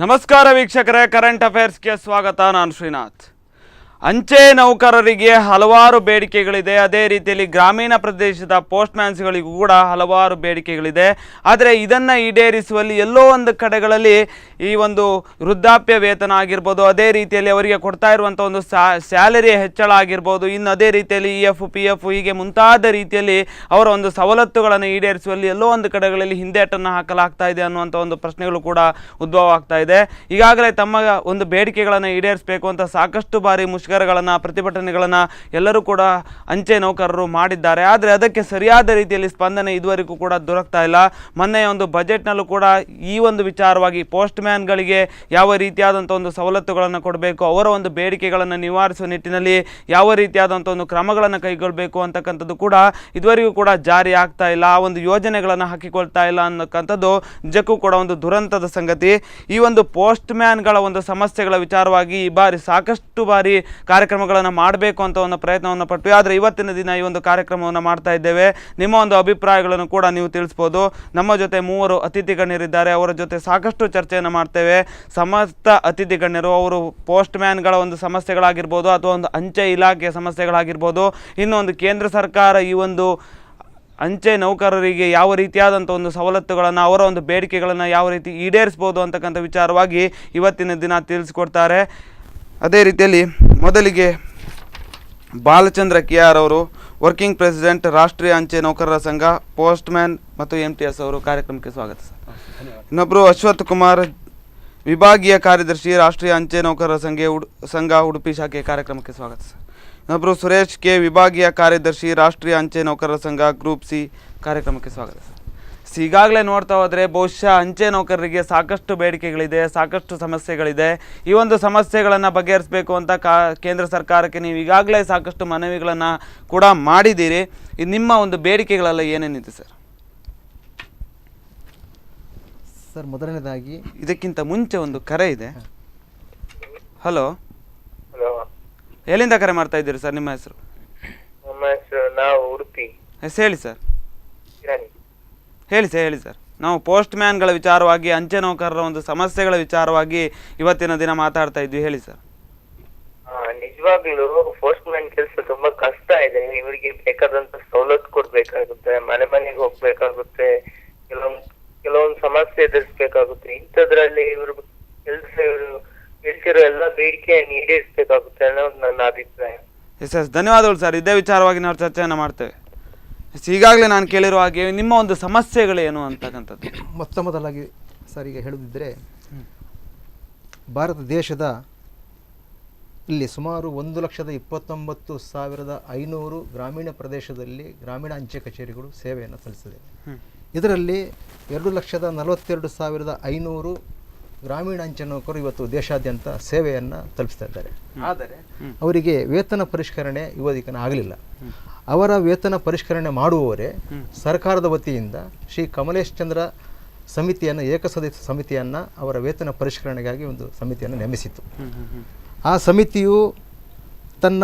ನಮಸ್ಕಾರ ವೀಕ್ಷಕರೇ, ಕರೆಂಟ್ ಅಫೇರ್ಸ್ಗೆ ಸ್ವಾಗತ. ನಾನು ಶ್ರೀನಾಥ್. ಅಂಚೆ ನೌಕರರಿಗೆ ಹಲವಾರು ಬೇಡಿಕೆಗಳಿದೆ. ಅದೇ ರೀತಿಯಲ್ಲಿ ಗ್ರಾಮೀಣ ಪ್ರದೇಶದ ಪೋಸ್ಟ್ಮ್ಯಾನ್ಸ್ಗಳಿಗೂ ಕೂಡ ಹಲವಾರು ಬೇಡಿಕೆಗಳಿದೆ. ಆದರೆ ಇದನ್ನು ಈಡೇರಿಸುವಲ್ಲಿ ಎಲ್ಲೋ ಒಂದು ಕಡೆಗಳಲ್ಲಿ ಈ ಒಂದು ವೃದ್ಧಾಪ್ಯ ವೇತನ ಆಗಿರ್ಬೋದು, ಅದೇ ರೀತಿಯಲ್ಲಿ ಅವರಿಗೆ ಕೊಡ್ತಾ ಇರುವಂಥ ಒಂದು ಸ್ಯಾಲರಿ ಹೆಚ್ಚಳ ಆಗಿರ್ಬೋದು, ಇನ್ನು ಅದೇ ರೀತಿಯಲ್ಲಿ EF PF ಹೀಗೆ ಮುಂತಾದ ರೀತಿಯಲ್ಲಿ ಅವರ ಒಂದು ಸವಲತ್ತುಗಳನ್ನು ಈಡೇರಿಸುವಲ್ಲಿ ಎಲ್ಲೋ ಒಂದು ಕಡೆಗಳಲ್ಲಿ ಹಿಂದೇಟನ್ನು ಹಾಕಲಾಗ್ತಾ ಇದೆ ಅನ್ನುವಂಥ ಒಂದು ಪ್ರಶ್ನೆಗಳು ಕೂಡ ಉದ್ಭವ ಆಗ್ತಾ ಇದೆ. ಈಗಾಗಲೇ ತಮ್ಮ ಒಂದು ಬೇಡಿಕೆಗಳನ್ನು ಈಡೇರಿಸಬೇಕು ಅಂತ ಸಾಕಷ್ಟು ಬಾರಿ ಮುಷ್ಕರಗಳನ್ನು, ಪ್ರತಿಭಟನೆಗಳನ್ನು ಎಲ್ಲರೂ ಕೂಡ ಅಂಚೆ ನೌಕರರು ಮಾಡಿದ್ದಾರೆ. ಆದರೆ ಅದಕ್ಕೆ ಸರಿಯಾದ ರೀತಿಯಲ್ಲಿ ಸ್ಪಂದನೆ ಇದುವರೆಗೂ ಕೂಡ ದೊರಕ್ತಾ ಇಲ್ಲ. ಮೊನ್ನೆಯ ಒಂದು ಬಜೆಟ್ನಲ್ಲೂ ಕೂಡ ಈ ಒಂದು ವಿಚಾರವಾಗಿ ಪೋಸ್ಟ್ ಮ್ಯಾನ್ಗಳಿಗೆ ಯಾವ ರೀತಿಯಾದಂಥ ಒಂದು ಸವಲತ್ತುಗಳನ್ನು ಕೊಡಬೇಕು, ಅವರ ಒಂದು ಬೇಡಿಕೆಗಳನ್ನು ನಿವಾರಿಸುವ ನಿಟ್ಟಿನಲ್ಲಿ ಯಾವ ರೀತಿಯಾದಂಥ ಒಂದು ಕ್ರಮಗಳನ್ನು ಕೈಗೊಳ್ಳಬೇಕು ಅಂತಕ್ಕಂಥದ್ದು ಕೂಡ ಇದುವರೆಗೂ ಕೂಡ ಜಾರಿ ಆಗ್ತಾ ಇಲ್ಲ. ಆ ಒಂದು ಯೋಜನೆಗಳನ್ನು ಹಾಕಿಕೊಳ್ತಾ ಇಲ್ಲ ಅನ್ನಕ್ಕಂಥದ್ದು ನಿಜಕ್ಕೂ ಕೂಡ ಒಂದು ದುರಂತದ ಸಂಗತಿ. ಈ ಒಂದು ಪೋಸ್ಟ್ ಮ್ಯಾನ್ಗಳ ಒಂದು ಸಮಸ್ಯೆಗಳ ವಿಚಾರವಾಗಿ ಈ ಬಾರಿ ಸಾಕಷ್ಟು ಬಾರಿ ಕಾರ್ಯಕ್ರಮಗಳನ್ನು ಮಾಡಬೇಕು ಅಂತ ಒಂದು ಪ್ರಯತ್ನವನ್ನು ಪಟ್ವಿ. ಆದರೆ ಇವತ್ತಿನ ದಿನ ಈ ಒಂದು ಕಾರ್ಯಕ್ರಮವನ್ನು ಮಾಡ್ತಾ ಇದ್ದೇವೆ. ನಿಮ್ಮ ಒಂದು ಅಭಿಪ್ರಾಯಗಳನ್ನು ಕೂಡ ನೀವು ತಿಳಿಸ್ಬೋದು. ನಮ್ಮ ಜೊತೆ 3 ಅತಿಥಿ ಗಣ್ಯರಿದ್ದಾರೆ. ಅವರ ಜೊತೆ ಸಾಕಷ್ಟು ಚರ್ಚೆಯನ್ನು ಮಾಡ್ತೇವೆ. ಸಮಸ್ತ ಅತಿಥಿ ಗಣ್ಯರು ಅವರು ಪೋಸ್ಟ್ ಮ್ಯಾನ್ಗಳ ಒಂದು ಸಮಸ್ಯೆಗಳಾಗಿರ್ಬೋದು, ಅಥವಾ ಒಂದು ಅಂಚೆ ಇಲಾಖೆಯ ಸಮಸ್ಯೆಗಳಾಗಿರ್ಬೋದು, ಇನ್ನೊಂದು ಕೇಂದ್ರ ಸರ್ಕಾರ ಈ ಒಂದು ಅಂಚೆ ನೌಕರರಿಗೆ ಯಾವ ರೀತಿಯಾದಂಥ ಒಂದು ಸವಲತ್ತುಗಳನ್ನು, ಅವರ ಒಂದು ಬೇಡಿಕೆಗಳನ್ನು ಯಾವ ರೀತಿ ಈಡೇರಿಸ್ಬೋದು ಅಂತಕ್ಕಂಥ ವಿಚಾರವಾಗಿ ಇವತ್ತಿನ ದಿನ ತಿಳಿಸ್ಕೊಡ್ತಾರೆ. ಅದೇ ರೀತಿಯಲ್ಲಿ ಮೊದಲಿಗೆ ಬಾಲಚಂದ್ರ KR ಅವರು, ವರ್ಕಿಂಗ್ ಪ್ರೆಸಿಡೆಂಟ್, ರಾಷ್ಟ್ರೀಯ ಅಂಚೆ ನೌಕರರ ಸಂಘ, ಪೋಸ್ಟ್ ಮ್ಯಾನ್ ಮತ್ತು MTS ಅವರು ಕಾರ್ಯಕ್ರಮಕ್ಕೆ ಸ್ವಾಗತ ಸರ್. ಇನ್ನೊಬ್ಬರು ಅಶ್ವಥ್ ಕುಮಾರ್, ವಿಭಾಗೀಯ ಕಾರ್ಯದರ್ಶಿ, ರಾಷ್ಟ್ರೀಯ ಅಂಚೆ ನೌಕರರ ಸಂಘ ಉಡುಪಿ ಶಾಖೆ, ಕಾರ್ಯಕ್ರಮಕ್ಕೆ ಸ್ವಾಗತ ಸರ್. ಇನ್ನೊಬ್ಬರು ಸುರೇಶ್ K, ವಿಭಾಗೀಯ ಕಾರ್ಯದರ್ಶಿ, ರಾಷ್ಟ್ರೀಯ ಅಂಚೆ ನೌಕರರ ಸಂಘ, ಗ್ರೂಪ್ C, ಕಾರ್ಯಕ್ರಮಕ್ಕೆ ಸ್ವಾಗತ ಸರ್. ಈಗಾಗಲೇ ನೋಡ್ತಾ ಹೋದರೆ ಬಹುಶಃ ಅಂಚೆ ನೌಕರರಿಗೆ ಸಾಕಷ್ಟು ಬೇಡಿಕೆಗಳಿದೆ, ಸಾಕಷ್ಟು ಸಮಸ್ಯೆಗಳಿದೆ. ಈ ಒಂದು ಸಮಸ್ಯೆಗಳನ್ನು ಬಗೆಹರಿಸಬೇಕು ಅಂತ ಕೇಂದ್ರ ಸರ್ಕಾರಕ್ಕೆ ನೀವು ಈಗಾಗಲೇ ಸಾಕಷ್ಟು ಮನವಿಗಳನ್ನು ಕೂಡ ಮಾಡಿದ್ದೀರಿ. ನಿಮ್ಮ ಒಂದು ಬೇಡಿಕೆಗಳೆಲ್ಲ ಏನೇನಿದೆ ಸರ್? ಸರ್, ಮೊದಲನೇದಾಗಿ ಇದಕ್ಕಿಂತ ಮುಂಚೆ ಒಂದು ಕರೆ ಇದೆ. ಹಲೋ, ಎಲ್ಲಿಂದ ಕರೆ ಮಾಡ್ತಾ ಇದ್ದೀರಿ ಸರ್? ನಿಮ್ಮ ಹೆಸರು? ನಮ್ಮ ಹೆಸರು ನಾವು ಉಡುಪಿ. ಹೇಳಿ ಸರ್. ಹೇಳಿ ಸರ್. ನಾವು ಪೋಸ್ಟ್ ಮ್ಯಾನ್ಗಳ ವಿಚಾರವಾಗಿ, ಅಂಚೆ ನೌಕರರ ಒಂದು ಸಮಸ್ಯೆಗಳ ವಿಚಾರವಾಗಿ ಇವತ್ತಿನ ದಿನ ಮಾತಾಡ್ತಾ ಇದ್ವಿ. ಹೇಳಿ ಸರ್. ನಿಜವಾಗ್ಲೂ ಪೋಸ್ಟ್ ಮ್ಯಾನ್ ಕೆಲಸ ತುಂಬಾ ಕಷ್ಟ ಇದೆ. ಇವರಿಗೆ ಬೇಕಾದಂತ ಸವಲತ್ತು ಕೊಡ್ಬೇಕಾಗುತ್ತೆ, ಮನೆಗೆ ಹೋಗ್ಬೇಕಾಗುತ್ತೆ, ಕೆಲವೊಂದು ಸಮಸ್ಯೆ ಎದುರಿಸ್ಬೇಕಾಗುತ್ತೆ. ಇಂಥದ್ರಲ್ಲಿ ಇವರು ಹೇಳ್ತಿರೋ ಎಲ್ಲ ಬೇಡಿಕೆಯನ್ನು ಈಡೇರಿಸಬೇಕಾಗುತ್ತೆ ಅನ್ನೋದು ನನ್ನ ಅಭಿಪ್ರಾಯ. ಎಸ್, ಧನ್ಯವಾದಗಳು ಸರ್. ಇದೇ ವಿಚಾರವಾಗಿ ನಾವು ಚರ್ಚೆಯನ್ನು ಮಾಡ್ತೇವೆ. ಈಗಾಗಲೇ ನಾನು ಕೇಳಿರೋ ಹಾಗೆ ನಿಮ್ಮ ಒಂದು ಸಮಸ್ಯೆಗಳೇನು ಅಂತಕ್ಕಂಥದ್ದು ಮೊದಲಾಗಿ ಸರ್, ಈಗ ಹೇಳುವುದಿದ್ದರೆ ಭಾರತ ದೇಶದ ಇಲ್ಲಿ ಸುಮಾರು 1,29,500 ಗ್ರಾಮೀಣ ಪ್ರದೇಶದಲ್ಲಿ ಗ್ರಾಮೀಣ ಅಂಚೆ ಕಚೇರಿಗಳು ಸೇವೆಯನ್ನು ಸಲ್ಲಿಸಿದೆ. ಇದರಲ್ಲಿ 2,42,500 ಗ್ರಾಮೀಣ ಅಂಚೆ ನೌಕರರು ಇವತ್ತು ದೇಶಾದ್ಯಂತ ಸೇವೆಯನ್ನು ತಲುಪಿಸ್ತಾ ಇದ್ದಾರೆ. ಆದರೆ ಅವರಿಗೆ ವೇತನ ಪರಿಷ್ಕರಣೆ ಇವತ್ತಿನ ಆಗಲಿಲ್ಲ. ಅವರ ವೇತನ ಪರಿಷ್ಕರಣೆ ಮಾಡುವವರೇ ಸರ್ಕಾರದ ವತಿಯಿಂದ ಶ್ರೀ ಕಮಲೇಶ್ ಚಂದ್ರ ಸಮಿತಿಯನ್ನು, ಏಕಸದಸ್ಯ ಸಮಿತಿಯನ್ನು, ಅವರ ವೇತನ ಪರಿಷ್ಕರಣೆಗಾಗಿ ಒಂದು ಸಮಿತಿಯನ್ನು ನೇಮಿಸಿತ್ತು. ಆ ಸಮಿತಿಯು ತನ್ನ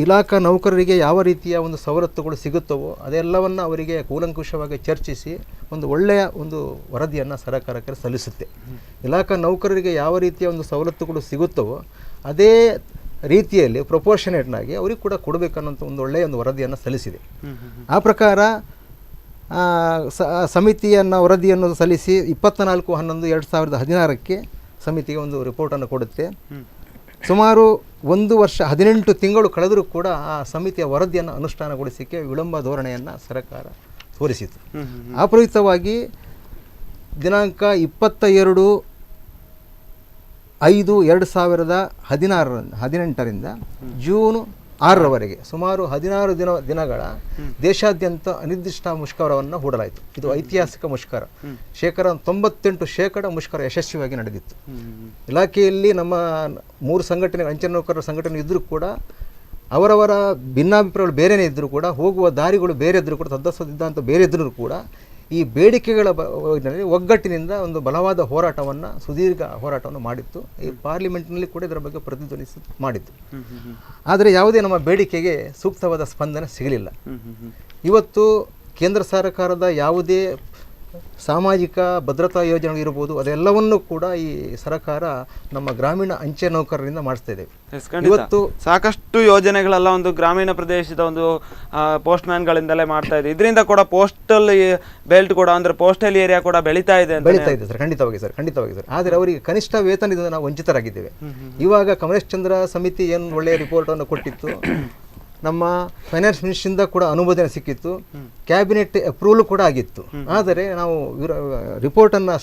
ಇಲಾಖಾ ನೌಕರರಿಗೆ ಯಾವ ರೀತಿಯ ಒಂದು ಸವಲತ್ತುಗಳು ಸಿಗುತ್ತವೋ ಅದೆಲ್ಲವನ್ನು ಅವರಿಗೆ ಕೂಲಂಕುಷವಾಗಿ ಚರ್ಚಿಸಿ ಒಂದು ಒಳ್ಳೆಯ ಒಂದು ವರದಿಯನ್ನು ಸರ್ಕಾರಕ್ಕೆ ಸಲ್ಲಿಸುತ್ತೆ. ಇಲಾಖಾ ನೌಕರರಿಗೆ ಯಾವ ರೀತಿಯ ಒಂದು ಸವಲತ್ತುಗಳು ಸಿಗುತ್ತವೋ ಅದೇ ರೀತಿಯಲ್ಲಿ ಪ್ರಪೋರ್ಷನೇಟ್ನಾಗಿ ಅವ್ರಿಗೆ ಕೂಡ ಕೊಡಬೇಕನ್ನೋಂಥ ಒಂದು ಒಳ್ಳೆಯ ಒಂದು ವರದಿಯನ್ನು ಸಲ್ಲಿಸಿದೆ. ಆ ಪ್ರಕಾರ ಸಮಿತಿಯನ್ನು ವರದಿಯನ್ನು ಸಲ್ಲಿಸಿ 24/11/2016 ಸಮಿತಿಗೆ ಒಂದು ರಿಪೋರ್ಟನ್ನು ಕೊಡುತ್ತೆ. ಸುಮಾರು 1 ವರ್ಷ 18 ತಿಂಗಳು ಕಳೆದರೂ ಕೂಡ ಆ ಸಮಿತಿಯ ವರದಿಯನ್ನು ಅನುಷ್ಠಾನಗೊಳಿಸಲಿಕ್ಕೆ ವಿಳಂಬ ಧೋರಣೆಯನ್ನು ಸರ್ಕಾರ ತೋರಿಸಿತು. ಆ ಪ್ರಯುಕ್ತವಾಗಿ ದಿನಾಂಕ 22/5/2018 ಜೂನ್ 6ರವರೆಗೆ ಸುಮಾರು 16 ದಿನಗಳ ದೇಶಾದ್ಯಂತ ಅನಿರ್ದಿಷ್ಟ ಮುಷ್ಕರವನ್ನು ಹೂಡಲಾಯಿತು. ಇದು ಐತಿಹಾಸಿಕ ಮುಷ್ಕರ. 98% ಮುಷ್ಕರ ಯಶಸ್ವಿಯಾಗಿ ನಡೆದಿತ್ತು. ಇಲಾಖೆಯಲ್ಲಿ ನಮ್ಮ 3 ಸಂಘಟನೆ, ಅಂಚೆ ನೌಕರರ ಸಂಘಟನೆ ಇದ್ದರೂ ಕೂಡ ಅವರವರ ಭಿನ್ನಾಭಿಪ್ರಾಯಗಳು ಬೇರೆಯೇ ಇದ್ದರೂ ಕೂಡ, ಹೋಗುವ ದಾರಿಗಳು ಬೇರೆ ಇದ್ದರೂ ಕೂಡ, ಸದಸ್ಯ ಸಿದ್ಧಾಂತ ಬೇರೆ ಇದ್ದರೂ ಕೂಡ ಈ ಬೇಡಿಕೆಗಳ ಒಗ್ಗಟ್ಟಿನಿಂದ ಒಂದು ಬಲವಾದ ಹೋರಾಟವನ್ನು, ಸುದೀರ್ಘ ಹೋರಾಟವನ್ನು ಮಾಡಿತ್ತು. ಈ ಪಾರ್ಲಿಮೆಂಟ್ನಲ್ಲಿ ಕೂಡ ಇದರ ಬಗ್ಗೆ ಪ್ರತಿಧ್ವನಿಸಿ ಮಾಡಿತ್ತು. ಆದರೆ ಯಾವುದೇ ನಮ್ಮ ಬೇಡಿಕೆಗೆ ಸೂಕ್ತವಾದ ಸ್ಪಂದನೆ ಸಿಗಲಿಲ್ಲ. ಇವತ್ತು ಕೇಂದ್ರ ಸರ್ಕಾರದ ಯಾವುದೇ ಸಾಮಾಜಿಕ ಭದ್ರತಾ ಯೋಜನೆ ಇರ್ಬೋದು, ಅದೆಲ್ಲವನ್ನು ಕೂಡ ಈ ಸರ್ಕಾರ ನಮ್ಮ ಗ್ರಾಮೀಣ ಅಂಚೆ ನೌಕರರಿಂದ ಮಾಡಿಸ್ತಾ ಇದೆ. ಇವತ್ತು ಸಾಕಷ್ಟು ಯೋಜನೆಗಳೆಲ್ಲ ಒಂದು ಗ್ರಾಮೀಣ ಪ್ರದೇಶದ ಒಂದು ಪೋಸ್ಟ್ ಮ್ಯಾನ್ಗಳಿಂದಲೇ ಮಾಡ್ತಾ ಇದೆ. ಇದರಿಂದ ಕೂಡ ಪೋಸ್ಟಲ್ ಬೆಲ್ಟ್ ಕೂಡ ಅಂದ್ರೆ ಪೋಸ್ಟಲ್ ಏರಿಯಾ ಕೂಡ ಬೆಳೀತಾ ಇದೆ ಸರ್. ಖಂಡಿತವಾಗಿ ಸರ್. ಆದರೆ ಅವರಿಗೆ ಕನಿಷ್ಠ ವೇತನದಿಂದ ನಾವು ವಂಚಿತರಾಗಿದ್ದೇವೆ. ಇವಾಗ ಕಮಲೇಶ್ ಚಂದ್ರ ಸಮಿತಿ ಏನು ಒಳ್ಳೆಯ ರಿಪೋರ್ಟ್ ಅನ್ನು ಕೊಟ್ಟಿತ್ತು, ನಮ್ಮ ಫೈನಾನ್ಸ್ ಮಿನಿಸ್ಟ್ರಿಂದ ಕೂಡ ಅನುಮೋದನೆ ಸಿಕ್ಕಿತ್ತು, ಕ್ಯಾಬಿನೆಟ್ ಅಪ್ರೂವಲ್ ಕೂಡ ಆಗಿತ್ತು. ಆದರೆ ನಾವು ರಿಪೋರ್ಟನ್ನು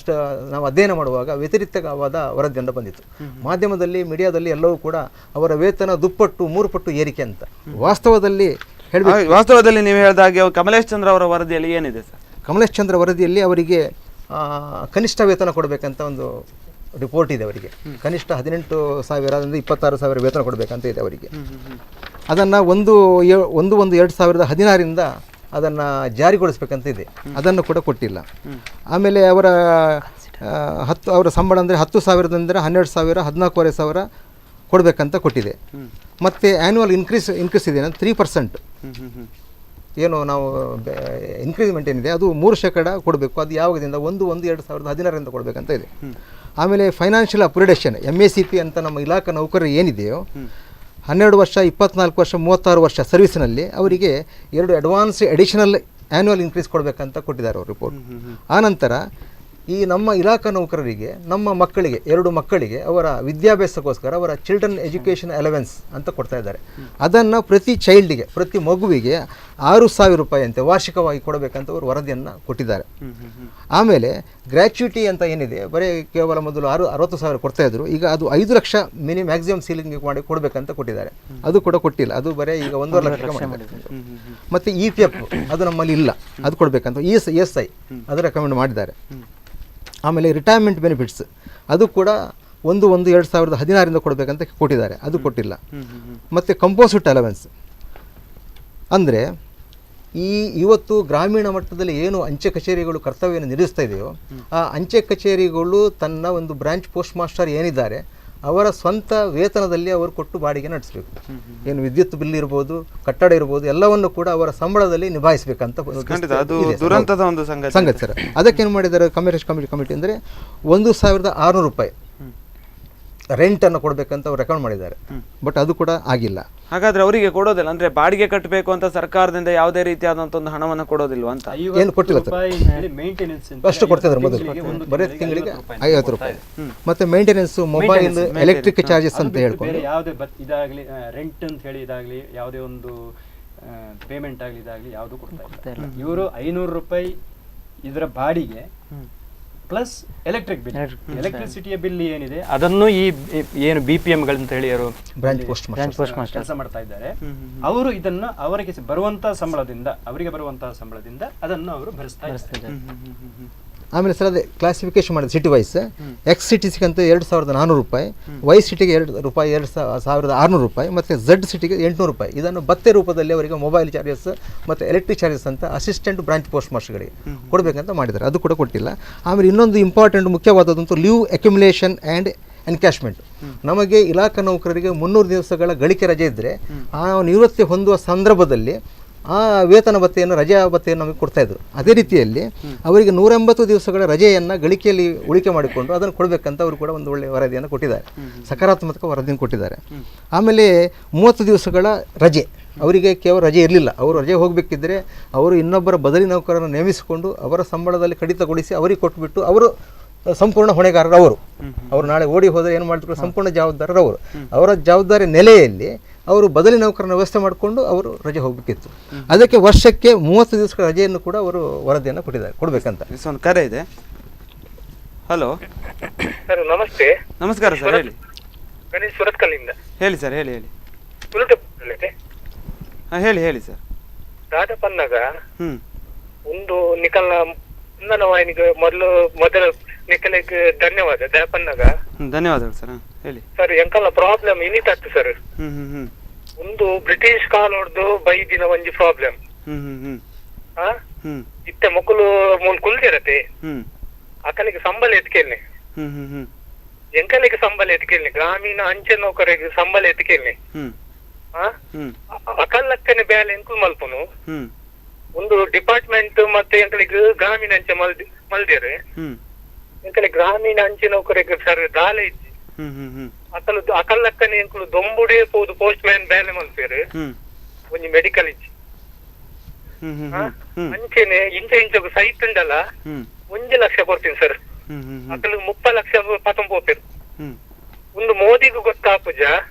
ನಾವು ಅಧ್ಯಯನ ಮಾಡುವಾಗ ವ್ಯತಿರಿಕ್ತವಾದ ವರದಿಯಿಂದ ಬಂದಿತ್ತು. ಮಾಧ್ಯಮದಲ್ಲಿ, ಮೀಡಿಯಾದಲ್ಲಿ ಎಲ್ಲವೂ ಕೂಡ ಅವರ ವೇತನ 2 3 ಪಟ್ಟು ಏರಿಕೆ ಅಂತ. ವಾಸ್ತವದಲ್ಲಿ ನೀವು ಹೇಳಿದಾಗೆ ಕಮಲೇಶ್ ಚಂದ್ರ ಅವರ ವರದಿಯಲ್ಲಿ ಏನಿದೆ ಸರ್? ಕಮಲೇಶ್ ಚಂದ್ರ ವರದಿಯಲ್ಲಿ ಅವರಿಗೆ ಕನಿಷ್ಠ ವೇತನ ಕೊಡಬೇಕಂತ ಒಂದು ರಿಪೋರ್ಟ್ ಇದೆ. ಅವರಿಗೆ ಕನಿಷ್ಠ 18,000ದಿಂದ 26,000 ವೇತನ ಕೊಡಬೇಕಂತ ಇದೆ ಅವರಿಗೆ. ಅದನ್ನು 1/1/2016ರಿಂದ ಅದನ್ನು ಜಾರಿಗೊಳಿಸ್ಬೇಕಂತ ಇದೆ. ಅದನ್ನು ಕೂಡ ಕೊಟ್ಟಿಲ್ಲ. ಆಮೇಲೆ ಅವರ ಸಂಬಳ ಅಂದರೆ 10,000ದಿಂದ 12,000, 14,500 ಕೊಡಬೇಕಂತ ಕೊಟ್ಟಿದೆ. ಮತ್ತು ಆ್ಯನ್ಯುವಲ್ ಇನ್ಕ್ರೀಸ್ ಇದೆ 3%. ಏನು ನಾವು ಇನ್ಕ್ರಿಮೆಂಟ್ ಏನಿದೆ ಅದು 3% ಕೊಡಬೇಕು. ಅದು ಯಾವಾಗದಿಂದ 1/1/2016ರಿಂದ ಕೊಡಬೇಕಂತ ಇದೆ. ಆಮೇಲೆ ಫೈನಾನ್ಷಿಯಲ್ ಅಪ್ಗ್ರೇಡೇಷನ್ MACP ಅಂತ ನಮ್ಮ ಇಲಾಖಾ ನೌಕರರು ಏನಿದೆಯೋ 12 ವರ್ಷ, 24 ವರ್ಷ, 36 ವರ್ಷ ಸರ್ವಿಸ್ನಲ್ಲಿ ಅವರಿಗೆ 2 ಅಡ್ವಾನ್ಸ್ ಅಡಿಷನಲ್ ಆ್ಯನ್ಯುವಲ್ ಇನ್ಕ್ರೀಸ್ ಕೊಡಬೇಕಂತ ಕೊಟ್ಟಿದ್ದಾರೆ ಅವರು ರಿಪೋರ್ಟ್. ಆನಂತರ ಈ ನಮ್ಮ ಇಲಾಖಾ ನೌಕರರಿಗೆ, ನಮ್ಮ ಮಕ್ಕಳಿಗೆ, 2 ಮಕ್ಕಳಿಗೆ ಅವರ ವಿದ್ಯಾಭ್ಯಾಸಕ್ಕೋಸ್ಕರ ಅವರ ಚಿಲ್ಡ್ರನ್ ಎಜುಕೇಷನ್ ಅಲವೆನ್ಸ್ ಅಂತ ಕೊಡ್ತಾ ಇದ್ದಾರೆ. ಅದನ್ನು ಪ್ರತಿ ಚೈಲ್ಡಿಗೆ, ಪ್ರತಿ ಮಗುವಿಗೆ 6,000 ರೂಪಾಯಿ ಅಂತೆ ವಾರ್ಷಿಕವಾಗಿ ಕೊಡಬೇಕಂತ ಅವರು ವರದಿಯನ್ನು ಕೊಟ್ಟಿದ್ದಾರೆ. ಆಮೇಲೆ ಗ್ರ್ಯಾಚ್ಯುಟಿ ಅಂತ ಏನಿದೆ, ಬರೀ ಕೇವಲ ಮೊದಲು 60,000 ಕೊಡ್ತಾಯಿದ್ರು, ಈಗ ಅದು 5 ಲಕ್ಷ ಮ್ಯಾಕ್ಸಿಮಮ್ ಸೀಲಿಂಗ್ ಮಾಡಿ ಕೊಡಬೇಕಂತ ಕೊಟ್ಟಿದ್ದಾರೆ. ಅದು ಕೂಡ ಕೊಟ್ಟಿಲ್ಲ, ಅದು ಬರೀ ಈಗ 1.5 ಲಕ್ಷ ಮಾಡಿದ್ದಾರೆ. ಮತ್ತು EPF ಅದು ನಮ್ಮಲ್ಲಿ ಇಲ್ಲ, ಅದು ಕೊಡಬೇಕಂತ ESI ಅದು ರೆಕಮೆಂಡ್ ಮಾಡಿದ್ದಾರೆ. ಆಮೇಲೆ ರಿಟೈರ್ಮೆಂಟ್ ಬೆನಿಫಿಟ್ಸ್ ಅದು ಕೂಡ 1/1/2016ರಿಂದ ಕೊಡಬೇಕಂತ ಕೊಟ್ಟಿದ್ದಾರೆ, ಅದು ಕೊಟ್ಟಿಲ್ಲ. ಮತ್ತು ಕಂಪೋಸಿಟ್ ಅಲವೆನ್ಸ್ ಅಂದರೆ ಇವತ್ತು ಗ್ರಾಮೀಣ ಮಟ್ಟದಲ್ಲಿ ಏನು ಅಂಚೆ ಕಚೇರಿಗಳು ಕರ್ತವ್ಯವನ್ನು ನಿರ್ವಹಿಸ್ತಾ ಇದೆಯೋ ಆ ಅಂಚೆ ಕಚೇರಿಗಳು ತನ್ನ ಒಂದು ಬ್ರಾಂಚ್ ಪೋಸ್ಟ್ ಮಾಸ್ಟರ್ ಏನಿದ್ದಾರೆ ಅವರ ಸ್ವಂತ ವೇತನದಲ್ಲಿ ಅವರು ಕೊಟ್ಟು ಬಾಡಿಗೆ ನಡೆಸಬೇಕು. ಏನು ವಿದ್ಯುತ್ ಬಿಲ್ ಇರ್ಬೋದು, ಕಟ್ಟಡ ಇರ್ಬೋದು, ಎಲ್ಲವನ್ನು ಕೂಡ ಅವರ ಸಂಬಳದಲ್ಲಿ ನಿಭಾಯಿಸಬೇಕಂತ ಸಂಗತಿ ಸರ್. ಅದಕ್ಕೇನು ಮಾಡಿದ್ದಾರೆ ಕಮಿಟಿ ಅಂದರೆ 1,600 ರೂಪಾಯಿ ರೆಂಟನ್ನು ಕೊಡಬೇಕಂತ ಅವ್ರು ರೆಕಮೆಂಡ್ ಮಾಡಿದ್ದಾರೆ. ಬಟ್ ಅದು ಕೂಡ ಆಗಿಲ್ಲ. ಹಾಗಾದ್ರೆ ಅವರಿಗೆ ಕೊಡೋದಿಲ್ಲ ಅಂದ್ರೆ ಬಾಡಿಗೆ ಕಟ್ಟಬೇಕು ಅಂತ ಸರ್ಕಾರದಿಂದ ಯಾವುದೇ ರೀತಿಯಾದಂತ ಒಂದು ಹಣವನ್ನು ಕೊಡೋದಿಲ್ವಾ ಅಂತ? ಏನು ಕೊಟ್ಟಿಲ್ಲ ಸರ್. ಅಷ್ಟು ಕೊಡ್ತಿದ್ದಾರೆ ಮೊದಲು, ಬರೀ ತಿಂಗಳಿಗೆ 50 ರೂಪಾಯಿ. ಮತ್ತೆ ಮೇಂಟೆನೆನ್ಸ್, ಮೊಬೈಲ್, ಎಲೆಕ್ಟ್ರಿಕ್ ಚಾರ್ಜಸ್ ಅಂತ ಹೇಳ್ಕೊಂಡು ಯಾವುದೇ ಇದಾಗಲಿ ರೆಂಟ್ ಅಂತ ಹೇಳಿ ಇದಾಗಲಿ ಯಾವುದೇ ಒಂದು ಪೇಮೆಂಟ್ ಆಗಲಿ ಇದಾಗಲಿ ಯಾವುದು ಕೊಡ್ತಾ ಇಲ್ಲ. ಇವರು 500 ರೂಪಾಯಿ ಇದರ ಬಾಡಿಗೆ ಪ್ಲಸ್ ಎಲೆಕ್ಟ್ರಿಕ್ ಬಿಲ್, ಎಲೆಕ್ಟ್ರಿಸಿಟಿಯ ಬಿಲ್ ಏನಿದೆ ಅದನ್ನು ಈ ಏನು BPM ಗಳಂತ ಹೇಳಿ ಅವರು ಬ್ರಾಂಚ್ ಪೋಸ್ಟ್ ಮಾಸ್ಟರ್ ಕೆಲಸ ಮಾಡ್ತಾ ಇದ್ದಾರೆ. ಅವರು ಇದನ್ನು ಅವರಿಗೆ ಬರುವಂತಹ ಸಂಬಳದಿಂದ ಅದನ್ನು ಅವರು ಭರಿಸ್ತಾ ಇದ್ದಾರೆ. ಆಮೇಲೆ ಸರ್ ಅದೇ ಕ್ಲಾಸಿಫಿಕೇಶನ್ ಮಾಡಿದೆ ಸಿಟಿ ವೈಸ್. ಎಕ್ಸ್ ಸಿಟಿಗೆ ಅಂತ 2,400 ರೂಪಾಯಿ, ವೈ ಸಿಟಿಗೆ 2,600 ರೂಪಾಯಿ, ಮತ್ತು ಝಡ್ ಸಿಟಿಗೆ 800 ರೂಪಾಯಿ. ಇದನ್ನು ಭತ್ಯೆ ರೂಪದಲ್ಲಿ ಅವರಿಗೆ ಮೊಬೈಲ್ ಚಾರ್ಜಸ್ ಮತ್ತು ಎಲೆಕ್ಟ್ರಿಕ್ ಚಾರ್ಜಸ್ ಅಂತ ಅಸಿಸ್ಟೆಂಟ್ ಬ್ರಾಂಚ್ ಪೋಸ್ಟ್ ಮಾಸ್ಟರ್ಗಳಿಗೆ ಕೊಡಬೇಕಂತ ಮಾಡಿದ್ದಾರೆ, ಅದು ಕೂಡ ಕೊಟ್ಟಿಲ್ಲ. ಆಮೇಲೆ ಇನ್ನೊಂದು ಇಂಪಾರ್ಟೆಂಟ್ ಮುಖ್ಯವಾದದಂತೂ ಲೀವ್ ಅಕ್ಯುಮುಲೇಷನ್ ಆ್ಯಂಡ್ ಎನ್ಕ್ಯಾಶ್ಮೆಂಟ್. ನಮಗೆ ಇಲಾಖಾ ನೌಕರರಿಗೆ 300 ದಿವಸಗಳ ಗಳಿಕೆ ರಜೆ ಇದ್ದರೆ ಆ ನಿವೃತ್ತಿ ಹೊಂದುವ ಸಂದರ್ಭದಲ್ಲಿ ಆ ವೇತನ ಭತ್ಯೆಯನ್ನು, ರಜಾ ಭತ್ಯೆಯನ್ನು ನಮಗೆ ಕೊಡ್ತಾಯಿದ್ರು. ಅದೇ ರೀತಿಯಲ್ಲಿ ಅವರಿಗೆ 180 ದಿವಸಗಳ ರಜೆಯನ್ನು ಗಳಿಕೆಯಲ್ಲಿ ಉಳಿಕೆ ಮಾಡಿಕೊಂಡು ಅದನ್ನು ಕೊಡಬೇಕಂತ ಅವರು ಕೂಡ ಒಂದು ಒಳ್ಳೆಯ ವರದಿಯನ್ನು ಕೊಟ್ಟಿದ್ದಾರೆ, ಸಕಾರಾತ್ಮಕ ವರದಿಯನ್ನು ಕೊಟ್ಟಿದ್ದಾರೆ. ಆಮೇಲೆ 30 ದಿವಸಗಳ ರಜೆ, ಅವರಿಗೆ ಕೇವಲ ರಜೆ ಇರಲಿಲ್ಲ. ಅವರು ರಜೆ ಹೋಗಬೇಕಿದ್ದರೆ ಅವರು ಇನ್ನೊಬ್ಬರ ಬದಲಿ ನೌಕರನ್ನು ನೇಮಿಸಿಕೊಂಡು ಅವರ ಸಂಬಳದಲ್ಲಿ ಕಡಿತಗೊಳಿಸಿ ಅವರಿಗೆ ಕೊಟ್ಟುಬಿಟ್ಟು ಅವರು ಸಂಪೂರ್ಣ ಹೊಣೆಗಾರರು. ಅವರು ನಾಳೆ ಓಡಿ ಹೋದರೆ ಏನು ಮಾಡ್ತಾರೆ, ಸಂಪೂರ್ಣ ಜವಾಬ್ದಾರರು ಅವರು. ಅವರ ಜವಾಬ್ದಾರಿ ನೆಲೆಯಲ್ಲಿ ಅವರು ಬದಲಿ ನೌಕರನ ವ್ಯವಸ್ಥೆ ಮಾಡಿಕೊಂಡು ಅವರು ರಜೆ ಹೋಗಬೇಕಿತ್ತು. ಅದಕ್ಕೆ ವರ್ಷಕ್ಕೆ 30 ದಿವಸಗಳ ರಜೆಯನ್ನು ಕೂಡ ಅವರು ವರದಿಯನ್ನು ಕೊಡಬೇಕಂತ. ಒಂದು ಕರೆ ಇದೆ. ಹಲೋ ಸರ್, ನಮಸ್ತೆ. ನಮಸ್ಕಾರ ಸರ್, ಹೇಳಿ. ಗಣೇಶ್ ಸುರತ್ಕಲ್ಲಿಂದ. ಹೇಳಿ ಸರ್, ಹೇಳಿ. ಹೇಳಿ ಸರ್. ದಾದಪನ್ನಾಗ ಒಂದು ನಿಕಲ್ನ ವಾಹಿನಿಗೆ ಮೊದಲ ನಿಕಲಿಗೆ ಧನ್ಯವಾದ. ದಾದಪನ್ನಾಗ ಧನ್ಯವಾದಗಳು ಸರ್. ಹೇಳಿ ಸರ್. ಎಂಕಲ್ನ ಪ್ರಾಬ್ಲಮ್ ಇನ್ನಿತ್ತು ಸರ್. ಒಂದು ಬ್ರಿಟಿಷ್ ಕಾಲೋಡ್ದು ಬೈದಿನ ಒಂಜಿ ಪ್ರಾಬ್ಲಮ್ ಇತ್ತೆ ಮಕ್ಕಳು ಮೂಲ್ ಕುಲ್ದಿರತ್ತೆ ಅಕಲಿಗೆ ಸಂಬಳ ಎತ್ಕೇಳ್ನೆ, ಎಂಕಲಿಗೆ ಸಂಬಳ ಎತ್ಕೇಳ್ನೆ, ಗ್ರಾಮೀಣ ಅಂಚೆ ನೌಕರಿಗೆ ಸಂಬಳ ಎತ್ಕೇಳ್ನೆ ಅಕಲ್ಲಕ್ಕನೆ ಬ್ಯಾಲೆ ಎಂಕುಲ್ ಮಲ್ಪುನು ಒಂದು ಡಿಪಾರ್ಟ್ಮೆಂಟ್ ಮತ್ತೆ ಎಂಕಲಿಗೆ ಗ್ರಾಮೀಣ ಅಂಚೆ ಮಲ್ದೇರು ಹ್ಮ್ ಎಂಕಲೆ ಗ್ರಾಮೀಣ ಅಂಚೆ ನೌಕರಿಗೆ ಸರ್ ದಾಲೆ ಇಜ್ಜಿ ಹ್ಮ್ ಹ್ಮ್ ಹ್ಮ್ ಅಕಲ್ ಅಕಲ್ಲಕ್ಕನೆ ಎಂಕುಲು ದೊಂಬುಡೆ ಪೋದು ಪೋಸ್ಟ್ ಮ್ಯಾನ್ ಬೇಲೆ ಮಲ್ಪೇರು ಹ್ಮ್ ಒಂಜಿ ಮೆಡಿಕಲ್ ಇಜ್ಜಿ ಹ್ಮ್ ಹ್ಮ್ ಹ್ಮ್ ಹ್ಮ್ ಅಂಚೆನೆ ಇಂಚ ಸೈಟ್ ಉಂಡಲ್ಲ ಹ್ಮ್ 1 ಲಕ್ಷ ಕೊಡ್ತೀನಿ ಸರ್ ಹ್ಮ್ ಹ್ಮ್ ಅಕಲ್ 30 ಲಕ್ಷ ಪತಂ ಪೋಪೇರು ಹ್ಮ್ ಒಂದು ಮೋದಿಗೂ ಗೊತ್ತಾಪುಜ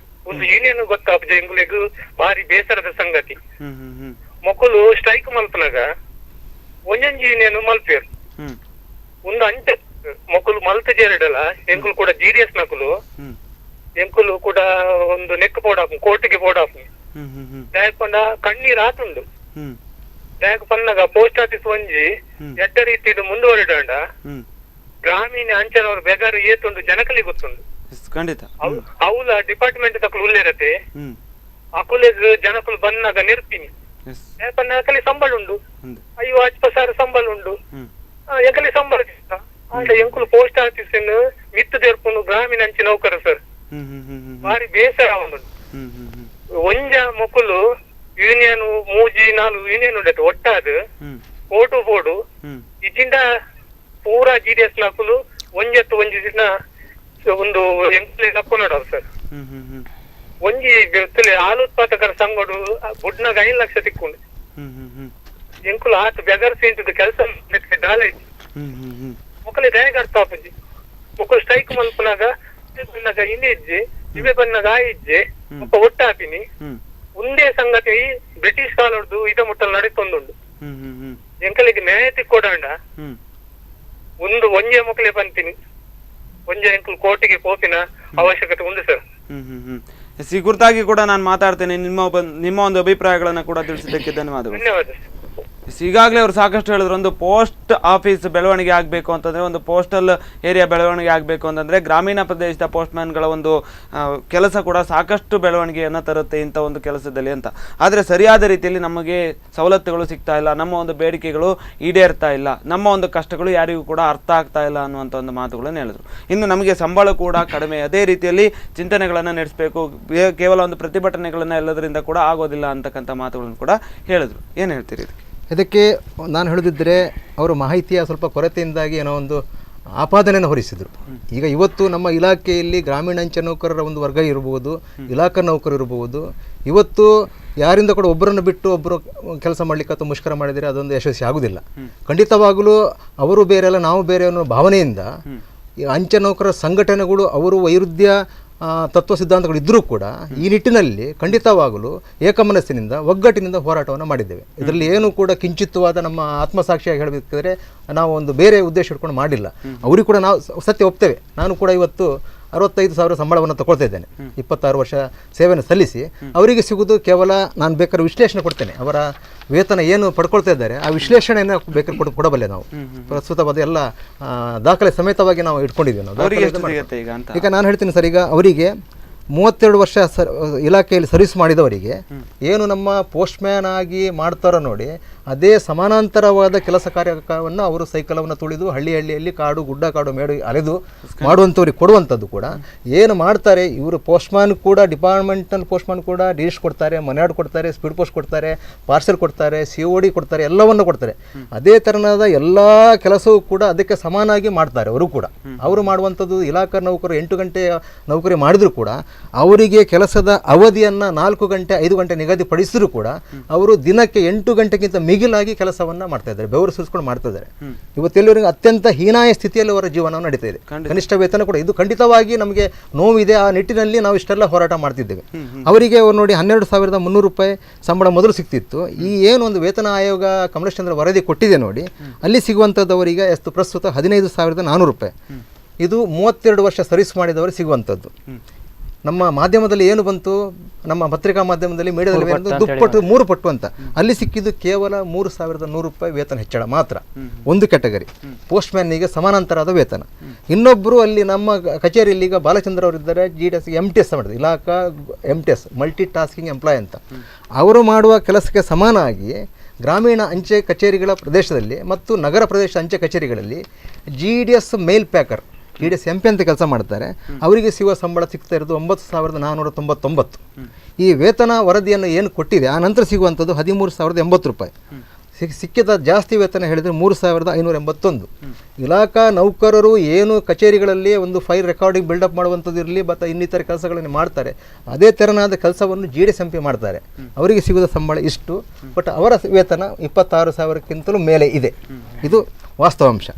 ಒಂದು ಯೂನಿಯನ್ ಗೊತ್ತಾಪುಜ ಎಂಗುಲೆಗೂ ಭಾರಿ ಬೇಸರದ ಸಂಗತಿ ಹ್ಮ್ ಹ್ಮ್ ಹ್ಮ್ ಮಕ್ಕಳು ಸ್ಟ್ರೈಕ್ ಮಲ್ಪನಾಗ ಒಂಜೊಂಜಿ ಯೂನಿಯನ್ ಮಲ್ಪೇರು ಹ್ಮ್ ಒಂದು ಅಂಚೆ ಮಕ್ಕಳು ಮಲ್ತ ಜೇರಡಲ್ಲ ಎಂಕುಲು ಕೂಡ GDS ನಕುಲು ಹ್ಮ್ ಎಂಕುಲು ಕೂಡ ಒಂದು ನೆಕ್ ಪೋಡಾಪು ಕೋರ್ಟಿಗೆ ಪೋಡಾಪು ಹ್ಮ್ ಹ್ಮ್ ಹ್ಮ್ ದಾಯಕ್ ಪಂಡ ಕಣ್ಣೀರ್ ಆತುಂಡು ಹ್ಮ್ ದಾಯಕ್ ಪನ್ನಗ ಪೋಸ್ಟ್ ಆಫೀಸ್ ಒಂಜಿ ಎಡ್ಡ ರೀತಿಡು ಮುಂದುವರಿದಾಂಡ ಹ್ಮ್ ಗ್ರಾಮೀಣ ಅಂಚನವರು ಬೆಗಾರು ಏತುಂಡು ಜನಕಲಿ ಗೊತ್ತುಂಡು ಖಂಡಿತ ಅವಳ ಡಿಪಾರ್ಟ್ಮೆಂಟ್ ತಕಲು ಉಳ್ಳೇರತೆ ಹ್ಮ್ ಅಕುಲೆಗ್ ಜನಕಲು ಬನ್ನಾಗ ನಿರ್ತೀನಿ ಎಸ್ ಯಾಕಂದ್ರೆ ಅಕಲಿ ಸಂಬಳ ಉಂಡು ಒಂದು 50,000 ಸಂಬಳ ಉಂಡು ಹ್ಮ್ ಎಂಕಲಿ ಸಂಬಳ ಆಂಡ ಎಂಕುಲು ಪೋಸ್ಟ್ ಆಫೀಸ್ ಮಿತ್ತು ತೆರ್ಪುನು ಗ್ರಾಮೀಣ ಅಂಚೆ ನೌಕರ ಸರ್ ಹ್ಮ್ ಹ್ಮ್ ಹ್ಮ್ ಹ್ಮ್ ಭಾರಿ ಬೇಸರ ಉಂಡು ಹ್ಮ್ ಹ್ಮ್ ಹ್ಮ್ ಒಂಜ ಮಕ್ಕಳು ಯೂನಿಯನ್ 3-4 ಯೂನಿಯನ್ ಉಂಡತೆ ಒಟ್ಟಾದ ಹ್ಮ್ ಓಟು ಬೋರ್ಡು ಹ್ಮ್ ಇದಿಂದ ಪೂರಾ GDS ನಕುಲು ಒಂಜತ್ತು ಒಂಜಿ ದಿನ ಒಂದು ಎಂಕ್ಲೆ ತಕ್ಕೊಂಡವ್ ಸರ್ ಹ್ಮ್ ಹ್ಮ್ ಹ್ಮ್ ಒಂಜಿ ಹಾಲು ಉತ್ಪಾದಕರ ಸಂಘಡು ಬುಡ್ನಾಗ 5 ಲಕ್ಷ ತಿಕ್ಕೊಂಡು ಹ್ಮ್ ಹ್ಮ್ ಹ್ಮ್ ಎಂಕುಲು ಆತ ಬೆಗರ್ ಸೀಂಟದ ಕೆಲಸ ದಾಲೆ ಹ್ಮ್ ಹ್ಮ್ ಹ್ಮ್ ಮಕ್ಕಳು ದಯಗರ್ತಾಪಜ್ಜಿ ಮಕ್ಕಳು ಸ್ಟ್ರೈಕ್ ಮಲ್ಪನಾಗ ಬನ್ನಾಗ ಹಿಂದೆ ಇಜ್ಜಿ ಇವೇ ಬನ್ನಾಗ ಇಜ್ಜಿ ಒಬ್ಬ ಒಟ್ಟಾಪಿನಿ ಹ್ಮ್ ಒಂದೇ ಸಂಗತಿ ಬ್ರಿಟಿಷ್ ಕಾಲದ್ದು ಇದ ಮುಟ್ಟಲ್ ನಡೀತೊಂದುಂಡು ಹ್ಮ್ ಹ್ಮ್ ಹ್ಮ್ ಎಂಕಲಿಗೆ ನ್ಯಾಯ ತಿಕ್ಕೊಡಾಂಡ ಹ್ಮ್ ಒಂಜೆ ಮಕ್ಕಳೇ ಬಂತೀನಿ ಒಂಜೆ ಎಂಕುಲು ಕೋರ್ಟಿಗೆ ಪೋಪಿನ ಅವಶ್ಯಕತೆ ಉಂಟು ಸರ್ ಹ್ಮ್ ಹ್ಮ್ ಹ್ಮ್ ಈ ಕುರಿತಾಗಿ ಕೂಡ ನಾನು ಮಾತಾಡ್ತೇನೆ. ನಿಮ್ಮ ಒಂದು ಅಭಿಪ್ರಾಯಗಳನ್ನು ಕೂಡ ತಿಳಿಸಿದ್ದಕ್ಕೆ ಧನ್ಯವಾದಗಳು. ಧನ್ಯವಾದ. ಈಗಾಗಲೇ ಅವರು ಸಾಕಷ್ಟು ಹೇಳಿದ್ರು, ಒಂದು ಪೋಸ್ಟ್ ಆಫೀಸ್ ಬೆಳವಣಿಗೆ ಆಗಬೇಕು ಅಂತಂದರೆ, ಒಂದು ಪೋಸ್ಟಲ್ ಏರಿಯಾ ಬೆಳವಣಿಗೆ ಆಗಬೇಕು ಅಂತಂದರೆ ಗ್ರಾಮೀಣ ಪ್ರದೇಶದ ಪೋಸ್ಟ್ಮ್ಯಾನ್ಗಳ ಒಂದು ಕೆಲಸ ಕೂಡ ಸಾಕಷ್ಟು ಬೆಳವಣಿಗೆಯನ್ನು ತರುತ್ತೆ ಇಂಥ ಒಂದು ಕೆಲಸದಲ್ಲಿ ಅಂತ. ಆದರೆ ಸರಿಯಾದ ರೀತಿಯಲ್ಲಿ ನಮಗೆ ಸವಲತ್ತುಗಳು ಸಿಗ್ತಾ ಇಲ್ಲ, ನಮ್ಮ ಒಂದು ಬೇಡಿಕೆಗಳು ಈಡೇರ್ತಾ ಇಲ್ಲ, ನಮ್ಮ ಒಂದು ಕಷ್ಟಗಳು ಯಾರಿಗೂ ಕೂಡ ಅರ್ಥ ಆಗ್ತಾ ಇಲ್ಲ ಅನ್ನುವಂಥ ಒಂದು ಮಾತುಗಳನ್ನು ಹೇಳಿದ್ರು. ಇನ್ನು ನಮಗೆ ಸಂಬಳ ಕೂಡ ಕಡಿಮೆ, ಅದೇ ರೀತಿಯಲ್ಲಿ ಚಿಂತನೆಗಳನ್ನು ನಡೆಸಬೇಕು, ಕೇವಲ ಒಂದು ಪ್ರತಿಭಟನೆಗಳನ್ನು ಎಲ್ಲದರಿಂದ ಕೂಡ ಆಗೋದಿಲ್ಲ ಅಂತಕ್ಕಂಥ ಮಾತುಗಳನ್ನು ಕೂಡ ಹೇಳಿದ್ರು. ಏನು ಹೇಳ್ತೀರಿ ಇದಕ್ಕೆ? ನಾನು ಹೇಳದಿದ್ದರೆ ಅವರು ಮಾಹಿತಿಯ ಸ್ವಲ್ಪ ಕೊರತೆಯಿಂದಾಗಿ ಏನೋ ಒಂದು ಆಪಾದನೆಯನ್ನು ಹೊರಿಸಿದರು. ಈಗ ಇವತ್ತು ನಮ್ಮ ಇಲಾಖೆಯಲ್ಲಿ ಗ್ರಾಮೀಣ ಅಂಚೆ ನೌಕರರ ಒಂದು ವರ್ಗ ಇರಬಹುದು, ಇಲಾಖಾ ನೌಕರರು ಇರಬಹುದು. ಇವತ್ತು ಯಾರಿಂದ ಕೂಡ ಒಬ್ಬರನ್ನು ಬಿಟ್ಟು ಒಬ್ಬರು ಕೆಲಸ ಮಾಡಲಿಕ್ಕೆ ಅಥವಾ ಮುಷ್ಕರ ಮಾಡಿದರೆ ಅದೊಂದು ಯಶಸ್ವಿ ಆಗುವುದಿಲ್ಲ. ಖಂಡಿತವಾಗಲೂ ಅವರು ಬೇರೆ ಅಲ್ಲ, ನಾವು ಬೇರೆ ಅನ್ನೋ ಭಾವನೆಯಿಂದ ಅಂಚೆ ನೌಕರರ ಸಂಘಟನೆಗಳು ಅವರು ವೈರುಧ್ಯ ತತ್ವ ಸಿದ್ಧಾಂತಗಳು ಇದ್ದರೂ ಕೂಡ ಈ ನಿಟ್ಟಿನಲ್ಲಿ ಖಂಡಿತವಾಗಲು ಏಕಮನಸ್ಸಿನಿಂದ ಒಗ್ಗಟ್ಟಿನಿಂದ ಹೋರಾಟವನ್ನು ಮಾಡಿದ್ದೇವೆ. ಇದರಲ್ಲಿ ಏನು ಕೂಡ ಕಿಂಚಿತ್ತವಾದ ನಮ್ಮ ಆತ್ಮಸಾಕ್ಷಿಯಾಗಿ ಹೇಳಬೇಕಾದ್ರೆ ನಾವು ಒಂದು ಬೇರೆ ಉದ್ದೇಶ ಇಟ್ಕೊಂಡು ಮಾಡಿಲ್ಲ. ಅವರಿಗೂ ಕೂಡ ನಾವು ಸತ್ಯ ಒಪ್ತೇವೆ. ನಾನು ಕೂಡ ಇವತ್ತು 65,000 ಸಂಬಳವನ್ನು ತಗೊಳ್ತಾ ಇದ್ದೇನೆ. 26 ವರ್ಷ ಸೇವೆಯನ್ನು ಸಲ್ಲಿಸಿ ಅವರಿಗೆ ಸಿಗುವುದು ಕೇವಲ, ನಾನು ಬೇಕಾದ್ರೆ ವಿಶ್ಲೇಷಣೆ ಕೊಡ್ತೇನೆ, ಅವರ ವೇತನ ಏನು ಪಡ್ಕೊಳ್ತಾ ಇದ್ದಾರೆ ಆ ವಿಶ್ಲೇಷಣೆಯನ್ನು ಬೇಕಾದ್ರೆ ಕೊಡಬಲ್ಲೆ. ನಾವು ಪ್ರಸ್ತುತವಾದ ಎಲ್ಲ ದಾಖಲೆ ಸಮೇತವಾಗಿ ನಾವು ಇಟ್ಕೊಂಡಿದ್ದೇವೆ ನಾವು. ಈಗ ನಾನು ಹೇಳ್ತೀನಿ ಸರ್, ಈಗ ಅವರಿಗೆ 32 ವರ್ಷ ಇಲಾಖೆಯಲ್ಲಿ ಸರ್ವಿಸ್ ಮಾಡಿದವರಿಗೆ ಏನು ನಮ್ಮ ಪೋಸ್ಟ್ಮ್ಯಾನ್ ಆಗಿ ಮಾಡ್ತಾರೋ ನೋಡಿ, ಅದೇ ಸಮಾನಾಂತರವಾದ ಕೆಲಸ ಕಾರ್ಯವನ್ನು ಅವರು ಸೈಕಲವನ್ನು ತುಳಿದು ಹಳ್ಳಿಯಲ್ಲಿ ಕಾಡು ಗುಡ್ಡ ಕಾಡು ಮೇಡು ಅಲೆದು ಮಾಡುವಂಥವ್ರಿಗೆ ಕೊಡುವಂಥದ್ದು ಕೂಡ ಏನು ಮಾಡ್ತಾರೆ ಇವರು. ಪೋಸ್ಟ್ಮ್ಯಾನ್ ಕೂಡ ಡಿಪಾರ್ಟ್ಮೆಂಟಲ್ ಪೋಸ್ಟ್ಮ್ಯಾನ್ ಕೂಡ ಡಿಶ್ ಕೊಡ್ತಾರೆ, ಮನೆಯಾಡ್ ಕೊಡ್ತಾರೆ, ಸ್ಪೀಡ್ ಪೋಸ್ಟ್ ಕೊಡ್ತಾರೆ, ಪಾರ್ಸೆಲ್ ಕೊಡ್ತಾರೆ, COD ಕೊಡ್ತಾರೆ, ಎಲ್ಲವನ್ನು ಕೊಡ್ತಾರೆ. ಅದೇ ತೆರನಾದ ಎಲ್ಲ ಕೆಲಸವೂ ಕೂಡ ಅದಕ್ಕೆ ಸಮಾನಾಗಿ ಮಾಡ್ತಾರೆ ಅವರು ಕೂಡ. ಅವರು ಮಾಡುವಂಥದ್ದು ಇಲಾಖಾ ನೌಕರು 8 ಗಂಟೆ ನೌಕರಿ ಮಾಡಿದರೂ ಕೂಡ ಅವರಿಗೆ ಕೆಲಸದ ಅವಧಿಯನ್ನು 4 ಗಂಟೆ 5 ಗಂಟೆ ನಿಗದಿಪಡಿಸಿದರೂ ಕೂಡ ಅವರು ದಿನಕ್ಕೆ 8 ಗಂಟೆಗಿಂತ ಮಿಗಿಲಾಗಿ ಕೆಲಸವನ್ನು ಮಾಡ್ತಾ ಇದ್ದಾರೆ, ಬೆವರು ಸುರಿಸ್ಕೊಂಡು ಮಾಡ್ತಾ ಇದ್ದಾರೆ. ಇವತ್ತೆಲ್ಲವರಿಗೆ ಅತ್ಯಂತ ಹೀನಾಯ ಸ್ಥಿತಿಯಲ್ಲಿ ಅವರ ಜೀವನ ನಡೀತಾ ಇದೆ. ಕನಿಷ್ಠ ವೇತನ ಕೂಡ ಇದು ಖಂಡಿತವಾಗಿ ನಮಗೆ ನೋವಿದೆ. ಆ ನಿಟ್ಟಿನಲ್ಲಿ ನಾವು ಇಷ್ಟೆಲ್ಲ ಹೋರಾಟ ಮಾಡ್ತಿದ್ದೇವೆ. ಅವರಿಗೆ ಅವರು ನೋಡಿ 12,300 ರೂಪಾಯಿ ಸಂಬಳ ಮೊದಲು ಸಿಗ್ತಿತ್ತು. ಈ ಏನು ಒಂದು ವೇತನ ಆಯೋಗ ಕಮಲೇಶ್ ಚಂದ್ರ ವರದಿ ಕೊಟ್ಟಿದೆ ನೋಡಿ, ಅಲ್ಲಿ ಸಿಗುವಂಥದ್ದು ಅವರಿಗೆ ಎಷ್ಟು ಪ್ರಸ್ತುತ 15,400 ರೂಪಾಯಿ. ಇದು 32 ವರ್ಷ ಸರ್ವಿಸ್ ಮಾಡಿದವರು ಸಿಗುವಂಥದ್ದು. ನಮ್ಮ ಮಾಧ್ಯಮದಲ್ಲಿ ಏನು ಬಂತು, ನಮ್ಮ ಪತ್ರಿಕಾ ಮಾಧ್ಯಮದಲ್ಲಿ ಮೀಡಿಯಾದಲ್ಲಿ ದುಪ್ಪಟ್ಟು 3 ಪಟ್ಟು ಅಂತ, ಅಲ್ಲಿ ಸಿಕ್ಕಿದ್ದು ಕೇವಲ 3,100 ರೂಪಾಯಿ ವೇತನ ಹೆಚ್ಚಳ ಮಾತ್ರ. ಒಂದು ಕ್ಯಾಟಗರಿ ಪೋಸ್ಟ್ಮ್ಯಾನ್ನಿಗೆ ಸಮಾನಾಂತರವಾದ ವೇತನ. ಇನ್ನೊಬ್ಬರು ಅಲ್ಲಿ ನಮ್ಮ ಕಚೇರಿಯಲ್ಲಿ ಈಗ ಬಾಲಚಂದ್ರ ಅವರಿದ್ದಾರೆ, GDS MTS ಮಾಡಿದ್ರು, ಇಲಾಖಾ MTS ಮಲ್ಟಿ ಟಾಸ್ಕಿಂಗ್ ಎಂಪ್ಲಾಯ್ ಅಂತ. ಅವರು ಮಾಡುವ ಕೆಲಸಕ್ಕೆ ಸಮಾನಾಗಿ ಗ್ರಾಮೀಣ ಅಂಚೆ ಕಚೇರಿಗಳ ಪ್ರದೇಶದಲ್ಲಿ ಮತ್ತು ನಗರ ಪ್ರದೇಶ ಅಂಚೆ ಕಚೇರಿಗಳಲ್ಲಿ GDS ಮೇಲ್ ಪ್ಯಾಕರ್ GDS MP ಅಂತ ಕೆಲಸ ಮಾಡ್ತಾರೆ. ಅವರಿಗೆ ಸಿಗುವ ಸಂಬಳ ಸಿಗ್ತಾ ಇರೋದು 9,499. ಈ ವೇತನ ವರದಿಯನ್ನು ಏನು ಕೊಟ್ಟಿದೆ ಆ ನಂತರ ಸಿಗುವಂಥದ್ದು 13,080 ರೂಪಾಯಿ. ಸಿಕ್ಕಿದ ಜಾಸ್ತಿ ವೇತನ ಹೇಳಿದರೆ 3,581. ಇಲಾಖಾ ನೌಕರರು ಏನು ಕಚೇರಿಗಳಲ್ಲಿ ಒಂದು ಫೈಲ್ ರೆಕಾರ್ಡಿಂಗ್ ಬಿಲ್ಡಪ್ ಮಾಡುವಂಥದ್ದು ಇರಲಿ ಮತ್ತು ಇನ್ನಿತರ ಕೆಲಸಗಳನ್ನು ಮಾಡ್ತಾರೆ, ಅದೇ ತೆರನಾದ ಕೆಲಸವನ್ನು GDSMP ಮಾಡ್ತಾರೆ. ಅವರಿಗೆ ಸಿಗುವ ಸಂಬಳ ಇಷ್ಟು, ಬಟ್ ಅವರ ವೇತನ 26,000ಕ್ಕಿಂತಲೂ ಮೇಲೆ ಇದೆ. ಇದು ವಾಸ್ತವಾಂಶ.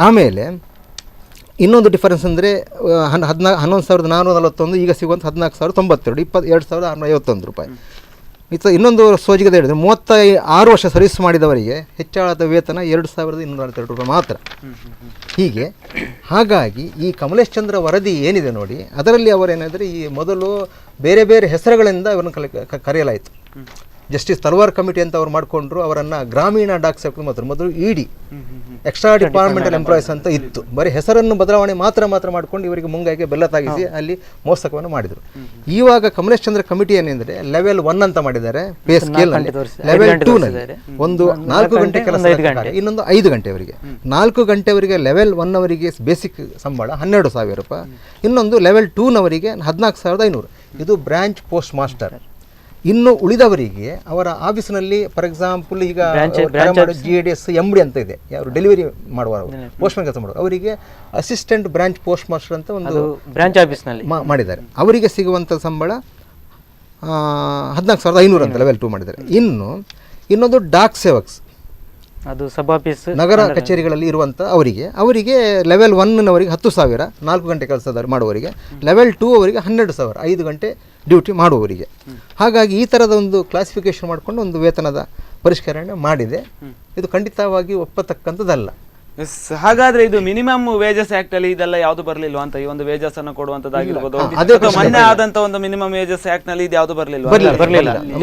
ಆಮೇಲೆ ಇನ್ನೊಂದು ಡಿಫರೆನ್ಸ್ ಅಂದರೆ 11,441, ಈಗ ಸಿಗುವಂಥ 14,092, 22,651 ರೂಪಾಯಿ. ಇನ್ನೊಂದು ಸೋಜಿಗದ ಹೇಳಿದರೆ 36 ವರ್ಷ ಸರ್ವಿಸ್ ಮಾಡಿದವರಿಗೆ ಹೆಚ್ಚಳದ ವೇತನ 2,242 ರೂಪಾಯಿ ಮಾತ್ರ. ಹೀಗೆ ಹಾಗಾಗಿ ಈ ಕಮಲೇಶ್ ಚಂದ್ರ ವರದಿ ಏನಿದೆ ನೋಡಿ, ಅದರಲ್ಲಿ ಅವರೇನಾದರೆ ಈ ಮೊದಲು ಬೇರೆ ಬೇರೆ ಹೆಸರುಗಳಿಂದ ಇವರನ್ನು ಕರೆಯಲಾಯಿತು. ಜಸ್ಟಿಸ್ ತಲ್ವಾರ್ ಕಮಿಟಿ ಅಂತ ಅವ್ರು ಮಾಡಿಕೊಂಡ್ರು. ಅವರನ್ನು ಗ್ರಾಮೀಣ ಡಾಕ್ ಸೇವಕರು ಮಾತ್ರ, ಮೊದಲು ED ಎಕ್ಸ್ಟ್ರಾ ಡಿಪಾರ್ಟ್ಮೆಂಟಲ್ ಎಂಪ್ಲಾಯೀಸ್ ಅಂತ ಇತ್ತು. ಬರೀ ಹೆಸರನ್ನು ಬದಲಾವಣೆ ಮಾತ್ರ ಮಾಡ್ಕೊಂಡು ಇವರಿಗೆ ಮುಂಗಾಯಿಗೆ ಬೆಲ್ಲ ತಾಗಿಸಿ ಅಲ್ಲಿ ಮೋಸಕವನ್ನು ಮಾಡಿದರು. ಇವಾಗ ಕಮಲೇಶ್ ಚಂದ್ರ ಕಮಿಟಿ ಏನೆಂದರೆ ಲೆವೆಲ್ 1 ಅಂತ ಮಾಡಿದ್ದಾರೆ ಪೇ ಸ್ಕೇಲ್. ಲೆವೆಲ್ 2ನಲ್ಲಿ ಒಂದು 4 ಗಂಟೆ ಕೆಲಸ, ಇನ್ನೊಂದು 5 ಗಂಟೆವರೆಗೆ. 4 ಗಂಟೆವರೆಗೆ ಲೆವೆಲ್ 1 ಅವರಿಗೆ ಬೇಸಿಕ್ ಸಂಬಳ 12,000 ರೂಪಾಯಿ, ಇನ್ನೊಂದು ಲೆವೆಲ್ 2ನವರಿಗೆ 14,500. ಇದು ಬ್ರಾಂಚ್ ಪೋಸ್ಟ್ ಮಾಸ್ಟರ್. ಇನ್ನು ಉಳಿದವರಿಗೆ ಅವರ ಆಫೀಸ್ನಲ್ಲಿ ಫಾರ್ ಎಕ್ಸಾಂಪಲ್ ಈಗ GDS MD ಅಂತ ಇದೆ, ಯಾರು ಡೆಲಿವರಿ ಮಾಡುವವರು, ಪೋಸ್ಟ್ಮನ್ ಕೆಲಸ ಮಾಡುವರು, ಅವರಿಗೆ ಅಸಿಸ್ಟೆಂಟ್ ಬ್ರಾಂಚ್ ಪೋಸ್ಟ್ ಮಾಸ್ಟರ್ ಅಂತ ಒಂದು ಬ್ರಾಂಚ್ ಆಫೀಸ್ನಲ್ಲಿ ಮಾಡಿದ್ದಾರೆ. ಅವರಿಗೆ ಸಿಗುವಂಥ ಸಂಬಳ 14,500 ಅಂತ ಲೆವೆಲ್ 2 ಮಾಡಿದ್ದಾರೆ. ಇನ್ನೊಂದು ಡಾಕ್ ಸೇವಕ್ಸ್, ಅದು ಸಬ್ ಆಫೀಸ್ ನಗರ ಕಚೇರಿಗಳಲ್ಲಿ ಇರುವಂಥ ಅವರಿಗೆ ಲೆವೆಲ್ 1ನವರಿಗೆ 10,000 4 ಗಂಟೆ ಕೆಲಸದ ಮಾಡುವವರಿಗೆ, ಲೆವೆಲ್ 2 ಅವರಿಗೆ 12,000 5 ಗಂಟೆ ಡ್ಯೂಟಿ ಮಾಡುವವರಿಗೆ. ಹಾಗಾಗಿ ಈ ಥರದ ಒಂದು ಕ್ಲಾಸಿಫಿಕೇಶನ್ ಮಾಡಿಕೊಂಡು ಒಂದು ವೇತನದ ಪರಿಷ್ಕರಣೆ ಮಾಡಿದೆ. ಇದು ಖಂಡಿತವಾಗಿ ಒಪ್ಪತಕ್ಕಂಥದ್ದಲ್ಲ. ಎಸ್, ಹಾಗಾದ್ರೆ ಇದು ಮಿನಿಮಮ್ ವೇಜಸ್ ಆಕ್ಟ್ ಅಲ್ಲಿ ಇದೆಲ್ಲ ಯಾವುದು ಬರಲಿಲ್ವಾ ಅಂತ, ಈ ಒಂದು ವೇಜಸ್ ಅನ್ನು ಕೊಡುವಂತದ್ದಾಗಿರ್ಬೋದು, ಮೊನ್ನೆ ಆದಂತ ಒಂದು ಮಿನಿಮಮ್ ವೇಜಸ್ ಆಕ್ಟ್ ನಲ್ಲಿ ಇದು ಯಾವುದು ಬರಲಿಲ್ವಾ?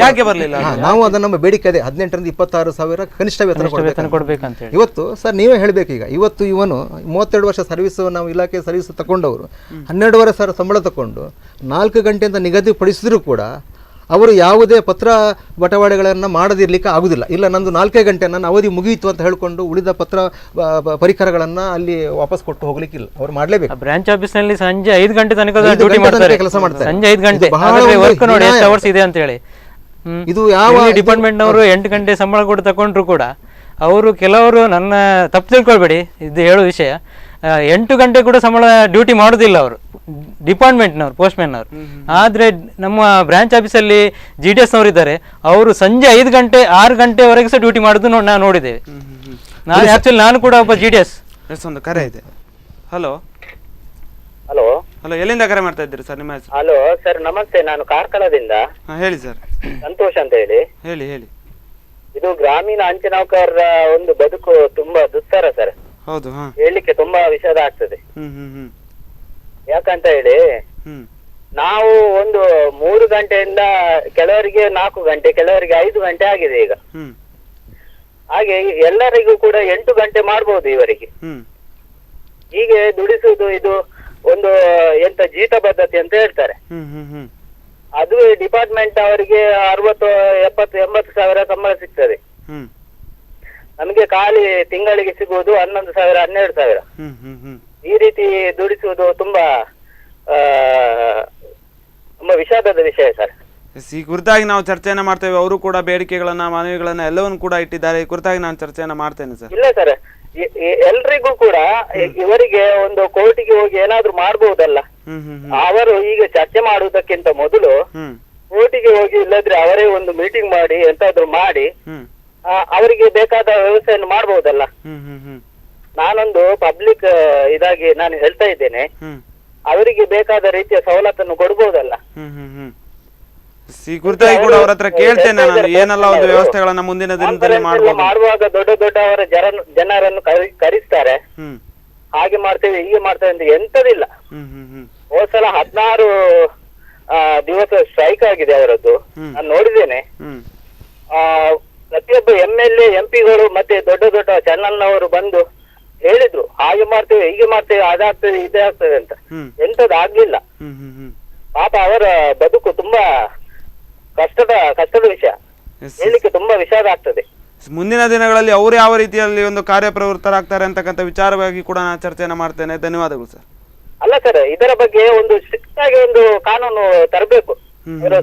ಯಾಕೆ ಬರಲಿಲ್ಲ? ನಾವು ಅದನ್ನ ನಮ್ಮ ಬೇಡಿಕೆ ಇದೆ, 18ರಿಂದ 26,000 ಕನಿಷ್ಠ ವೇತನ ಕೊಡಬೇಕಂತ. ಇವತ್ತು ಸರ್ ನೀವೇ ಹೇಳಬೇಕು, ಇವತ್ತು ಇವನು 32 ವರ್ಷ ಸರ್ವಿಸ್, ನಾವು ಇಲಾಖೆ ಸರ್ವಿಸ್ ತಗೊಂಡವರು 12,500 ಸಂಬಳ ತಗೊಂಡು 4 ಗಂಟೆ ಅಂತ ನಿಗದಿಪಡಿಸಿದ್ರು ಕೂಡ ಅವರು ಯಾವುದೇ ಪತ್ರ ಬಟವಾಡೆಗಳನ್ನು ಮಾಡದಿರ್ಲಿಕ್ಕೆ ಆಗುದಿಲ್ಲ. ಇಲ್ಲ, ನಂದು 4 ಗಂಟೆ ನನ್ನ ಅವಧಿ ಮುಗಿಯಿತು ಅಂತ ಹೇಳ್ಕೊಂಡು ಉಳಿದ ಪತ್ರ ಪರಿಕರಗಳನ್ನು ಅಲ್ಲಿ ವಾಪಸ್ ಕೊಟ್ಟು ಹೋಗ್ಲಿಕ್ಕಿಲ್ಲ, ಅವ್ರು ಮಾಡಲೇಬೇಕು. ಬ್ರಾಂಚ್ ಆಫೀಸ್ ನಲ್ಲಿ ಸಂಜೆ 5 ಗಂಟೆ ತನಕ ಡ್ಯೂಟಿ ಮಾಡ್ತಾರೆ, ಕೆಲಸ ಮಾಡ್ತಾರೆ. ಸಂಜೆ 5 ಗಂಟೆ ವರ್ಕ್ ನೋಡಿ ಎಷ್ಟು ಅವರ್ಸ್ ಇದೆ ಅಂತ ಹೇಳಿ. ಇದು ಯಾವ ಡಿಪಾರ್ಟ್ಮೆಂಟ್ ನವರು 8 ಗಂಟೆ ಸಂಬಳ ಕೊಟ್ಟು ತಗೊಂಡ್ರು ಕೂಡ ಅವರು ಕೆಲವರು, ನನ್ನ ತಪ್ಪು ತಿಳ್ಕೊಳ್ಬೇಡಿ, ಇದು ಹೇಳೋ ವಿಷಯ, 8 ಗಂಟೆ ಕೂಡ ಸಂಬಳ ಡ್ಯೂಟಿ ಮಾಡೋದಿಲ್ಲ ಅವರು, ಡಿಪಾರ್ಟ್ಮೆಂಟ್ನವ್ರು, ಪೋಸ್ಟ್ಮನ್ನವರು. ಆದರೆ ನಮ್ಮ ಬ್ರಾಂಚ್ ಆಫೀಸಲ್ಲಿ GDS ನವರು ಇದ್ದಾರೆ, ಅವರು ಸಂಜೆ 5 ಗಂಟೆ 6 ಗಂಟೆವರೆಗೆ ಸಹ ಡ್ಯೂಟಿ ಮಾಡೋದು ನಾವು ನೋಡಿದ್ದೇವೆ. ನಾನು ಕೂಡ ಒಬ್ಬ GDS. ಒಂದು ಕರೆ ಇದೆ. ಹಲೋ ಹಲೋ ಹಲೋ, ಎಲ್ಲಿಂದ ಕರೆ ಮಾಡ್ತಾ ಇದ್ದೀರಿ ಸರ್? ನಿಮ್ಮ ಹೆಸರು? ಹಲೋ ಸರ್, ನಮಸ್ತೆ. ನಾನು ಕಾರ್ಕಳದಿಂದ. ಹೇಳಿ ಸರ್. ಸಂತೋಷ್ ಅಂತ ಹೇಳಿ. ಹೇಳಿ. ಇದು ಗ್ರಾಮೀಣ ಅಂಚೆ ನೌಕರರ ಒಂದು ಬದುಕು ತುಂಬಾ ದುಸ್ತರ ಸರ್. ಹೌದು. ಹೇಳಲಿಕ್ಕೆ ತುಂಬಾ ವಿಷಾದ ಆಗ್ತದೆ. ಯಾಕಂತ ಹೇಳಿ, ನಾವು ಒಂದು 3 ಗಂಟೆಯಿಂದ ಕೆಲವರಿಗೆ 4 ಗಂಟೆ, ಕೆಲವರಿಗೆ 5 ಗಂಟೆ ಆಗಿದೆ ಈಗ. ಹಾಗೆ ಎಲ್ಲರಿಗೂ ಕೂಡ 8 ಗಂಟೆ ಮಾಡ್ಬೋದು ಇವರಿಗೆ. ಹೀಗೆ ದುಡಿಸುವುದು ಇದು ಒಂದು ಎಂತ ಜೀತ ಪದ್ಧತಿ ಅಂತ ಹೇಳ್ತಾರೆ. ಅದು ಡಿಪಾರ್ಟ್ಮೆಂಟ್ ಅವರಿಗೆ 60, 70, 80 ಸಾವಿರ ಸಂಬಳ ಸಿಗ್ತದೆ. ನಮಗೆ ಖಾಲಿ ತಿಂಗಳಿಗೆ ಸಿಗುವುದು 11,000, 12,000. ಈ ರೀತಿ ದುಡಿಸುವುದು ತುಂಬಾ ತುಂಬಾ ವಿಷಾದದ ವಿಷಯ ಸರ್. ಈ ಕುರಿತಾಗಿ ನಾವು ಚರ್ಚೆಯನ್ನ ಮಾಡ್ತೇವೆ. ಅವರು ಕೂಡ ಬೇಡಿಕೆಗಳನ್ನ, ಮನವಿಗಳನ್ನ ಎಲ್ಲವನ್ನು ಕೂಡ ಇಟ್ಟಿದ್ದಾರೆ. ಈ ಕುರಿತಾಗಿ ನಾನು ಚರ್ಚೆಯನ್ನ ಮಾಡ್ತೇನೆ ಸರ್. ಇಲ್ಲ ಸರ್, ಎಲ್ರಿಗೂ ಕೂಡ ಇವರಿಗೆ ಒಂದು ಕೋರ್ಟಿಗೆ ಹೋಗಿ ಏನಾದ್ರು ಮಾಡಬಹುದಲ್ಲ. ಅವರು ಈಗ ಚರ್ಚೆ ಮಾಡುವುದಕ್ಕಿಂತ ಮೊದಲು ಕೋರ್ಟಿಗೆ ಹೋಗಿ, ಇಲ್ಲದ್ರೆ ಅವರೇ ಒಂದು ಮೀಟಿಂಗ್ ಮಾಡಿ ಎಂತಾದ್ರು ಮಾಡಿ ಅವರಿಗೆ ಬೇಕಾದ ವ್ಯವಸ್ಥೆಯನ್ನು ಮಾಡಬಹುದಲ್ಲ. ನಾನೊಂದು ಪಬ್ಲಿಕ್ ಇದಾಗಿ ನಾನು ಹೇಳ್ತಾ ಇದ್ದೇನೆ, ಅವರಿಗೆ ಬೇಕಾದ ರೀತಿಯ ಸವಲತ್ತನ್ನು ಕೊಡಬಹುದಲ್ಲ. ಈ ಕುರಿತಾಗಿ ಕೂಡ ಅವರ ಹತ್ರ ಕೇಳ್ತೇನೆ ನಾನು, ಏನೆಲ್ಲ ಒಂದು ವ್ಯವಸ್ಥೆಗಳನ್ನ ಮುಂದಿನ ದಿನದಲ್ಲಿ ಮಾಡುವಾಗ ದೊಡ್ಡವರ ಜನರನ್ನು ಕರೆಸ್ತಾರೆ. ಹಾಗೆ ಮಾಡ್ತೇವೆ, ಹೀಗೆ ಮಾಡ್ತೇವೆ ಅಂತ ಎಂತದಿಲ್ಲ. ಹೋದ್ಸಲ 16 ದಿವಸ ಸ್ಟ್ರೈಕ್ ಆಗಿದೆ ಅವರದ್ದು, ನಾನು ನೋಡಿದ್ದೇನೆ. ಪ್ರತಿಯೊಬ್ಬ MLA, MP ಗಳು ಮತ್ತೆ ದೊಡ್ಡ ಚಾನಲ್ನವರು ಬಂದು ಹೇಳಿದ್ರು, ಹಾಗೆ ಮಾಡ್ತೇವೆ, ಹೀಗೆ ಮಾಡ್ತೇವೆ, ಅದಾಗ್ತದೆ, ಇದೇ ಆಗ್ತದೆ ಅಂತ. ಎಂತದ್ದು ಆಗ್ಲಿಲ್ಲ. ಪಾಪ ಅವರ ಬದುಕು ತುಂಬಾ ಕಷ್ಟದ ವಿಷಯ. ಹೇಳಲಿಕ್ಕೆ ತುಂಬಾ ವಿಷಾದ ಆಗ್ತದೆ. ಮುಂದಿನ ದಿನಗಳಲ್ಲಿ ಅವರು ಯಾವ ರೀತಿಯಲ್ಲಿ ಒಂದು ಕಾರ್ಯಪ್ರವೃತ್ತರಾಗ್ತಾರೆ ಅಂತಕ್ಕಂಥ ವಿಚಾರವಾಗಿ ಕೂಡ ನಾನು ಚರ್ಚೆಯನ್ನ ಮಾಡ್ತೇನೆ. ಧನ್ಯವಾದಗಳು ಸರ್. ಅಲ್ಲ ಸರ್, ಇದರ ಬಗ್ಗೆ ಒಂದು ಸ್ಟ್ರಿಕ್ಟ್ ಆಗಿ ಒಂದು ಕಾನೂನು ತರಬೇಕು.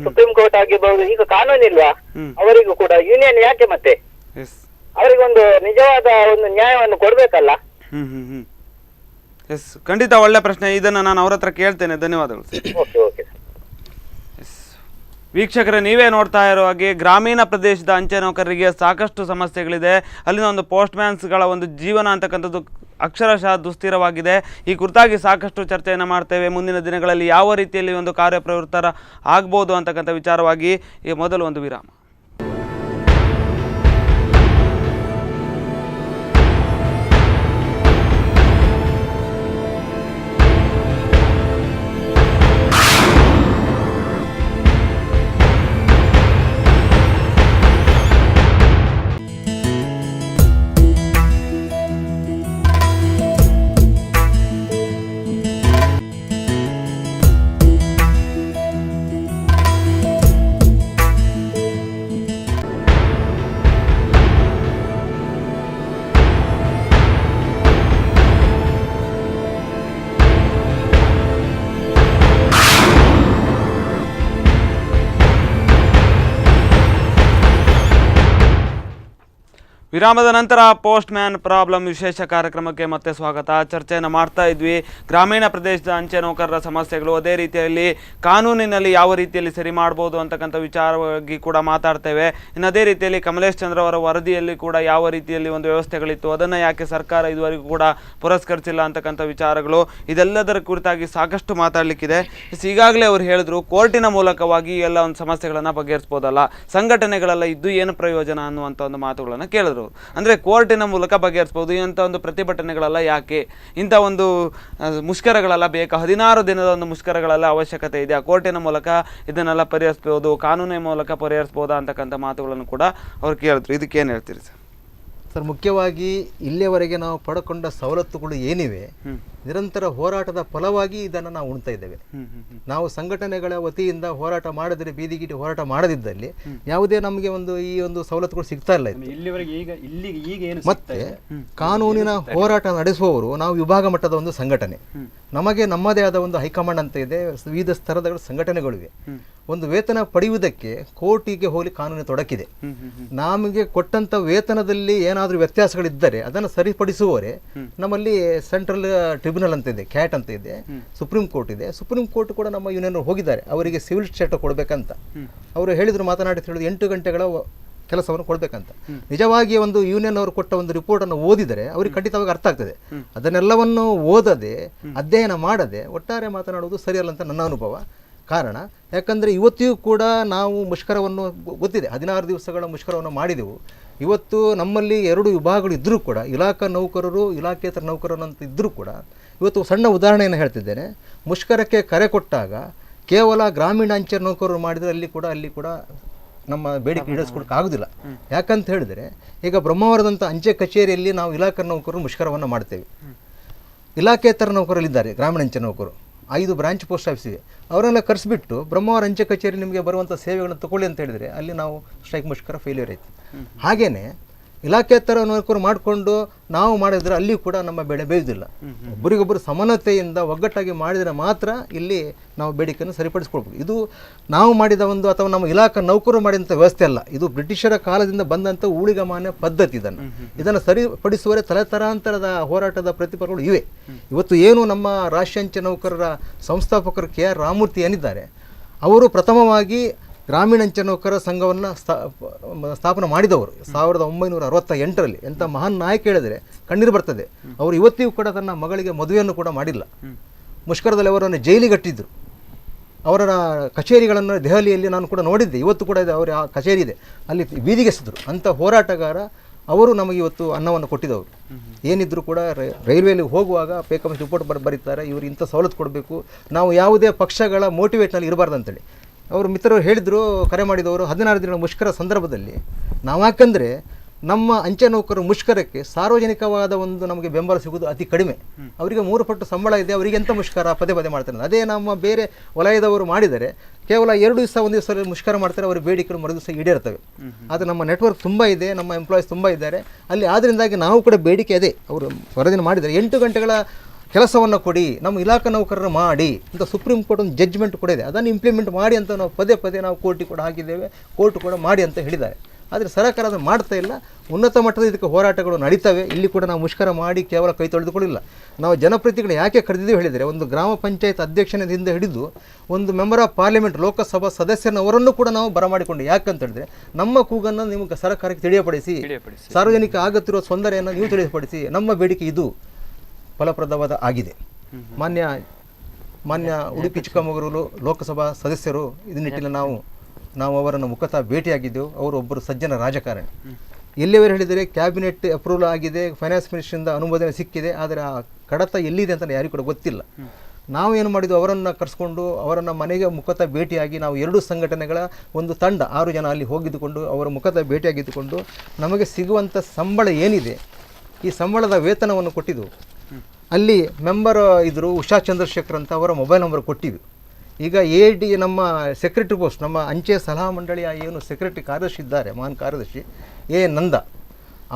ಸುಪ್ರೀಂ ಕೋರ್ಟ್ ಆಗಿರ್ಬಹುದು, ಈಗ ಕಾನೂನಿಲ್ವಾ ಅವರಿಗೂ ಕೂಡ? ಯೂನಿಯನ್ ಯಾಕೆ ಮತ್ತೆ? ಅವರಿಗೊಂದು ನಿಜವಾದ ಒಂದು ನ್ಯಾಯವನ್ನು ಕೊಡ್ಬೇಕಲ್ಲ. ಎಸ್, ಖಂಡಿತ ಒಳ್ಳೆ ಪ್ರಶ್ನೆ. ಇದನ್ನು ನಾನು ಅವ್ರ ಹತ್ರ ಕೇಳ್ತೇನೆ. ಧನ್ಯವಾದಗಳು ಸರ್. Okay okay. ವೀಕ್ಷಕರೇ, ನೀವೇ ನೋಡ್ತಾ ಇರೋ ಹಾಗೆ ಗ್ರಾಮೀಣ ಪ್ರದೇಶದ ಅಂಚೆ ನೌಕರರಿಗೆ ಸಾಕಷ್ಟು ಸಮಸ್ಯೆಗಳಿದೆ. ಅಲ್ಲಿನ ಒಂದು ಪೋಸ್ಟ್ಮ್ಯಾನ್ಸ್ಗಳ ಒಂದು ಜೀವನ ಅಂತಕ್ಕಂಥದ್ದು ಅಕ್ಷರಶಃ ದುಸ್ಥಿರವಾಗಿದೆ. ಈ ಕುರಿತಾಗಿ ಸಾಕಷ್ಟು ಚರ್ಚೆಯನ್ನು ಮಾಡ್ತೇವೆ. ಮುಂದಿನ ದಿನಗಳಲ್ಲಿ ಯಾವ ರೀತಿಯಲ್ಲಿ ಒಂದು ಕಾರ್ಯಪ್ರವೃತ್ತರ ಆಗ್ಬೋದು ಅಂತಕ್ಕಂಥ ವಿಚಾರವಾಗಿ ಈ ಮೊದಲು ಒಂದು ವಿರಾಮ. ವಿರಾಮದ ನಂತರ ಪೋಸ್ಟ್ ಮ್ಯಾನ್ ಪ್ರಾಬ್ಲಮ್ ವಿಶೇಷ ಕಾರ್ಯಕ್ರಮಕ್ಕೆ ಮತ್ತೆ ಸ್ವಾಗತ. ಚರ್ಚೆಯನ್ನು ಮಾಡ್ತಾ ಇದ್ವಿ. ಗ್ರಾಮೀಣ ಪ್ರದೇಶದ ಅಂಚೆ ನೌಕರರ ಸಮಸ್ಯೆಗಳು, ಅದೇ ರೀತಿಯಲ್ಲಿ ಕಾನೂನಿನಲ್ಲಿ ಯಾವ ರೀತಿಯಲ್ಲಿ ಸರಿ ಮಾಡ್ಬೋದು ಅಂತಕ್ಕಂಥ ವಿಚಾರವಾಗಿ ಕೂಡ ಮಾತಾಡ್ತೇವೆ. ಇನ್ನು ಅದೇ ರೀತಿಯಲ್ಲಿ ಕಮಲೇಶ್ ಚಂದ್ರ ಅವರ ವರದಿಯಲ್ಲಿ ಕೂಡ ಯಾವ ರೀತಿಯಲ್ಲಿ ಒಂದು ವ್ಯವಸ್ಥೆಗಳಿತ್ತು, ಅದನ್ನು ಯಾಕೆ ಸರ್ಕಾರ ಇದುವರೆಗೂ ಕೂಡ ಪುರಸ್ಕರಿಸಿಲ್ಲ ಅಂತಕ್ಕಂಥ ವಿಚಾರಗಳು, ಇದೆಲ್ಲದರ ಕುರಿತಾಗಿ ಸಾಕಷ್ಟು ಮಾತಾಡಲಿಕ್ಕಿದೆ. ಈಗಾಗಲೇ ಅವರು ಹೇಳಿದ್ರು, ಕೋರ್ಟಿನ ಮೂಲಕವಾಗಿ ಎಲ್ಲ ಒಂದು ಸಮಸ್ಯೆಗಳನ್ನು ಬಗೆಹರಿಸ್ಬೋದಲ್ಲ, ಸಂಘಟನೆಗಳೆಲ್ಲ ಇದ್ದು ಏನು ಪ್ರಯೋಜನ ಅನ್ನುವಂಥ ಒಂದು ಮಾತುಗಳನ್ನು ಕೇಳಿದ್ರು. ಅಂದರೆ ಕೋರ್ಟಿನ ಮೂಲಕ ಬಗೆಹರಿಸ್ಬೋದು, ಇಂಥ ಒಂದು ಪ್ರತಿಭಟನೆಗಳೆಲ್ಲ ಯಾಕೆ, ಇಂಥ ಒಂದು ಮುಷ್ಕರಗಳೆಲ್ಲ ಬೇಕಾ, 16 ದಿನದ ಒಂದು ಮುಷ್ಕರಗಳೆಲ್ಲ ಅವಶ್ಯಕತೆ ಇದೆ, ಕೋರ್ಟಿನ ಮೂಲಕ ಇದನ್ನೆಲ್ಲ ಪರಿಹರಿಸ್ಬೋದು, ಕಾನೂನಿನ ಮೂಲಕ ಪರಿಹರಿಸ್ಬೋದಾ ಅಂತಕ್ಕಂಥ ಮಾತುಗಳನ್ನು ಕೂಡ ಅವ್ರು ಕೇಳಿದ್ರು. ಇದಕ್ಕೇನು ಹೇಳ್ತೀರಿ ಸರ್? ಸರ್, ಮುಖ್ಯವಾಗಿ ಇಲ್ಲಿಯವರೆಗೆ ನಾವು ಪಡ್ಕೊಂಡ ಸವಲತ್ತುಗಳು ಏನಿವೆ, ನಿರಂತರ ಹೋರಾಟದ ಫಲವಾಗಿ ಇದನ್ನು ನಾವು ಉಣ್ತಾ ಇದ್ದೇವೆ. ನಾವು ಸಂಘಟನೆಗಳ ವತಿಯಿಂದ ಹೋರಾಟ ಮಾಡಿದ್ರೆ, ಬೀದಿಗಿಟ್ಟು ಹೋರಾಟ ಮಾಡದಿದ್ದಲ್ಲಿ ಯಾವುದೇ ನಮಗೆ ಈ ಒಂದು ಸವಲತ್ತುಗಳು ಸಿಗ್ತಾ ಇಲ್ಲ. ಮತ್ತೆ ಕಾನೂನಿನ ಹೋರಾಟ ನಡೆಸುವವರು ನಾವು ವಿಭಾಗ ಮಟ್ಟದ ಒಂದು ಸಂಘಟನೆ, ನಮಗೆ ನಮ್ಮದೇ ಆದ ಒಂದು ಹೈಕಮಾಂಡ್ ಅಂತ ಇದೆ, ವಿವಿಧ ಸ್ತರದ ಸಂಘಟನೆಗಳಿವೆ. ಒಂದು ವೇತನ ಪಡೆಯುವುದಕ್ಕೆ ಕೋರ್ಟಿಗೆ ಹೋಗಿ ಕಾನೂನು ತೊಡಕಿದೆ. ನಮಗೆ ಕೊಟ್ಟಂತ ವೇತನದಲ್ಲಿ ಏನಾದರೂ ವ್ಯತ್ಯಾಸಗಳಿದ್ದರೆ ಅದನ್ನು ಸರಿಪಡಿಸುವವರೇ ನಮ್ಮಲ್ಲಿ ಸೆಂಟ್ರಲ್ ಟ್ರಿಬ್ಯುನಲ್ ಅಂತ ಇದೆ, ಕ್ಯಾಟ್ ಅಂತ ಇದೆ, ಸುಪ್ರೀಂ ಕೋರ್ಟ್ ಇದೆ. ಸುಪ್ರೀಂ ಕೋರ್ಟ್ ಕೂಡ ನಮ್ಮ ಯೂನಿಯನ್ ಹೋಗಿದ್ದಾರೆ, ಅವರಿಗೆ ಸಿವಿಲ್ ಸ್ಟೇಟಸ್ ಕೊಡಬೇಕಂತ ಅವರು ಹೇಳಿದ್ರು. ಮಾತನಾಡಿ ಹೇಳಿದ್ರು 8 ಗಂಟೆಗಳ ಕೆಲಸವನ್ನು ಕೊಡಬೇಕಂತ. ನಿಜವಾಗಿ ಒಂದು ಯೂನಿಯನ್ ಅವರು ಕೊಟ್ಟ ಒಂದು ರಿಪೋರ್ಟ್ ಅನ್ನು ಓದಿದರೆ ಅವ್ರಿಗೆ ಖಂಡಿತವಾಗಿ ಅರ್ಥ ಆಗ್ತದೆ. ಅದನ್ನೆಲ್ಲವನ್ನು ಓದದೆ, ಅಧ್ಯಯನ ಮಾಡದೆ ಒಟ್ಟಾರೆ ಮಾತನಾಡುವುದು ಸರಿಯಲ್ಲ ಅಂತ ನನ್ನ ಅನುಭವ. ಕಾರಣ ಯಾಕಂದರೆ ಇವತ್ತಿಯೂ ಕೂಡ ನಾವು ಮುಷ್ಕರವನ್ನು ಗೊತ್ತಿದೆ, 16 ದಿವಸಗಳ ಮುಷ್ಕರವನ್ನು ಮಾಡಿದೆವು. ಇವತ್ತು ನಮ್ಮಲ್ಲಿ 2 ವಿಭಾಗಗಳು ಇದ್ದರೂ ಕೂಡ, ಇಲಾಖಾ ನೌಕರರು, ಇಲಾಖೇತರ ನೌಕರರು ಅಂತ ಇದ್ದರೂ ಕೂಡ, ಇವತ್ತು ಸಣ್ಣ ಉದಾಹರಣೆಯನ್ನು ಹೇಳ್ತಿದ್ದೇನೆ. ಮುಷ್ಕರಕ್ಕೆ ಕರೆ ಕೊಟ್ಟಾಗ ಕೇವಲ ಗ್ರಾಮೀಣ ಅಂಚೆ ನೌಕರರು ಮಾಡಿದರೆ ಅಲ್ಲಿ ಕೂಡ ನಮ್ಮ ಬೇಡಿಕೆ ಈಡೇರಿಸ್ಕೊಳಕ್ಕಾಗೋದಿಲ್ಲ. ಯಾಕಂತ ಹೇಳಿದರೆ, ಈಗ ಬ್ರಹ್ಮಾವರದಂಥ ಅಂಚೆ ಕಚೇರಿಯಲ್ಲಿ ನಾವು ಇಲಾಖಾ ನೌಕರರು ಮುಷ್ಕರವನ್ನು ಮಾಡ್ತೇವೆ. ಇಲಾಖೇತರ ನೌಕರಲ್ಲಿದ್ದಾರೆ ಗ್ರಾಮೀಣ ಅಂಚೆ ನೌಕರು, 5 ಬ್ರಾಂಚ್ ಪೋಸ್ಟ್ ಆಫೀಸ್ ಇವೆ. ಅವರೆಲ್ಲ ಕರೆಸಿಬಿಟ್ಟು ಬ್ರಹ್ಮಾವರ ಅಂಚೆ ಕಚೇರಿ ನಿಮಗೆ ಬರುವಂಥ ಸೇವೆಗಳನ್ನು ತಗೊಳ್ಳಿ ಅಂತ ಹೇಳಿದರೆ ಅಲ್ಲಿ ನಾವು ಸ್ಟ್ರೈಕ್ ಮುಷ್ಕರ ಫೇಲ್ಯೂರ್ ಆಯಿತು. ಹಾಗೆಯೇ ಇಲಾಖೇತರ ನೌಕರು ಮಾಡಿಕೊಂಡು ನಾವು ಮಾಡಿದ್ರೆ ಅಲ್ಲಿ ಕೂಡ ನಮ್ಮ ಬೆಳೆ ಬೇಯುವುದಿಲ್ಲ. ಒಬ್ಬರಿಗೊಬ್ಬರು ಸಮಾನತೆಯಿಂದ ಒಗ್ಗಟ್ಟಾಗಿ ಮಾಡಿದರೆ ಮಾತ್ರ ಇಲ್ಲಿ ನಾವು ಬೇಡಿಕೆಯನ್ನು ಸರಿಪಡಿಸ್ಕೊಳ್ಬೋದು. ಇದು ನಾವು ಮಾಡಿದ ಒಂದು, ಅಥವಾ ನಮ್ಮ ಇಲಾಖಾ ನೌಕರು ಮಾಡಿದಂಥ ವ್ಯವಸ್ಥೆ ಅಲ್ಲ, ಇದು ಬ್ರಿಟಿಷರ ಕಾಲದಿಂದ ಬಂದಂಥ ಊಳಿಗಮಾನ್ಯ ಪದ್ಧತಿ. ಇದನ್ನು ಸರಿಪಡಿಸುವರೆ ತಲೆತರಾಂತರದ ಹೋರಾಟದ ಪ್ರತಿಫಲಗಳು ಇವೆ. ಇವತ್ತು ಏನು ನಮ್ಮ ರಾಷ್ಟ್ರೀಯ ಅಂಚೆ ನೌಕರರ ಸಂಸ್ಥಾಪಕರು KR ರಾಮಮೂರ್ತಿ ಏನಿದ್ದಾರೆ, ಅವರು ಪ್ರಥಮವಾಗಿ ಗ್ರಾಮೀಣ ಅಂಚೆ ನೌಕರರ ಸಂಘವನ್ನು ಸ್ಥಾಪನೆ ಮಾಡಿದವರು 1968ರಲ್ಲಿ. ಎಂಥ ಮಹಾನ್ ನಾಯಕ ಹೇಳಿದರೆ ಕಣ್ಣೀರು ಬರ್ತದೆ. ಅವರು ಇವತ್ತಿಗೂ ಕೂಡ ತನ್ನ ಮಗಳಿಗೆ ಮದುವೆಯನ್ನು ಕೂಡ ಮಾಡಿಲ್ಲ. ಮುಷ್ಕರದಲ್ಲಿ ಅವರನ್ನು ಜೈಲಿಗಟ್ಟಿದ್ದರು. ಅವರ ಕಚೇರಿಗಳನ್ನು ದೆಹಲಿಯಲ್ಲಿ ನಾನು ಕೂಡ ನೋಡಿದ್ದೆ, ಇವತ್ತು ಕೂಡ ಇದೆ, ಅವರ ಆ ಕಚೇರಿ ಇದೆ, ಅಲ್ಲಿ ಬೀದಿಗೆಸಿದ್ರು. ಅಂಥ ಹೋರಾಟಗಾರ ಅವರು ನಮಗೆ ಇವತ್ತು ಅನ್ನವನ್ನು ಕೊಟ್ಟಿದ್ದವರು. ಏನಿದ್ರು ಕೂಡ ರೈಲ್ವೆಯಲ್ಲಿ ಹೋಗುವಾಗ ಪೇಕಮ್ ರಿಪೋರ್ಟ್ ಬರೀತಾರೆ, ಇವರು ಇಂಥ ಸವಲತ್ತು ಕೊಡಬೇಕು, ನಾವು ಯಾವುದೇ ಪಕ್ಷಗಳ ಮೋಟಿವೇಟ್ನಲ್ಲಿ ಇರಬಾರ್ದು ಅಂತೇಳಿ. ಅವರು ಮಿತ್ರರು ಹೇಳಿದರು, ಕರೆ ಮಾಡಿದವರು, 16 ದಿನ ಮುಷ್ಕರ ಸಂದರ್ಭದಲ್ಲಿ ನಾವು, ಯಾಕಂದರೆ ನಮ್ಮ ಅಂಚೆ ನೌಕರರು ಮುಷ್ಕರಕ್ಕೆ ಸಾರ್ವಜನಿಕವಾದ ಒಂದು ನಮಗೆ ಬೆಂಬಲ ಸಿಗುವುದು ಅತಿ ಕಡಿಮೆ. ಅವರಿಗೆ 3 ಪಟ್ಟು ಸಂಬಳ ಇದೆ, ಅವರಿಗೆ ಎಂಥ ಮುಷ್ಕರ ಪದೇ ಮಾಡ್ತಾರೆ. ಅದೇ ನಮ್ಮ ಬೇರೆ ವಲಯದವರು ಮಾಡಿದರೆ ಕೇವಲ 2 ದಿವಸ 1 ದಿವಸದಲ್ಲಿ ಮುಷ್ಕರ ಮಾಡ್ತಾರೆ, ಅವರ ಬೇಡಿಕೆಗಳು ಮರು ದಿವಸ ಈಡೇರ್ತವೆ. ಆದರೆ ನಮ್ಮ ನೆಟ್ವರ್ಕ್ ತುಂಬ ಇದೆ, ನಮ್ಮ ಎಂಪ್ಲಾಯೀಸ್ ತುಂಬ ಇದ್ದಾರೆ ಅಲ್ಲಿ. ಆದ್ದರಿಂದಾಗಿ ನಾವು ಕೂಡ ಬೇಡಿಕೆ ಅದೇ, ಅವರು ವರದಿನ ಮಾಡಿದ್ದಾರೆ, 8 ಗಂಟೆಗಳ ಕೆಲಸವನ್ನು ಕೊಡಿ, ನಮ್ಮ ಇಲಾಖಾ ನೌಕರರು ಮಾಡಿ ಅಂತ ಸುಪ್ರೀಂ ಕೋರ್ಟ್ ಒಂದು ಜಡ್ಜ್ಮೆಂಟ್ ಕೂಡ ಇದೆ. ಅದನ್ನು ಇಂಪ್ಲಿಮೆಂಟ್ ಮಾಡಿ ಅಂತ ನಾವು ಪದೇ ನಾವು ಕೋರ್ಟಿಗೆ ಕೂಡ ಹಾಕಿದ್ದೇವೆ, ಕೋರ್ಟ್ ಕೂಡ ಮಾಡಿ ಅಂತ ಹೇಳಿದ್ದಾರೆ. ಆದರೆ ಸರ್ಕಾರ ಅದನ್ನು ಮಾಡ್ತಾ ಇಲ್ಲ. ಉನ್ನತ ಮಟ್ಟದ ಇದಕ್ಕೆ ಹೋರಾಟಗಳು ನಡೀತವೆ. ಇಲ್ಲಿ ಕೂಡ ನಾವು ಮುಷ್ಕರ ಮಾಡಿ ಕೇವಲ ಕೈ ತೊಳೆದುಕೊಳ್ಳಿಲ್ಲ. ನಾವು ಜನಪ್ರತಿನಿಧಿಗಳು ಯಾಕೆ ಕರೆದಿದ್ದೀವಿ ಹೇಳಿದರೆ, ಒಂದು ಗ್ರಾಮ ಪಂಚಾಯತ್ ಅಧ್ಯಕ್ಷನಿಂದ ಹಿಡಿದು ಒಂದು ಮೆಂಬರ್ ಆಫ್ ಪಾರ್ಲಿಮೆಂಟ್ ಲೋಕಸಭಾ ಸದಸ್ಯರವರನ್ನು ಕೂಡ ನಾವು ಬರಮಾಡಿಕೊಂಡು, ಯಾಕಂತ ಹೇಳಿದ್ರೆ ನಮ್ಮ ಕೂಗನ್ನು ನಿಮಗೆ ಸರ್ಕಾರಕ್ಕೆ ತಿಳಿಯಪಡಿಸಿ, ಸಾರ್ವಜನಿಕ ಆಗುತ್ತಿರುವ ತೊಂದರೆಯನ್ನು ನೀವು ತಿಳಿಯಪಡಿಸಿ, ನಮ್ಮ ಬೇಡಿಕೆ ಇದು ಫಲಪ್ರದವಾದ ಆಗಿದೆ. ಮಾನ್ಯ ಉಡುಪಿ ಚಿಕ್ಕಮಗಳೂರು ಲೋಕಸಭಾ ಸದಸ್ಯರು ಇದರ ನಿಟ್ಟಿನಲ್ಲಿ ನಾವು ಅವರನ್ನು ಮುಖತಃ ಭೇಟಿಯಾಗಿದ್ದೆವು. ಅವರು ಒಬ್ಬರು ಸಜ್ಜನ ರಾಜಕಾರಣಿ. ಎಲ್ಲಿಯವರು ಹೇಳಿದರೆ ಕ್ಯಾಬಿನೆಟ್ ಅಪ್ರೂವಲ್ ಆಗಿದೆ, ಫೈನಾನ್ಸ್ ಮಿನಿಸ್ಟ್ರಿಂದ ಅನುಮೋದನೆ ಸಿಕ್ಕಿದೆ, ಆದರೆ ಆ ಕಡತ ಎಲ್ಲಿದೆ ಅಂತ ಯಾರಿಗೂ ಕೂಡ ಗೊತ್ತಿಲ್ಲ. ನಾವು ಏನು ಮಾಡಿದ್ವು, ಅವರನ್ನು ಕರೆಸ್ಕೊಂಡು ಅವರನ್ನು ಮನೆಗೆ ಮುಖತಃ ಭೇಟಿಯಾಗಿ ನಾವು 2 ಸಂಘಟನೆಗಳ ಒಂದು ತಂಡ 6 ಜನ ಅಲ್ಲಿ ಹೋಗಿದ್ದುಕೊಂಡು ಅವರ ಮುಖತಃ ಭೇಟಿಯಾಗಿದ್ದುಕೊಂಡು ನಮಗೆ ಸಿಗುವಂಥ ಸಂಬಳ ಏನಿದೆ ಈ ಸಂಬಳದ ವೇತನವನ್ನು ಕೊಟ್ಟಿದ್ದು. ಅಲ್ಲಿ ಮೆಂಬರ್ ಇದ್ದರು ಉಷಾ ಚಂದ್ರಶೇಖರ್ ಅಂತ, ಅವರ ಮೊಬೈಲ್ ನಂಬರ್ ಕೊಟ್ಟಿವಿ. ಈಗ ನಮ್ಮ ಸೆಕ್ರೆಟರಿ ಪೋಸ್ಟ್, ನಮ್ಮ ಅಂಚೆ ಸಲಹಾ ಮಂಡಳಿಯ ಏನು ಸೆಕ್ರೆಟರಿ ಕಾರ್ಯದರ್ಶಿ ಇದ್ದಾರೆ, ಮಹಾನ್ ಕಾರ್ಯದರ್ಶಿ ನಂದ,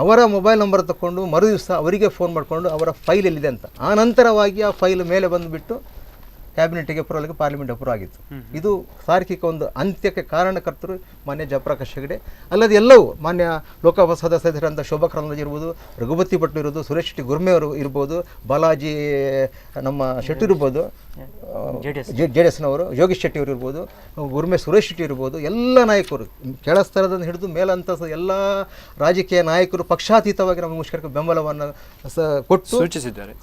ಅವರ ಮೊಬೈಲ್ ನಂಬರ್ ತಗೊಂಡು ಮರು ದಿವಸ ಅವರಿಗೆ ಫೋನ್ ಮಾಡಿಕೊಂಡು ಅವರ ಫೈಲ್ ಎಲ್ಲಿದೆ ಅಂತ, ಆ ನಂತರವಾಗಿ ಆ ಫೈಲ್ ಮೇಲೆ ಬಂದುಬಿಟ್ಟು ಕ್ಯಾಬಿನೆಟ್ಗೆ ಅಪ್ರೂವಲ್ಗೆ ಪಾರ್ಲಿಮೆಂಟ್ ಅಪ್ರೂವ್ ಆಗಿತ್ತು. ಇದು ತಾರ್ಕಿಕ ಒಂದು ಅಂತ್ಯಕ್ಕೆ ಕಾರಣಕರ್ತರು ಮಾನ್ಯ ಜಯಪ್ರಕಾಶ್ ಹೆಗಡೆ. ಅಲ್ಲದೆ ಎಲ್ಲವೂ ಮಾನ್ಯ ಲೋಕಸಭಾ ಸದಸ್ಯರಂಥ ಶೋಭಾ ಕರಂದ್ಲಾಜೆ ಇರ್ಬೋದು, ರಘುಪತಿ ಭಟ್ ಇರ್ಬೋದು, ಸುರೇಶ್ ಶೆಟ್ಟಿ ಗುರ್ಮೆ ಅವರು ಇರ್ಬೋದು, ಬಾಲಾಜಿ ನಮ್ಮ ಶೆಟ್ಟಿ ಇರ್ಬೋದು, JDSನವರು ಯೋಗೀಶ್ ಶೆಟ್ಟಿ ಅವರು ಇರ್ಬೋದು, ಗುರ್ಮೆ ಸುರೇಶ್ ಶೆಟ್ಟಿ ಇರ್ಬೋದು, ಎಲ್ಲ ನಾಯಕರು ಕೆಳಸ್ತರದಿಂದ ಹಿಡಿದು ಮೇಲಂತ ಎಲ್ಲ ರಾಜಕೀಯ ನಾಯಕರು ಪಕ್ಷಾತೀತವಾಗಿ ನಮ್ಮ ಮುಷ್ಕರಕ್ಕೆ ಬೆಂಬಲವನ್ನು ಕೊಟ್ಟು ಸೂಚಿಸಿದ್ದಾರೆ.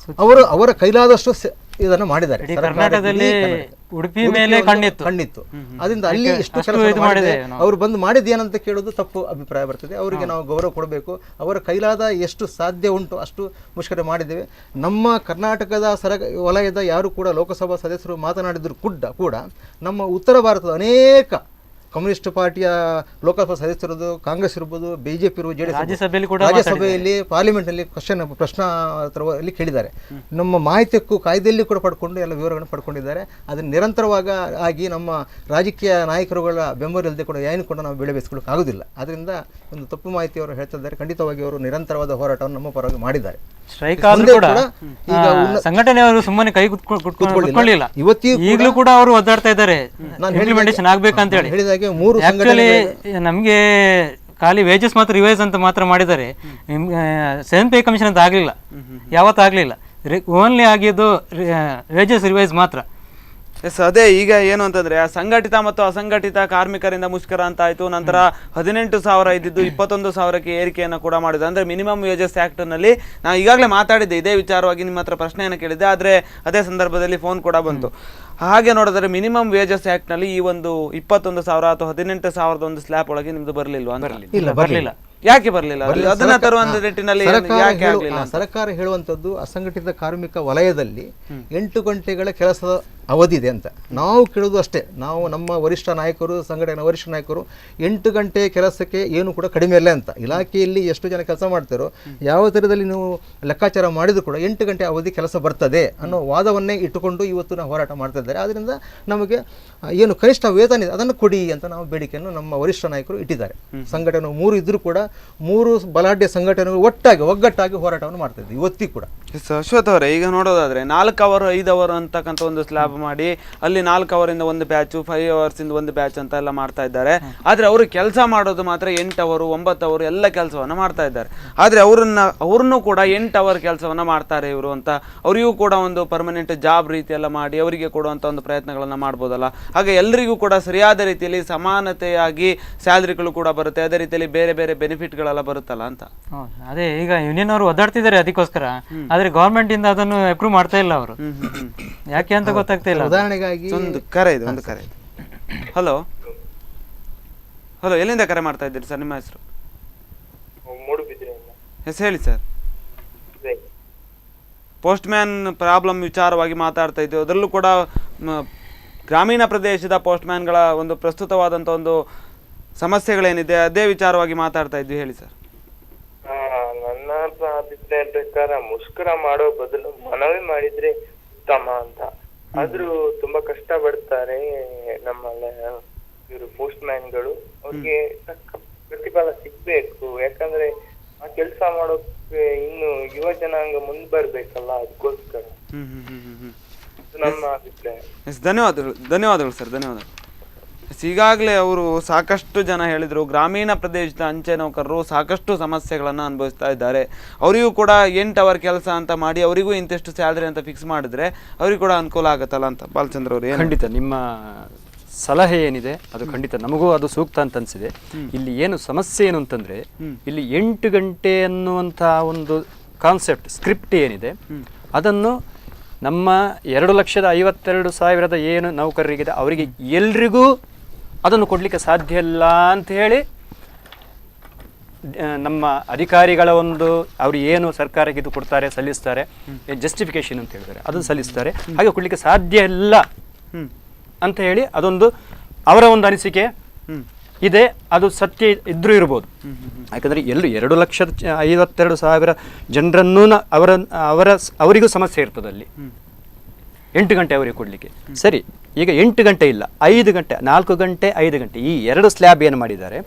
ಅವರ ಕೈಲಾದಷ್ಟು ಇದನ್ನು ಮಾಡಿದ್ದಾರೆ. ಕರ್ನಾಟಕದಲ್ಲಿ ಉಡುಪಿ ಮೇಲೆ ಕಣ್ಣಿತ್ತು. ಅದರಿಂದ ಅಲ್ಲಿ ಎಷ್ಟು ಕೆಲಸ ಮಾಡಿದೆ, ಅವರು ಬಂದು ಮಾಡಿದ್ದೇನಂತ ಕೇಳೋದು ತಪ್ಪು ಅಭಿಪ್ರಾಯ ಬರ್ತದೆ. ಅವರಿಗೆ ನಾವು ಗೌರವ ಕೊಡಬೇಕು. ಅವರ ಕೈಲಾದ ಎಷ್ಟು ಸಾಧ್ಯ ಉಂಟು ಅಷ್ಟು ಮುಷ್ಕರ ಮಾಡಿದ್ದೇವೆ. ನಮ್ಮ ಕರ್ನಾಟಕದ ವಲಯದ ಯಾರು ಕೂಡ ಲೋಕಸಭಾ ಸದಸ್ಯರು ಮಾತನಾಡಿದ್ರು ಕೂಡ ನಮ್ಮ ಉತ್ತರ ಭಾರತದ ಅನೇಕ ಕಮ್ಯುನಿಸ್ಟ್ ಪಾರ್ಟಿಯ ಲೋಕಸಭಾ ಸದಸ್ಯರದು, ಕಾಂಗ್ರೆಸ್ ಇರ್ಬೋದು, ಬಿಜೆಪಿ ಇರ್ಬೋದು, JDS ರಾಜ್ಯಸಭೆಯಲ್ಲಿ ಪಾರ್ಲಿಮೆಂಟ್ನಲ್ಲಿ ಪ್ರಶ್ನೋತ್ತರದಲ್ಲಿ ಕೇಳಿದ್ದಾರೆ. ನಮ್ಮ ಮಾಹಿತಿಯಕ್ಕೂ ಕಾಯ್ದೆಯಲ್ಲಿ ಕೂಡ ಪಡ್ಕೊಂಡು ಎಲ್ಲ ವಿವರಗಳನ್ನು ಪಡ್ಕೊಂಡಿದ್ದಾರೆ. ಅದನ್ನು ನಿರಂತರವಾಗಿ ಆಗಿ ನಮ್ಮ ರಾಜಕೀಯ ನಾಯಕರುಗಳ ಬೆಂಬಲ ಇಲ್ಲದೆ ಕೂಡ ಏನು ಕೂಡ ನಾವು ಬೆಳೆ ಬೆಳೆಸ್ಕೊಳ್ಳೋಕೆ ಆಗೋದಿಲ್ಲ. ಅದರಿಂದ ಒಂದು ತಪ್ಪು ಮಾಹಿತಿ ಅವರು ಹೇಳ್ತಾ ಇದ್ದಾರೆ. ಖಂಡಿತವಾಗಿ ಅವರು ನಿರಂತರವಾದ ಹೋರಾಟವನ್ನು ನಮ್ಮ ಪರವಾಗಿ ಮಾಡಿದ್ದಾರೆ. ಸಂಘಟನೆಯವರು ಸುಮ್ಮನೆ ಕೈ ಕುತ್ಕೊಳ್ಳಿಲ್ಲ, ಈಗಲೂ ಕೂಡ ಅವರು ಒದ್ದಾಡ್ತಾ ಇದ್ದಾರೆ ಇಂಪ್ಲಿಮೆಂಟೇಷನ್ ಆಗ್ಬೇಕಂತ ಹೇಳಿ. ನಮ್ಗೆ ಖಾಲಿ ವೇಜಸ್ ಮಾತ್ರ ರಿವೈಸ್ ಅಂತ ಮಾತ್ರ ಮಾಡಿದ್ದಾರೆ. ಸೆವೆನ್ ಪೇ ಕಮಿಷನ್ ಅಂತ ಆಗ್ಲಿಲ್ಲ, ಯಾವತ್ತೂ ಆಗ್ಲಿಲ್ಲ. ಓನ್ಲಿ ಆಗಿದ್ದು ವೇಜಸ್ ರಿವೈಸ್ ಮಾತ್ರ. ಎಸ್, ಅದೇ ಈಗ ಏನು ಅಂತಂದ್ರೆ ಸಂಘಟಿತ ಮತ್ತು ಅಸಂಘಟಿತ ಕಾರ್ಮಿಕರಿಂದ ಮುಷ್ಕರ ಅಂತ ಆಯ್ತು. ನಂತರ 18,000 ಇದ್ದಿದ್ದು 21,000ಕ್ಕೆ ಏರಿಕೆಯನ್ನು ಕೂಡ ಮಾಡಿದೆ. ಅಂದ್ರೆ ಮಿನಿಮಮ್ ವೇಜಸ್ ಆಕ್ಟ್ ನಲ್ಲಿ ನಾನು ಈಗಾಗಲೇ ಮಾತಾಡಿದ್ದೆ ಇದೇ ವಿಚಾರವಾಗಿ, ನಿಮ್ಮ ಹತ್ರ ಪ್ರಶ್ನೆಯನ್ನು ಕೇಳಿದ್ದೆ. ಆದ್ರೆ ಅದೇ ಸಂದರ್ಭದಲ್ಲಿ ಫೋನ್ ಕೂಡ ಬಂತು. ಹಾಗೆ ನೋಡಿದ್ರೆ ಮಿನಿಮಮ್ ವೇಜಸ್ ಆಕ್ಟ್ ನಲ್ಲಿ ಈ ಒಂದು 21,000 ಅಥವಾ 18,000 ಒಂದು ಸ್ಲ್ಯಾಬ್ ಒಳಗೆ ನಿಮ್ದು ಬರಲಿಲ್ವಾ? ಬರಲಿಲ್ಲ. ಯಾಕೆ ಬರಲಿಲ್ಲ? ಅದನ್ನ ತರುವಂತ ನಿಟ್ಟಿನಲ್ಲಿ ಸರ್ಕಾರ ಹೇಳುವಂಥದ್ದು ಅಸಂಘಟಿತ ಕಾರ್ಮಿಕ ವಲಯದಲ್ಲಿ 8 ಗಂಟೆಗಳ ಕೆಲಸದ ಅವಧಿ ಇದೆ ಅಂತ. ನಾವು ಕೇಳೋದು ಅಷ್ಟೇ. ನಾವು ನಮ್ಮ ವರಿಷ್ಠ ನಾಯಕರು, ಸಂಘಟನೆ ವರಿಷ್ಠ ನಾಯಕರು 8 ಗಂಟೆ ಕೆಲಸಕ್ಕೆ ಏನು ಕೂಡ ಕಡಿಮೆ ಇಲ್ಲ ಅಂತ. ಇಲಾಖೆಯಲ್ಲಿ ಎಷ್ಟು ಜನ ಕೆಲಸ ಮಾಡ್ತಾರೋ ಯಾವ ಥರದಲ್ಲಿ ನೀವು ಲೆಕ್ಕಾಚಾರ ಮಾಡಿದ್ರು ಕೂಡ 8 ಗಂಟೆ ಅವಧಿ ಕೆಲಸ ಬರ್ತದೆ ಅನ್ನೋ ವಾದವನ್ನೇ ಇಟ್ಟುಕೊಂಡು ಇವತ್ತು ನಾವು ಹೋರಾಟ ಮಾಡ್ತಾ ಇದ್ದಾರೆ. ಆದ್ದರಿಂದ ನಮಗೆ ಏನು ಕನಿಷ್ಠ ವೇತನ ಇದೆ ಅದನ್ನು ಕೊಡಿ ಅಂತ ನಾವು ಬೇಡಿಕೆಯನ್ನು ನಮ್ಮ ವರಿಷ್ಠ ನಾಯಕರು ಇಟ್ಟಿದ್ದಾರೆ. ಸಂಘಟನೆ 3 ಇದ್ರೂ ಕೂಡ 3 ಬಲಾಢ್ಯ ಸಂಘಟನೆಗಳು ಒಗ್ಗಟ್ಟಾಗಿ ಹೋರಾಟವನ್ನು ಮಾಡ್ತಾ ಇದ್ದೀವಿ ಇವತ್ತಿಗೂ ಕೂಡ. ಅಶ್ವಥ್ ಅವರೇ, ಈಗ ನೋಡೋದಾದ್ರೆ 4 ಅವರ್ 5 ಅವರ್ ಅಂತಕ್ಕಂಥ ಒಂದು ಸ್ಲ್ಯಾಬ್ ಮಾಡಿ ಅಲ್ಲಿ 4 ಅವರಿಂದ ಒಂದು ಬ್ಯಾಚ್, 5 ಅವರ್ಸ್ ಇಂದ ಒಂದು ಬ್ಯಾಚ್ ಅಂತ ಎಲ್ಲ ಮಾಡ್ತಾ ಇದ್ದಾರೆ. ಆದ್ರೆ ಅವರು ಕೆಲಸ ಮಾಡೋದು ಮಾತ್ರ 8 ಅವರು 9 ಅವರು ಎಲ್ಲ ಕೆಲಸವನ್ನ ಮಾಡ್ತಾ ಇದ್ದಾರೆ. ಆದ್ರೆ ಅವ್ರನ್ನು ಕೂಡ 8 ಅವರ್ ಕೆಲಸವನ್ನ ಮಾಡ್ತಾರೆ ಇವರು ಅಂತ, ಅವರಿಗೂ ಕೂಡ ಒಂದು ಪರ್ಮನೆಂಟ್ ಜಾಬ್ ರೀತಿ ಎಲ್ಲ ಮಾಡಿ ಅವರಿಗೆ ಕೊಡುವಂತ ಒಂದು ಪ್ರಯತ್ನಗಳನ್ನ ಮಾಡ್ಬೋದಲ್ಲ. ಹಾಗೆ ಎಲ್ಲರಿಗೂ ಕೂಡ ಸರಿಯಾದ ರೀತಿಯಲ್ಲಿ ಸಮಾನತೆಯಾಗಿ ಸ್ಯಾಲರಿಗಳು ಕೂಡ ಬರುತ್ತೆ, ಅದೇ ರೀತಿಯಲ್ಲಿ ಬೇರೆ ಬೇರೆ ಬೆನಿಫಿಟ್ಗಳೆಲ್ಲ ಬರುತ್ತಲ್ಲ ಅಂತ. ಅದೇ ಈಗ ಯೂನಿಯನ್ ಅವರು ಒದ್ದಾಡ್ತಿದ್ದಾರೆ ಅದಕ್ಕೋಸ್ಕರ. ಆದ್ರೆ ಗವರ್ಮೆಂಟ್ ಇಂದ ಅದನ್ನು ಅಪ್ರೂವ್ ಮಾಡ್ತಾ ಇಲ್ಲ ಅವರು. ಯಾಕೆ ಅಂತ ಗೊತ್ತಾಗ್ತಾ ಇಲ್ಲ. ಉದಾಹರಣೆಗಾಗಿ ಒಂದು ಕರೆ ಇದೆ. ಹಲೋ, ಎಲ್ಲಿಂದ ಕರೆ ಮಾಡ್ತಾ ಇದ್ದೀರಿ ಸರ್? ನಿಮ್ಮ ಹೆಸರು? ಹೆಸರು ಹೇಳಿ ಸರ್. ಪೋಸ್ಟ್ ಮ್ಯಾನ್ ಪ್ರಾಬ್ಲಮ್ ವಿಚಾರವಾಗಿ ಮಾತಾಡ್ತಾ ಇದ್ದೀವಿ. ಅದರಲ್ಲೂ ಕೂಡ ಗ್ರಾಮೀಣ ಪ್ರದೇಶದ ಪೋಸ್ಟ್ ಮ್ಯಾನ್ಗಳ ಒಂದು ಪ್ರಸ್ತುತವಾದಂಥ ಒಂದು ಸಮಸ್ಯೆಗಳೇನಿದೆ ಅದೇ ವಿಚಾರವಾಗಿ ಮಾತಾಡ್ತಾ ಇದ್ವಿ. ಹೇಳಿ ಸರ್. ನನ್ನ ಅಭಿಪ್ರಾಯ ಪ್ರಕಾರ ಮುಷ್ಕರ ಮಾಡೋ ಬದಲು ಮನವಿ ಮಾಡಿದ್ರೆ ಉತ್ತಮ ಅಂತ. ಆದ್ರೂ ತುಂಬಾ ಕಷ್ಟ ಪಡ್ತಾರೆ ನಮ್ಮ ಇವರು ಪೋಸ್ಟ್ ಮ್ಯಾನ್ಗಳು. ಅವ್ರಿಗೆ ತಕ್ಕ ಪ್ರತಿಫಲ ಸಿಗ್ಬೇಕು. ಯಾಕಂದ್ರೆ ಆ ಕೆಲಸ ಮಾಡೋಕೆ ಇನ್ನು ಯುವ ಜನಾಂಗ ಮುಂದೆ ಬರ್ಬೇಕಲ್ಲ, ಅದಕ್ಕೋಸ್ಕರ ನಮ್ಮ ಅಭಿಪ್ರಾಯ. ಧನ್ಯವಾದಗಳು ಸರ್, ಧನ್ಯವಾದಗಳು. ಈಗಾಗಲೇ ಅವರು ಸಾಕಷ್ಟು ಜನ ಹೇಳಿದರು, ಗ್ರಾಮೀಣ ಪ್ರದೇಶದ ಅಂಚೆ ನೌಕರರು ಸಾಕಷ್ಟು ಸಮಸ್ಯೆಗಳನ್ನು ಅನುಭವಿಸ್ತಾ ಇದ್ದಾರೆ. ಅವರಿಗೂ ಕೂಡ 8 ಅವರ್ ಕೆಲಸ ಅಂತ ಮಾಡಿ ಅವರಿಗೂ ಇಂತಿಷ್ಟು ಸ್ಯಾಲ್ರಿ ಅಂತ ಫಿಕ್ಸ್ ಮಾಡಿದ್ರೆ ಅವರಿಗೂ ಕೂಡ ಅನುಕೂಲ ಆಗುತ್ತಲ್ಲ ಅಂತ. ಬಾಲಚಂದ್ರ ಅವರು ಖಂಡಿತ ನಿಮ್ಮ ಸಲಹೆ ಏನಿದೆ ಅದು ಖಂಡಿತ ನಮಗೂ ಅದು ಸೂಕ್ತ ಅಂತ ಅನಿಸಿದೆ. ಇಲ್ಲಿ ಏನು ಸಮಸ್ಯೆ ಏನು ಅಂತಂದ್ರೆ, ಇಲ್ಲಿ 8 ಗಂಟೆ ಅನ್ನುವಂಥ ಒಂದು ಕಾನ್ಸೆಪ್ಟ್ ಸ್ಕ್ರಿಪ್ಟ್ ಏನಿದೆ ಅದನ್ನು ನಮ್ಮ 2,52,000 ಏನು ನೌಕರರಿಗಿದೆ ಅವರಿಗೆ ಎಲ್ರಿಗೂ ಅದನ್ನು ಕೊಡಲಿಕ್ಕೆ ಸಾಧ್ಯ ಇಲ್ಲ ಅಂತ ಹೇಳಿ ನಮ್ಮ ಅಧಿಕಾರಿಗಳ ಒಂದು ಅವರು ಏನು ಸರ್ಕಾರಕ್ಕೆ ಇದು ಕೊಡ್ತಾರೆ ಸಲ್ಲಿಸ್ತಾರೆ, ಜಸ್ಟಿಫಿಕೇಶನ್ ಅಂತ ಹೇಳ್ತಾರೆ ಅದನ್ನು ಸಲ್ಲಿಸ್ತಾರೆ, ಹಾಗೆ ಕೊಡಲಿಕ್ಕೆ ಸಾಧ್ಯ ಇಲ್ಲ ಅಂತ ಹೇಳಿ ಅದೊಂದು ಅವರ ಒಂದು ಅನಿಸಿಕೆ ಇದೆ. ಅದು ಸತ್ಯ ಇದ್ರೂ ಇರ್ಬೋದು. ಯಾಕಂದರೆ 2,52,000 ಜನರನ್ನೂ ಅವರಿಗೂ ಸಮಸ್ಯೆ ಇರ್ತದೆ ಅಲ್ಲಿ 8 ಗಂಟೆ ಅವರಿಗೆ ಕೊಡಲಿಕ್ಕೆ. ಸರಿ, ಈಗ 8 ಗಂಟೆ ಇಲ್ಲ, 5 ಗಂಟೆ, 4 ಗಂಟೆ, 5 ಗಂಟೆ, ಈ 2 ಸ್ಲ್ಯಾಬ್ ಏನು ಮಾಡಿದ್ದಾರೆ.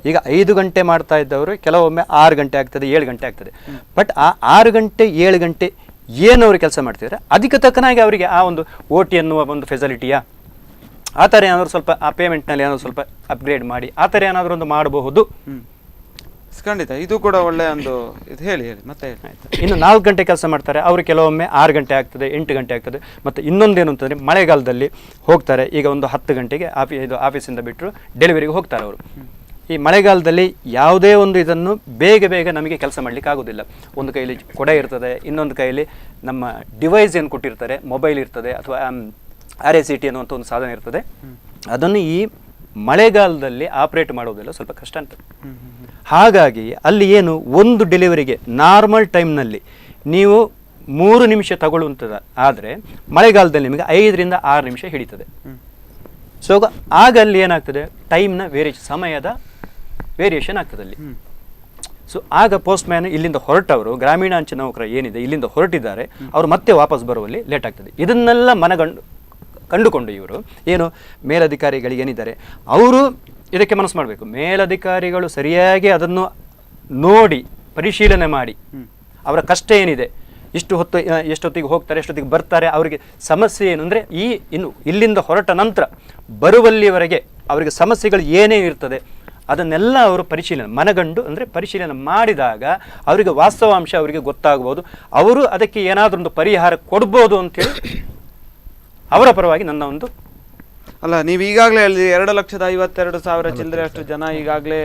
ಈಗ 5 ಗಂಟೆ ಮಾಡ್ತಾ ಇದ್ದವರು ಕೆಲವೊಮ್ಮೆ 6 ಗಂಟೆ ಆಗ್ತದೆ, 7 ಗಂಟೆ ಆಗ್ತದೆ. ಬಟ್ ಆ 6 ಗಂಟೆ 7 ಗಂಟೆ ಏನು ಅವರು ಕೆಲಸ ಮಾಡ್ತಿದ್ದಾರೆ ಅದಕ್ಕೆ ತಕ್ಕನಾಗಿ ಅವರಿಗೆ ಆ ಒಂದು OT ಅನ್ನುವ ಒಂದು ಫೆಸಿಲಿಟಿಯಾ ಆ ಥರ ಏನಾದರೂ ಸ್ವಲ್ಪ ಆ ಪೇಮೆಂಟ್ನಲ್ಲಿ ಏನಾದರೂ ಸ್ವಲ್ಪ ಅಪ್ಗ್ರೇಡ್ ಮಾಡಿ ಆ ಥರ ಏನಾದರೂ ಒಂದು ಮಾಡಬಹುದು. ಖಂಡಿತ ಇದು ಕೂಡ ಒಳ್ಳೆ ಒಂದು ಇದು. ಹೇಳಿ ಮತ್ತೆ ಇನ್ನು 4 ಗಂಟೆ ಕೆಲಸ ಮಾಡ್ತಾರೆ ಅವರು, ಕೆಲವೊಮ್ಮೆ 6 ಗಂಟೆ ಆಗ್ತದೆ, 8 ಗಂಟೆ ಆಗ್ತದೆ. ಮತ್ತು ಇನ್ನೊಂದೇನು ಅಂತಂದರೆ ಮಳೆಗಾಲದಲ್ಲಿ ಹೋಗ್ತಾರೆ. ಈಗ ಒಂದು 10 ಗಂಟೆಗೆ ಆಫೀಸಿಂದ ಬಿಟ್ಟರು ಡೆಲಿವರಿಗೆ ಹೋಗ್ತಾರೆ ಅವರು. ಈ ಮಳೆಗಾಲದಲ್ಲಿ ಯಾವುದೇ ಒಂದು ಇದನ್ನು ಬೇಗ ನಮಗೆ ಕೆಲಸ ಮಾಡಲಿಕ್ಕೆ ಆಗೋದಿಲ್ಲ. ಒಂದು ಕೈಯಲ್ಲಿ ಕೊಡೆ ಇರ್ತದೆ, ಇನ್ನೊಂದು ಕೈಯಲ್ಲಿ ನಮ್ಮ ಡಿವೈಸ್ ಏನು ಕೊಟ್ಟಿರ್ತಾರೆ, ಮೊಬೈಲ್ ಇರ್ತದೆ ಅಥವಾ RACT ಅನ್ನುವಂಥ ಒಂದು ಸಾಧನ ಇರ್ತದೆ. ಅದನ್ನು ಈ ಮಳೆಗಾಲದಲ್ಲಿ ಆಪ್ರೇಟ್ ಮಾಡೋದೆಲ್ಲ ಸ್ವಲ್ಪ ಕಷ್ಟ ಅಂತ. ಹಾಗಾಗಿ ಅಲ್ಲಿ ಏನು ಒಂದು ಡೆಲಿವರಿಗೆ ನಾರ್ಮಲ್ ಟೈಮ್ನಲ್ಲಿ ನೀವು 3 ನಿಮಿಷ ತಗೊಳ್ಳುವಂಥದ್ದು ಆದರೆ ಮಳೆಗಾಲದಲ್ಲಿ ನಿಮಗೆ 5 ರಿಂದ 6 ನಿಮಿಷ ಹಿಡಿತದೆ. ಸೊ ಆಗ ಅಲ್ಲಿ ಏನಾಗ್ತದೆ, ಟೈಮ್ನ ಸಮಯದ ವೇರಿಯೇಷನ್ ಆಗ್ತದೆ ಅಲ್ಲಿ. ಸೊ ಆಗ ಪೋಸ್ಟ್ ಮ್ಯಾನ್ ಇಲ್ಲಿಂದ ಹೊರಟವರು, ಗ್ರಾಮೀಣ ಅಂಚೆ ನೌಕರ ಏನಿದೆ ಇಲ್ಲಿಂದ ಹೊರಟಿದ್ದಾರೆ, ಅವರು ಮತ್ತೆ ವಾಪಸ್ ಬರುವಲ್ಲಿ ಲೇಟ್ ಆಗ್ತದೆ. ಇದನ್ನೆಲ್ಲ ಕಂಡುಕೊಂಡು ಇವರು ಏನು ಮೇಲಧಿಕಾರಿಗಳಿಗೆ ಏನಿದ್ದಾರೆ ಅವರು ಇದಕ್ಕೆ ಮನಸ್ಸು ಮಾಡಬೇಕು. ಮೇಲಧಿಕಾರಿಗಳು ಸರಿಯಾಗಿ ಅದನ್ನು ನೋಡಿ ಪರಿಶೀಲನೆ ಮಾಡಿ ಅವರ ಕಷ್ಟ ಏನಿದೆ, ಎಷ್ಟೊತ್ತಿಗೆ ಹೋಗ್ತಾರೆ, ಎಷ್ಟೊತ್ತಿಗೆ ಬರ್ತಾರೆ, ಅವರಿಗೆ ಸಮಸ್ಯೆ ಏನು ಅಂದರೆ ಇಲ್ಲಿಂದ ಹೊರಟ ನಂತರ ಬರುವಲ್ಲಿವರೆಗೆ ಅವರಿಗೆ ಸಮಸ್ಯೆಗಳು ಏನೇ ಇರ್ತದೆ ಅದನ್ನೆಲ್ಲ ಅವರು ಮನಗಂಡು ಅಂದರೆ ಪರಿಶೀಲನೆ ಮಾಡಿದಾಗ ಅವರಿಗೆ ವಾಸ್ತವಾಂಶ ಅವರಿಗೆ ಗೊತ್ತಾಗ್ಬೋದು. ಅವರು ಅದಕ್ಕೆ ಏನಾದರೂ ಒಂದು ಪರಿಹಾರ ಕೊಡ್ಬೋದು ಅಂತೇಳಿ ಅವರ ಪರವಾಗಿ ನನ್ನ ಒಂದು ಅಲ್ಲ. ನೀವು ಈಗಾಗಲೇ ಅಲ್ಲಿ 2,52,000 ಚಿಲ್ಲರೆ ಅಷ್ಟು ಜನ ಈಗಾಗಲೇ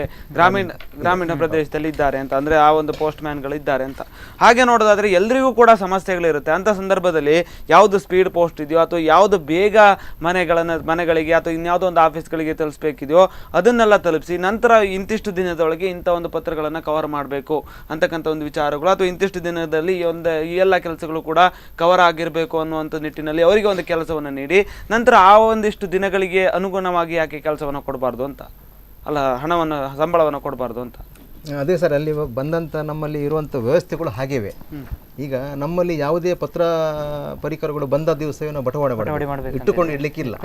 ಗ್ರಾಮೀಣ ಪ್ರದೇಶದಲ್ಲಿ ಇದ್ದಾರೆ ಅಂತ, ಅಂದರೆ ಆ ಒಂದು ಪೋಸ್ಟ್ ಮ್ಯಾನ್ಗಳು ಇದ್ದಾರೆ ಅಂತ. ಹಾಗೆ ನೋಡೋದಾದ್ರೆ ಎಲ್ರಿಗೂ ಕೂಡ ಸಮಸ್ಯೆಗಳಿರುತ್ತೆ. ಅಂಥ ಸಂದರ್ಭದಲ್ಲಿ ಯಾವುದು ಸ್ಪೀಡ್ ಪೋಸ್ಟ್ ಇದೆಯೋ ಅಥವಾ ಯಾವುದು ಬೇಗ ಮನೆಗಳಿಗೆ ಅಥವಾ ಇನ್ಯಾವುದೋ ಒಂದು ಆಫೀಸ್ಗಳಿಗೆ ತಲುಪಿಸಬೇಕಿದೆಯೋ ಅದನ್ನೆಲ್ಲ ತಲುಪಿಸಿ ನಂತರ ಇಂತಿಷ್ಟು ದಿನದೊಳಗೆ ಇಂಥ ಒಂದು ಪತ್ರಗಳನ್ನು ಕವರ್ ಮಾಡಬೇಕು ಅಂತಕ್ಕಂಥ ಒಂದು ವಿಚಾರಗಳು, ಅಥವಾ ಇಂತಿಷ್ಟು ದಿನದಲ್ಲಿ ಈ ಎಲ್ಲ ಕೆಲಸಗಳು ಕೂಡ ಕವರ್ ಆಗಿರಬೇಕು ಅನ್ನುವಂಥ ನಿಟ್ಟಿನಲ್ಲಿ ಅವರಿಗೆ ಒಂದು ಕೆಲಸವನ್ನು ನೀಡಿ ನಂತರ ಆ ಒಂದಿಷ್ಟು ದಿನಗಳಿಗೆ ಅನುಗುಣವಾಗಿ ಯಾಕೆ ಕೆಲಸವನ್ನು ಕೊಡಬಾರ್ದು ಅಂತ, ಅಲ್ಲ ಸಂಬಳವನ್ನು ಕೊಡಬಾರ್ದು ಅಂತ. ಅದೇ ಸರ್, ಅಲ್ಲಿ ಬಂದಂಥ ನಮ್ಮಲ್ಲಿ ಇರುವಂಥ ವ್ಯವಸ್ಥೆಗಳು ಹಾಗೇವೆ. ಈಗ ನಮ್ಮಲ್ಲಿ ಯಾವುದೇ ಪತ್ರ ಪರಿಕರಗಳು ಬಂದ ದಿವಸವೇ ನಾವು ಬಟವಾಡೆ ಇಟ್ಟುಕೊಂಡು ಇಡ್ಲಿಕ್ಕಿಲ್ಲ.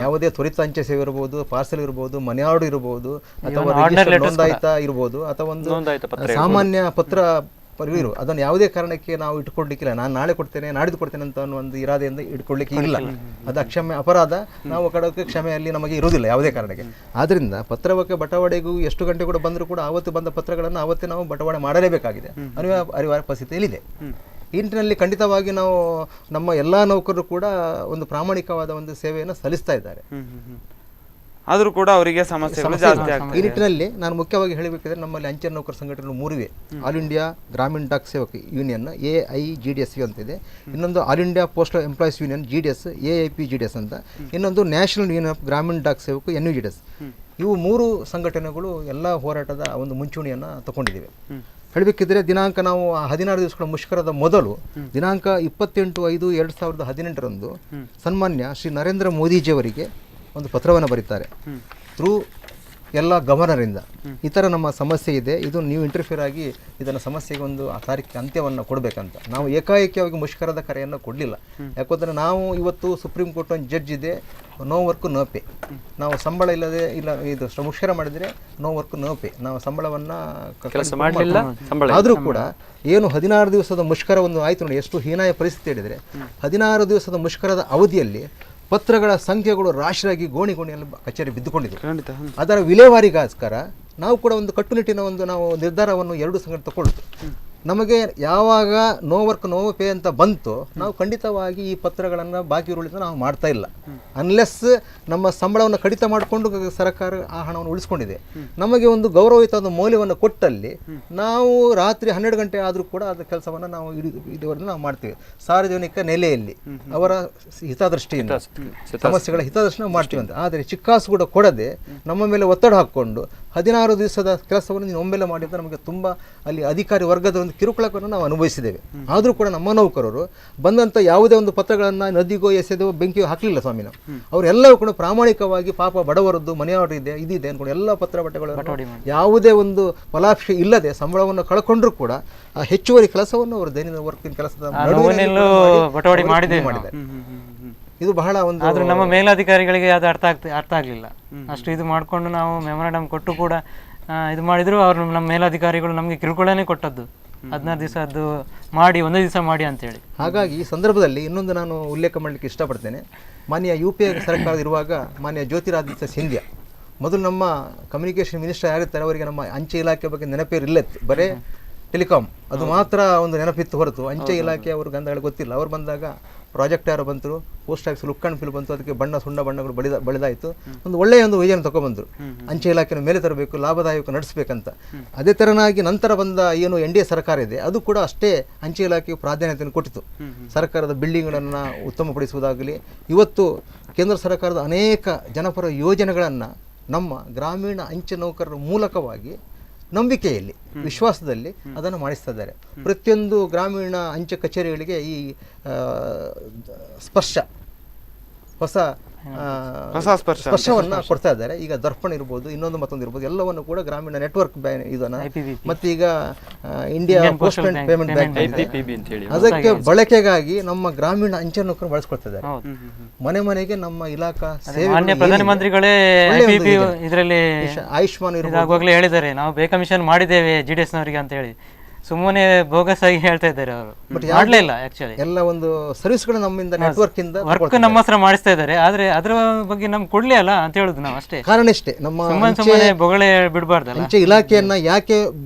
ಯಾವುದೇ ತ್ವರಿತ ಅಂಚೆ ಸೇವೆ ಇರ್ಬೋದು, ಪಾರ್ಸಲ್ ಇರ್ಬೋದು, ಮನೆ ಆರ್ಡರ್ ಇರ್ಬೋದು, ಅಥವಾ ನೋಂದಾಯಿತ ಇರ್ಬೋದು, ಅಥವಾ ಒಂದು ಸಾಮಾನ್ಯ ಪತ್ರ ಇರು, ಅದನ್ನು ಯಾವುದೇ ಕಾರಣಕ್ಕೆ ನಾವು ಇಟ್ಕೊಳ್ಲಿಕ್ಕಿಲ್ಲ. ನಾನು ನಾಳೆ ಕೊಡ್ತೇನೆ, ನಾಡಿದ್ದು ಕೊಡ್ತೇನೆ ಅಂತ ಒಂದು ಇರಾದೆಯಿಂದ ಇಟ್ಕೊಳ್ಲಿಕ್ಕೆ ಇಲ್ಲ. ಅದು ಅಕ್ಷಮ್ಯ ಅಪರಾಧ. ನಾವು ಕೊಡೋಕ್ಕೆ ಕ್ಷಮೆಯಲ್ಲಿ ನಮಗೆ ಇರುವುದಿಲ್ಲ ಯಾವುದೇ ಕಾರಣಕ್ಕೆ. ಆದ್ದರಿಂದ ಪತ್ರಕ್ಕೆ ಬಟವಾಡೆಗೂ ಎಷ್ಟು ಗಂಟೆ ಕೂಡ ಬಂದರೂ ಕೂಡ ಆವತ್ತು ಬಂದ ಪತ್ರಗಳನ್ನು ಆವತ್ತೇ ನಾವು ಬಟವಾಡೆ ಮಾಡಲೇಬೇಕಾಗಿದೆ, ಅನಿವಾರ್ಯ ಪರಿಸ್ಥಿತಿಯಲ್ಲಿದೆ. ಈ ನಿಟ್ಟಿನಲ್ಲಿ ಖಂಡಿತವಾಗಿ ನಾವು ನಮ್ಮ ಎಲ್ಲ ನೌಕರರು ಕೂಡ ಒಂದು ಪ್ರಾಮಾಣಿಕವಾದ ಒಂದು ಸೇವೆಯನ್ನು ಸಲ್ಲಿಸ್ತಾ ಇದ್ದಾರೆ. ಆದರೂ ಕೂಡ ಅವರಿಗೆ ಸಮಸ್ಯೆಗಳು ಜಾಸ್ತಿ ಆಗ್ತದೆ. ಈ ನಿಟ್ಟಿನಲ್ಲಿ ನಾನು ಮುಖ್ಯವಾಗಿ ಹೇಳಬೇಕಿದ್ರೆ ನಮ್ಮಲ್ಲಿ ಅಂಚೆ ನೌಕರ ಸಂಘಟನೆಗಳು 3 ಇವೆ. ಆಲ್ ಇಂಡಿಯಾ ಗ್ರಾಮೀಣ ಡಾಕ್ ಸೇವಕ ಯೂನಿಯನ್ AIGDS ಅಂತಿದೆ, ಇನ್ನೊಂದು all India postal employees union GDS AIPGDS ಅಂತ, ಇನ್ನೊಂದು ನ್ಯಾಷನಲ್ ಯೂನಿಯನ್ ಆಫ್ ಗ್ರಾಮೀಣ ಡಾಕ್ ಸೇವಕ NUGDS. ಇವು 3 ಸಂಘಟನೆಗಳು ಎಲ್ಲ ಹೋರಾಟದ ಒಂದು ಮುಂಚೂಣಿಯನ್ನು ತಗೊಂಡಿದ್ದೇವೆ. ಹೇಳಬೇಕಿದ್ರೆ ದಿನಾಂಕ ನಾವು 16 ದಿವಸಗಳ ಮುಷ್ಕರದ ಮೊದಲು ದಿನಾಂಕ 28/5/2018 ಸನ್ಮಾನ್ಯ ಶ್ರೀ ನರೇಂದ್ರ ಮೋದಿಜಿಯವರಿಗೆ ಒಂದು ಪತ್ರವನ್ನು ಬರೀತಾರೆ ಥ್ರೂ ಎಲ್ಲ ಗವರ್ನರಿಂದ. ಈ ಥರ ನಮ್ಮ ಸಮಸ್ಯೆ ಇದೆ, ಇದು ನೀವು ಇಂಟರ್ಫಿಯರ್ ಆಗಿ ಇದನ್ನು ಸಮಸ್ಯೆಗೆ ಒಂದು ತಾರೀಕಿಗೆ ಅಂತ್ಯವನ್ನು ಕೊಡಬೇಕಂತ. ನಾವು ಏಕಾಏಕಿಯಾಗಿ ಮುಷ್ಕರದ ಕರೆಯನ್ನು ಕೊಡಲಿಲ್ಲ. ಯಾಕಂದರೆ ನಾವು ಇವತ್ತು ಸುಪ್ರೀಂ ಕೋರ್ಟ್ ಒಂದು ಜಡ್ಜ್ ಇದೆ, ನೋ ವರ್ಕ್ ನೋ ಪೇ. ನಾವು ಸಂಬಳ ಇಲ್ಲ ಇದು ಮುಷ್ಕರ ಮಾಡಿದರೆ ನೋ ವರ್ಕ್ ನೋ ಪೇ, ನಾವು ಸಂಬಳವನ್ನು ಮಾಡಲಿಲ್ಲ. ಆದರೂ ಕೂಡ ಏನು 16 ದಿವಸದ ಮುಷ್ಕರ ಒಂದು ಆಯಿತು ನೋಡಿ, ಎಷ್ಟು ಹೀನಾಯ ಪರಿಸ್ಥಿತಿ ಹೇಳಿದರೆ 16 ದಿವಸದ ಮುಷ್ಕರದ ಅವಧಿಯಲ್ಲಿ ಪತ್ರಗಳ ಸಂಖ್ಯೆಗಳು ರಾಶಿಯಾಗಿ ಗೋಣಿಯಲ್ಲಿ ಕಚೇರಿ ಬಿದ್ದುಕೊಂಡಿದೆ. ಖಂಡಿತ. ಅದರ ವಿಲೇವಾರಿಗೋಸ್ಕರ ನಾವು ಕೂಡ ಒಂದು ಕಟ್ಟುನಿಟ್ಟಿನ ಒಂದು ನಾವು ನಿರ್ಧಾರವನ್ನು ಎರಡು ಸಂಘಟನೆ ತಗೊಳ್ತು. ನಮಗೆ ಯಾವಾಗ ನೋ ವರ್ಕ್ ನೋ ಪೇ ಅಂತ ಬಂತು, ನಾವು ಖಂಡಿತವಾಗಿ ಈ ಪತ್ರಗಳನ್ನು ಬಾಕಿ ಉಳಿದ ನಾವು ಮಾಡ್ತಾ ಇಲ್ಲ. ಅನ್ಲೆಸ್ ನಮ್ಮ ಸಂಬಳವನ್ನು ಕಡಿತ ಮಾಡಿಕೊಂಡು ಸರ್ಕಾರ ಆ ಹಣವನ್ನು ಉಳಿಸ್ಕೊಂಡಿದೆ. ನಮಗೆ ಒಂದು ಗೌರವಯುತ ಮೌಲ್ಯವನ್ನು ಕೊಟ್ಟಲ್ಲಿ ನಾವು ರಾತ್ರಿ 12 ಗಂಟೆ ಆದರೂ ಕೂಡ ಅದರ ಕೆಲಸವನ್ನು ನಾವು ಇದುವರೆಗೂ ನಾವು ಮಾಡ್ತೀವಿ. ಸಾರ್ವಜನಿಕ ನೆಲೆಯಲ್ಲಿ ಅವರ ಹಿತದೃಷ್ಟಿಯಿಂದ ಸಮಸ್ಯೆಗಳ ಹಿತದೃಷ್ಟಿ ಮಾಡ್ತೀವಿ ಅಂತ. ಆದರೆ ಚಿಕ್ಕಾಸು ಕೂಡ ಕೊಡದೆ ನಮ್ಮ ಮೇಲೆ ಒತ್ತಡ ಹಾಕ್ಕೊಂಡು 16 ದಿವಸದ ಕೆಲಸವನ್ನು ನೀನು ಒಮ್ಮೆಲೆ ಮಾಡಿದ ನಮಗೆ ತುಂಬ ಅಲ್ಲಿ ಅಧಿಕಾರಿ ವರ್ಗದ ಒಂದು ಕಿರುಕುಳವನ್ನು ನಾವು ಅನುಭವಿಸಿದ್ದೇವೆ. ಆದರೂ ಕೂಡ ನಮ್ಮ ನೌಕರರು ಬಂದಂಥ ಯಾವುದೇ ಒಂದು ಪತ್ರಗಳನ್ನು ನದಿಗೋ ಎಸೆದೋ ಬೆಂಕಿಯೋ ಹಾಕಲಿಲ್ಲ ಸ್ವಾಮಿ. ನಾವು ಅವರೆಲ್ಲವೂ ಕೂಡ ಪ್ರಾಮಾಣಿಕವಾಗಿ ಪಾಪ ಬಡವರದ್ದು ಮನೆಯವರಿದೆ ಇದಿದೆ ಅಂದ್ಕೊಂಡು ಎಲ್ಲ ಪತ್ರ ಬಟ್ಟೆಗಳನ್ನು ಯಾವುದೇ ಒಂದು ಫಲಾಪೇಕ್ಷೆ ಇಲ್ಲದೆ ಸಂಬಳವನ್ನು ಕಳ್ಕೊಂಡ್ರೂ ಕೂಡ ಆ ಹೆಚ್ಚುವರಿ ಕೆಲಸವನ್ನು ಅವರು ದೈನಂದಿನ ವರ್ಕಿನ ಕೆಲಸದ ಮಾಡಿದ್ದಾರೆ. ಇದು ಬಹಳ ಒಂದು ಆದ್ರೆ ನಮ್ಮ ಮೇಲಾಧಿಕಾರಿಗಳಿಗೆ ಅದು ಅರ್ಥ ಆಗಲಿಲ್ಲ. ಅಷ್ಟು ಇದು ಮಾಡಿಕೊಂಡು ನಾವು ಮೆಮೊರಾಂಡಮ್ ಕೊಟ್ಟು ಕೂಡ ಇದು ಮಾಡಿದ್ರು. ಅವರು ನಮ್ಮ ಮೇಲಾಧಿಕಾರಿಗಳು ನಮಗೆ ಕಿರುಕುಳನೇ ಕೊಟ್ಟದ್ದು 16 ದಿವಸ ಅದು ಮಾಡಿ 1 ದಿವಸ ಮಾಡಿ ಅಂತೇಳಿ. ಹಾಗಾಗಿ ಈ ಸಂದರ್ಭದಲ್ಲಿ ಇನ್ನೊಂದು ನಾನು ಉಲ್ಲೇಖ ಮಾಡಲಿಕ್ಕೆ ಇಷ್ಟಪಡ್ತೇನೆ. ಮಾನ್ಯ UPA ಸರ್ಕಾರ ಇರುವಾಗ ಮಾನ್ಯ ಜ್ಯೋತಿರಾದಿತ್ಯ ಸಿಂಧ್ಯಾ ಮೊದಲು ನಮ್ಮ ಕಮ್ಯುನಿಕೇಷನ್ ಮಿನಿಸ್ಟರ್ ಯಾರಿರ್ತಾರೆ ಅವರಿಗೆ ನಮ್ಮ ಅಂಚೆ ಇಲಾಖೆ ಬಗ್ಗೆ ನೆನಪೇರಿಲ್ಲತ್ತು. ಬರೇ ಟೆಲಿಕಾಂ ಅದು ಮಾತ್ರ ಒಂದು ನೆನಪಿತ್ತು ಹೊರತು ಅಂಚೆ ಇಲಾಖೆ ಅವ್ರ ಗಂಧಗಳು ಗೊತ್ತಿಲ್ಲ. ಅವ್ರು ಬಂದಾಗ ಪ್ರಾಜೆಕ್ಟ್ ಯಾರು ಬಂದರು, post office look and fill ಬಂತು, ಅದಕ್ಕೆ ಸುಣ್ಣ ಬಣ್ಣಗಳು ಬಳಿದಾಯಿತು. ಒಂದು ಒಳ್ಳೆಯ ಒಂದು ವಿಜಯನ ತಗೊಬಂದರು. ಅಂಚೆ ಇಲಾಖೆನ ಮೇಲೆ ತರಬೇಕು, ಲಾಭದಾಯಕ ನಡೆಸಬೇಕಂತ. ಅದೇ ಥರನಾಗಿ ನಂತರ ಬಂದ ಏನು NDA ಸರ್ಕಾರ ಇದೆ ಅದು ಕೂಡ ಅಷ್ಟೇ ಅಂಚೆ ಇಲಾಖೆಗೆ ಪ್ರಾಧಾನ್ಯತೆಯನ್ನು ಕೊಟ್ಟಿತು. ಸರ್ಕಾರದ ಬಿಲ್ಡಿಂಗ್ಗಳನ್ನು ಉತ್ತಮಪಡಿಸುವುದಾಗಲಿ, ಇವತ್ತು ಕೇಂದ್ರ ಸರ್ಕಾರದ ಅನೇಕ ಜನಪರ ಯೋಜನೆಗಳನ್ನು ನಮ್ಮ ಗ್ರಾಮೀಣ ಅಂಚೆ ನೌಕರರ ಮೂಲಕವಾಗಿ ನಂಬಿಕೆಯಲ್ಲಿ ವಿಶ್ವಾಸದಲ್ಲಿ ಅದನ್ನು ಮಾಡಿಸ್ತಾ ಇದ್ದಾರೆ. ಪ್ರತಿಯೊಂದು ಗ್ರಾಮೀಣ ಅಂಚೆ ಕಚೇರಿಗಳಿಗೆ ಈ ಹೊಸ ಸ್ಪರ್ಶವನ್ನು ಕೊಡ್ತಾ ಇದ್ದಾರೆ. ಈಗ ದರ್ಪಣ ಇರ್ಬೋದು, ಇನ್ನೊಂದು ಮತ್ತೊಂದು ಇರ್ಬೋದು, ಎಲ್ಲವನ್ನು ಕೂಡ ಗ್ರಾಮೀಣ ನೆಟ್ವರ್ಕ್ ಇದನ್ನು ಮತ್ತೀಗ ಇಂಡಿಯಾ ಪೋಸ್ಟ್ ಪೇಮೆಂಟ್ ಬ್ಯಾಂಕ್ ಅದಕ್ಕೆ ಬಳಕೆಗಾಗಿ ನಮ್ಮ ಗ್ರಾಮೀಣ ಅಂಚೆ ನೌಕರರು ಬಳಸ್ಕೊಳ್ತಾ ಇದ್ದಾರೆ. ಮನೆ ಮನೆಗೆ ನಮ್ಮ ಇಲಾಖಾ ಸೇವೆ ಪ್ರಧಾನಮಂತ್ರಿಗಳೇ ಇದರಲ್ಲಿ ಆಯುಷ್ಮಾನ್ ಹೇಳಿದ್ದಾರೆ, ನಾವು ಬೇಕಮಿಷನ್ ಮಾಡಿದ್ದೇವೆ GDS ನವರಿಗೆ ಅಂತ ಹೇಳಿ. ಸುಮ್ಮನೆ ಬೋಗಸ್ ಆಗಿ ಹೇಳ್ತಾ ಇದ್ದಾರೆ ಅವರು. ಮಾಡಲೇ ಇಲ್ಲ ಆಕ್ಚುಲಿ. ಎಲ್ಲ ಒಂದು ಸರ್ವಿಸ್ಗಳು ನಮ್ಮಿಂದ ನೆಟ್ವರ್ಕ್ ಇಂದ ವರ್ಕ್ ನಮ್ಮ ಹತ್ರ ಮಾಡಿಸ್ತಾ ಇದ್ದಾರೆ. ಆದ್ರೆ ಅದರ ಬಗ್ಗೆ ನಮ್ಗೆ ಕೊಡ್ಲೇ ಅಲ್ಲ ಅಂತ ಹೇಳುದು ನಾವು ಅಷ್ಟೇ. ಕಾರಣ ಇಷ್ಟೇ, ನಮ್ಮ ಸುಮ್ಮನೆ ಬೊಗಳೆ ಬಿಡಬಾರ್ದಲ್ಲ. ಅಂಚೆ ಇಲಾಖೆಯನ್ನ ಯಾಕೆ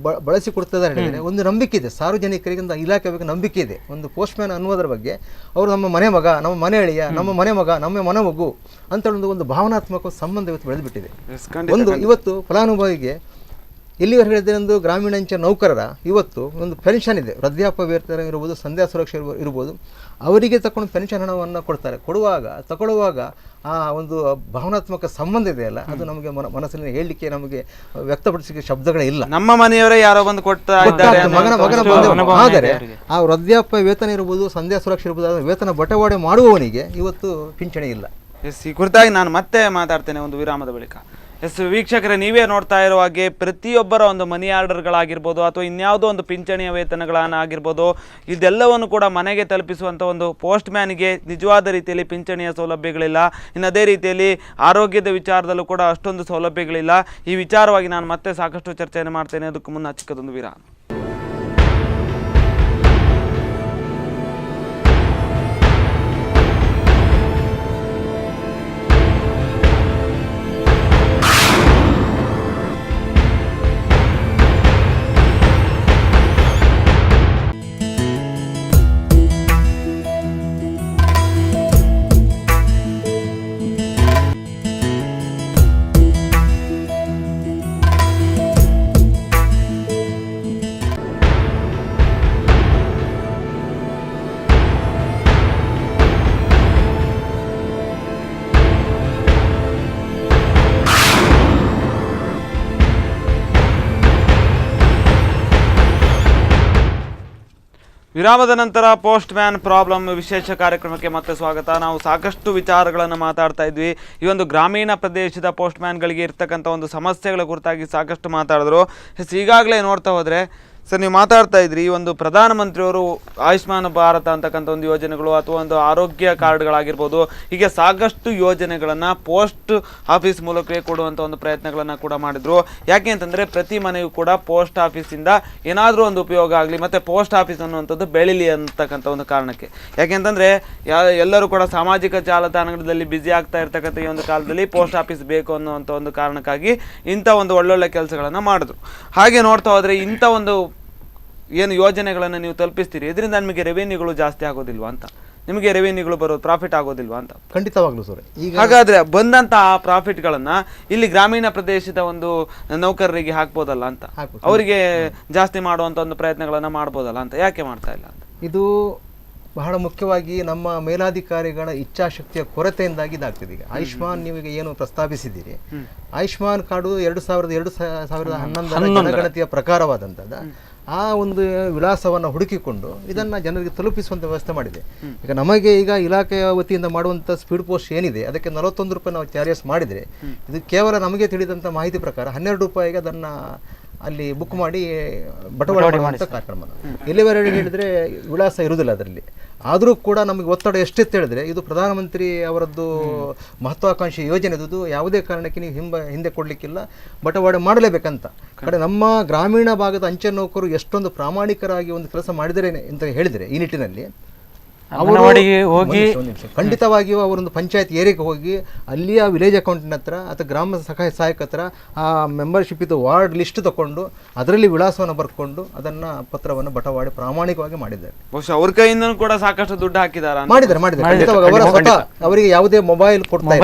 ಬಳಸಿ ಕೊಡ್ತಾ ಇದ್ದಾರೆ ಹೇಳಿದ್ರೆ ಒಂದು ನಂಬಿಕೆ ಇದೆ, ಸಾರ್ವಜನಿಕರಿಗೆ ಒಂದು ಇಲಾಖೆ ಬಗ್ಗೆ ನಂಬಿಕೆ ಇದೆ. ಒಂದು ಪೋಸ್ಟ್ ಮ್ಯಾನ್ ಅನ್ನೋದ್ರ ಬಗ್ಗೆ ಅವರು ನಮ್ಮ ಮನೆ ಮಗ, ನಮ್ಮ ಮನೆ ಅಳಿಯ, ನಮ್ಮ ಮನೆ ಮಗ, ನಮ್ಮ ಮನೆ ಮಗು ಅಂತ ಒಂದು ಭಾವನಾತ್ಮಕ ಸಂಬಂಧ ಇವತ್ತು ಬೆಳೆದುಬಿಟ್ಟಿದೆ. ಒಂದು ಇವತ್ತು ಫಲಾನುಭವಿಗೆ ಎಲ್ಲಿವರೆಗೆ ಹೇಳಿದ್ರೆ ಒಂದು ಗ್ರಾಮೀಣ ಅಂಚೆ ನೌಕರರ ಇವತ್ತು ಒಂದು ಪೆನ್ಷನ್ ಇದೆ, ವೃದ್ಧಾಪ್ಯ ವೇತನ ಇರ್ಬೋದು, ಸಂಧ್ಯಾ ಸುರಕ್ಷೆ ಇರ್ಬೋದು, ಅವರಿಗೆ ತಗೊಂಡು ಪೆನ್ಷನ್ ಹಣವನ್ನು ಕೊಡ್ತಾರೆ. ತಗೊಳ್ಳುವಾಗ ಆ ಒಂದು ಭಾವನಾತ್ಮಕ ಸಂಬಂಧ ಇದೆಯಲ್ಲ, ಅದು ನಮಗೆ ಮನಸ್ಸಿನಲ್ಲಿ ಹೇಳಲಿಕ್ಕೆ ನಮಗೆ ವ್ಯಕ್ತಪಡಿಸಲಿಕ್ಕೆ ಶಬ್ದಗಳೇ ಇಲ್ಲ. ನಮ್ಮ ಮನೆಯವರೇ ಯಾರೋ ಬಂದು ಮಗನ ಆದರೆ ಆ ವೃದ್ಧಾಪ್ಯ ವೇತನ ಇರ್ಬೋದು, ಸಂಧ್ಯಾ ಸುರಕ್ಷೆ ಇರ್ಬೋದು, ವೇತನ ಬಟವಾಡೆ ಮಾಡುವವನಿಗೆ ಇವತ್ತು ಪಿಂಚಣಿ ಇಲ್ಲ. ಈ ಕುರಿತಾಗಿ ನಾನು ಮತ್ತೆ ಮಾತಾಡ್ತೇನೆ ಒಂದು ವಿರಾಮದ ಬಳಿಕ. ವೀಕ್ಷಕರೇ, ನೀವೇ ನೋಡ್ತಾ ಇರೋ ಹಾಗೆ ಪ್ರತಿಯೊಬ್ಬರ ಒಂದು ಮನಿ ಆರ್ಡರ್ಗಳಾಗಿರ್ಬೋದು ಅಥವಾ ಇನ್ಯಾವುದೋ ಒಂದು ಪಿಂಚಣಿಯ ವೇತನಗಳನ್ನಾಗಿರ್ಬೋದು, ಇದೆಲ್ಲವನ್ನು ಕೂಡ ಮನೆಗೆ ತಲುಪಿಸುವಂಥ ಒಂದು ಪೋಸ್ಟ್ ಮ್ಯಾನ್ಗೆ ನಿಜವಾದ ರೀತಿಯಲ್ಲಿ ಪಿಂಚಣಿಯ ಸೌಲಭ್ಯಗಳಿಲ್ಲ. ಇನ್ನು ಅದೇ ರೀತಿಯಲ್ಲಿ ಆರೋಗ್ಯದ ವಿಚಾರದಲ್ಲೂ ಕೂಡ ಅಷ್ಟೊಂದು ಸೌಲಭ್ಯಗಳಿಲ್ಲ. ಈ ವಿಚಾರವಾಗಿ ನಾನು ಮತ್ತೆ ಸಾಕಷ್ಟು ಚರ್ಚೆಯನ್ನು ಮಾಡ್ತೇನೆ. ಅದಕ್ಕೂ ಮುನ್ನ ಚಿಕ್ಕದೊಂದು ವಿರಾಮ. ವಿರಾಮದ ನಂತರ ಪೋಸ್ಟ್ ಮ್ಯಾನ್ ಪ್ರಾಬ್ಲಮ್ ವಿಶೇಷ ಕಾರ್ಯಕ್ರಮಕ್ಕೆ ಮತ್ತೆ ಸ್ವಾಗತ. ನಾವು ಸಾಕಷ್ಟು ವಿಚಾರಗಳನ್ನು ಮಾತಾಡ್ತಾ ಇದ್ವಿ. ಈ ಒಂದು ಗ್ರಾಮೀಣ ಪ್ರದೇಶದ ಪೋಸ್ಟ್ ಮ್ಯಾನ್ಗಳಿಗೆ ಇರ್ತಕ್ಕಂಥ ಒಂದು ಸಮಸ್ಯೆಗಳ ಕುರಿತಾಗಿ ಸಾಕಷ್ಟು ಮಾತಾಡಿದ್ರು. ಈಗಾಗಲೇ ನೋಡ್ತಾ ಹೋದರೆ ಸರ್, ನೀವು ಮಾತಾಡ್ತಾ ಇದ್ರಿ ಈ ಒಂದು ಪ್ರಧಾನಮಂತ್ರಿಯವರು ಆಯುಷ್ಮಾನ್ ಭಾರತ ಅಂತಕ್ಕಂಥ ಒಂದು ಯೋಜನೆಗಳು ಅಥವಾ ಒಂದು ಆರೋಗ್ಯ ಕಾರ್ಡ್ಗಳಾಗಿರ್ಬೋದು, ಹೀಗೆ ಸಾಕಷ್ಟು ಯೋಜನೆಗಳನ್ನು ಪೋಸ್ಟ್ ಆಫೀಸ್ ಮೂಲಕವೇ ಕೊಡುವಂಥ ಒಂದು ಪ್ರಯತ್ನಗಳನ್ನು ಕೂಡ ಮಾಡಿದ್ರು. ಯಾಕೆ ಅಂತಂದರೆ ಪ್ರತಿ ಮನೆಯೂ ಕೂಡ ಪೋಸ್ಟ್ ಆಫೀಸಿಂದ ಏನಾದರೂ ಒಂದು ಉಪಯೋಗ ಆಗಲಿ ಮತ್ತು ಪೋಸ್ಟ್ ಆಫೀಸ್ ಅನ್ನುವಂಥದ್ದು ಬೆಳೀಲಿ ಅಂತಕ್ಕಂಥ ಒಂದು ಕಾರಣಕ್ಕೆ. ಯಾಕೆಂತಂದರೆ ಎಲ್ಲರೂ ಕೂಡ ಸಾಮಾಜಿಕ ಜಾಲತಾಣಗಳಲ್ಲಿ ಬ್ಯುಸಿ ಆಗ್ತಾ ಇರ್ತಕ್ಕಂಥ ಈ ಒಂದು ಕಾಲದಲ್ಲಿ ಪೋಸ್ಟ್ ಆಫೀಸ್ ಬೇಕು ಅನ್ನುವಂಥ ಒಂದು ಕಾರಣಕ್ಕಾಗಿ ಇಂಥ ಒಂದು ಒಳ್ಳೊಳ್ಳೆ ಕೆಲಸಗಳನ್ನು ಮಾಡಿದ್ರು. ಹಾಗೆ ನೋಡ್ತಾ ಹೋದರೆ ಇಂಥ ಒಂದು ಏನು ಯೋಜನೆಗಳನ್ನು ನೀವು ತಲುಪಿಸ್ತೀರಿ, ಇದರಿಂದ ನಿಮಗೆ ರೆವೆನ್ಯೂಗಳು ಜಾಸ್ತಿ ಆಗೋದಿಲ್ವಾ ಅಂತ, ನಿಮಗೆ ರೆವೆನ್ಯೂಗಳು ಬರೋದು ಪ್ರಾಫಿಟ್ ಆಗೋದಿಲ್ವಾ ಅಂತ? ಖಂಡಿತವಾಗ್ಲೂ ಸರ್. ಈಗ ಹಾಗಾದ್ರೆ ಬಂದಂತಹ ಪ್ರಾಫಿಟ್ಗಳನ್ನ ಇಲ್ಲಿ ಗ್ರಾಮೀಣ ಪ್ರದೇಶದ ಒಂದು ನೌಕರರಿಗೆ ಹಾಕ್ಬೋದಲ್ಲ ಅಂತ, ಅವರಿಗೆ ಜಾಸ್ತಿ ಮಾಡುವಂತ ಒಂದು ಪ್ರಯತ್ನಗಳನ್ನ ಮಾಡ್ಬೋದಲ್ಲ ಅಂತ, ಯಾಕೆ ಮಾಡ್ತಾ ಇಲ್ಲ ಅಂತ? ಇದು ಬಹಳ ಮುಖ್ಯವಾಗಿ ನಮ್ಮ ಮೇಲಾಧಿಕಾರಿಗಳ ಇಚ್ಛಾಶಕ್ತಿಯ ಕೊರತೆಯಿಂದಾಗಿ ಇದಾಗ್ತದೆ. ಈಗ ಆಯುಷ್ಮಾನ್ ನೀವೀಗ ಏನು ಪ್ರಸ್ತಾಪಿಸಿದ್ದೀರಿ, ಆಯುಷ್ಮಾನ್ ಕಾರ್ಡು 2011 ಜನಗಣತಿಯ ಪ್ರಕಾರವಾದಂಥದ್ದು. ಆ ಒಂದು ವಿಳಾಸವನ್ನು ಹುಡುಕಿಕೊಂಡು ಇದನ್ನು ಜನರಿಗೆ ತಲುಪಿಸುವಂಥ ವ್ಯವಸ್ಥೆ ಮಾಡಿದೆ. ಈಗ ನಮಗೆ ಈಗ ಇಲಾಖೆಯ ವತಿಯಿಂದ ಮಾಡುವಂಥ ಸ್ಪೀಡ್ ಪೋಸ್ಟ್ ಏನಿದೆ ಅದಕ್ಕೆ 41 ರೂಪಾಯಿ ನಾವು ಚಾರ್ಜಸ್ ಮಾಡಿದರೆ, ಇದು ಕೇವಲ ನಮಗೆ ತಿಳಿದಂಥ ಮಾಹಿತಿ ಪ್ರಕಾರ 12 ರೂಪಾಯಿಗೆ ಅದನ್ನು ಅಲ್ಲಿ ಬುಕ್ ಮಾಡಿ ಬಟವಾಡೆ ಮಾಡುವಂಥ ಕಾರ್ಯಕ್ರಮ. ಎಲ್ಲಿವರೆಗೆ ಹೇಳಿದರೆ ವಿಳಾಸ ಇರುವುದಿಲ್ಲ ಅದರಲ್ಲಿ. ಆದರೂ ಕೂಡ ನಮಗೆ ಒತ್ತಡ ಎಷ್ಟೆತ್ತು ಹೇಳಿದ್ರೆ, ಇದು ಪ್ರಧಾನಮಂತ್ರಿ ಅವರದ್ದು ಮಹತ್ವಾಕಾಂಕ್ಷಿ ಯೋಜನೆ, ಇದು ಯಾವುದೇ ಕಾರಣಕ್ಕೆ ನೀವು ಹಿಂದೆ ಕೊಡಲಿಕ್ಕಿಲ್ಲ, ಬಟವಾಡೆ ಮಾಡಲೇಬೇಕಂತ. ಕಡೆ ನಮ್ಮ ಗ್ರಾಮೀಣ ಭಾಗದ ಅಂಚೆ ನೌಕರು ಎಷ್ಟೊಂದು ಪ್ರಾಮಾಣಿಕರಾಗಿ ಒಂದು ಕೆಲಸ ಮಾಡಿದರೆ ಅಂತ ಹೇಳಿದರೆ, ಈ ನಿಟ್ಟಿನಲ್ಲಿ ಹೋಗಿ ಖಂಡಿತವಾಗಿಯೂ ಅವರೊಂದು ಪಂಚಾಯತ್ ಏರಿಯಾಗೆ ಹೋಗಿ ಅಲ್ಲಿಯ ವಿಲೇಜ್ ಅಕೌಂಟಿನ ಹತ್ರ ಅಥವಾ ಗ್ರಾಮ ಸಹಾಯಕ ಹತ್ರ ಆ ಮೆಂಬರ್ಶಿಪ್ ಇದು ವಾರ್ಡ್ ಲಿಸ್ಟ್ ತಗೊಂಡು ಅದರಲ್ಲಿ ವಿಳಾಸವನ್ನು ಬರ್ಕೊಂಡು ಅದನ್ನ ಪತ್ರವನ್ನು ಬಟವಾಡೆ ಪ್ರಾಮಾಣಿಕವಾಗಿ ಮಾಡಿದ್ದಾರೆ. ಬಹುಶಃ ಅವ್ರ ಕೈಯಿಂದ ಕೂಡ ಸಾಕಷ್ಟು ದುಡ್ಡು ಹಾಕಿದ್ದಾರೆ. ಅವರಿಗೆ ಯಾವುದೇ ಮೊಬೈಲ್ ಕೊಡ್ತಾ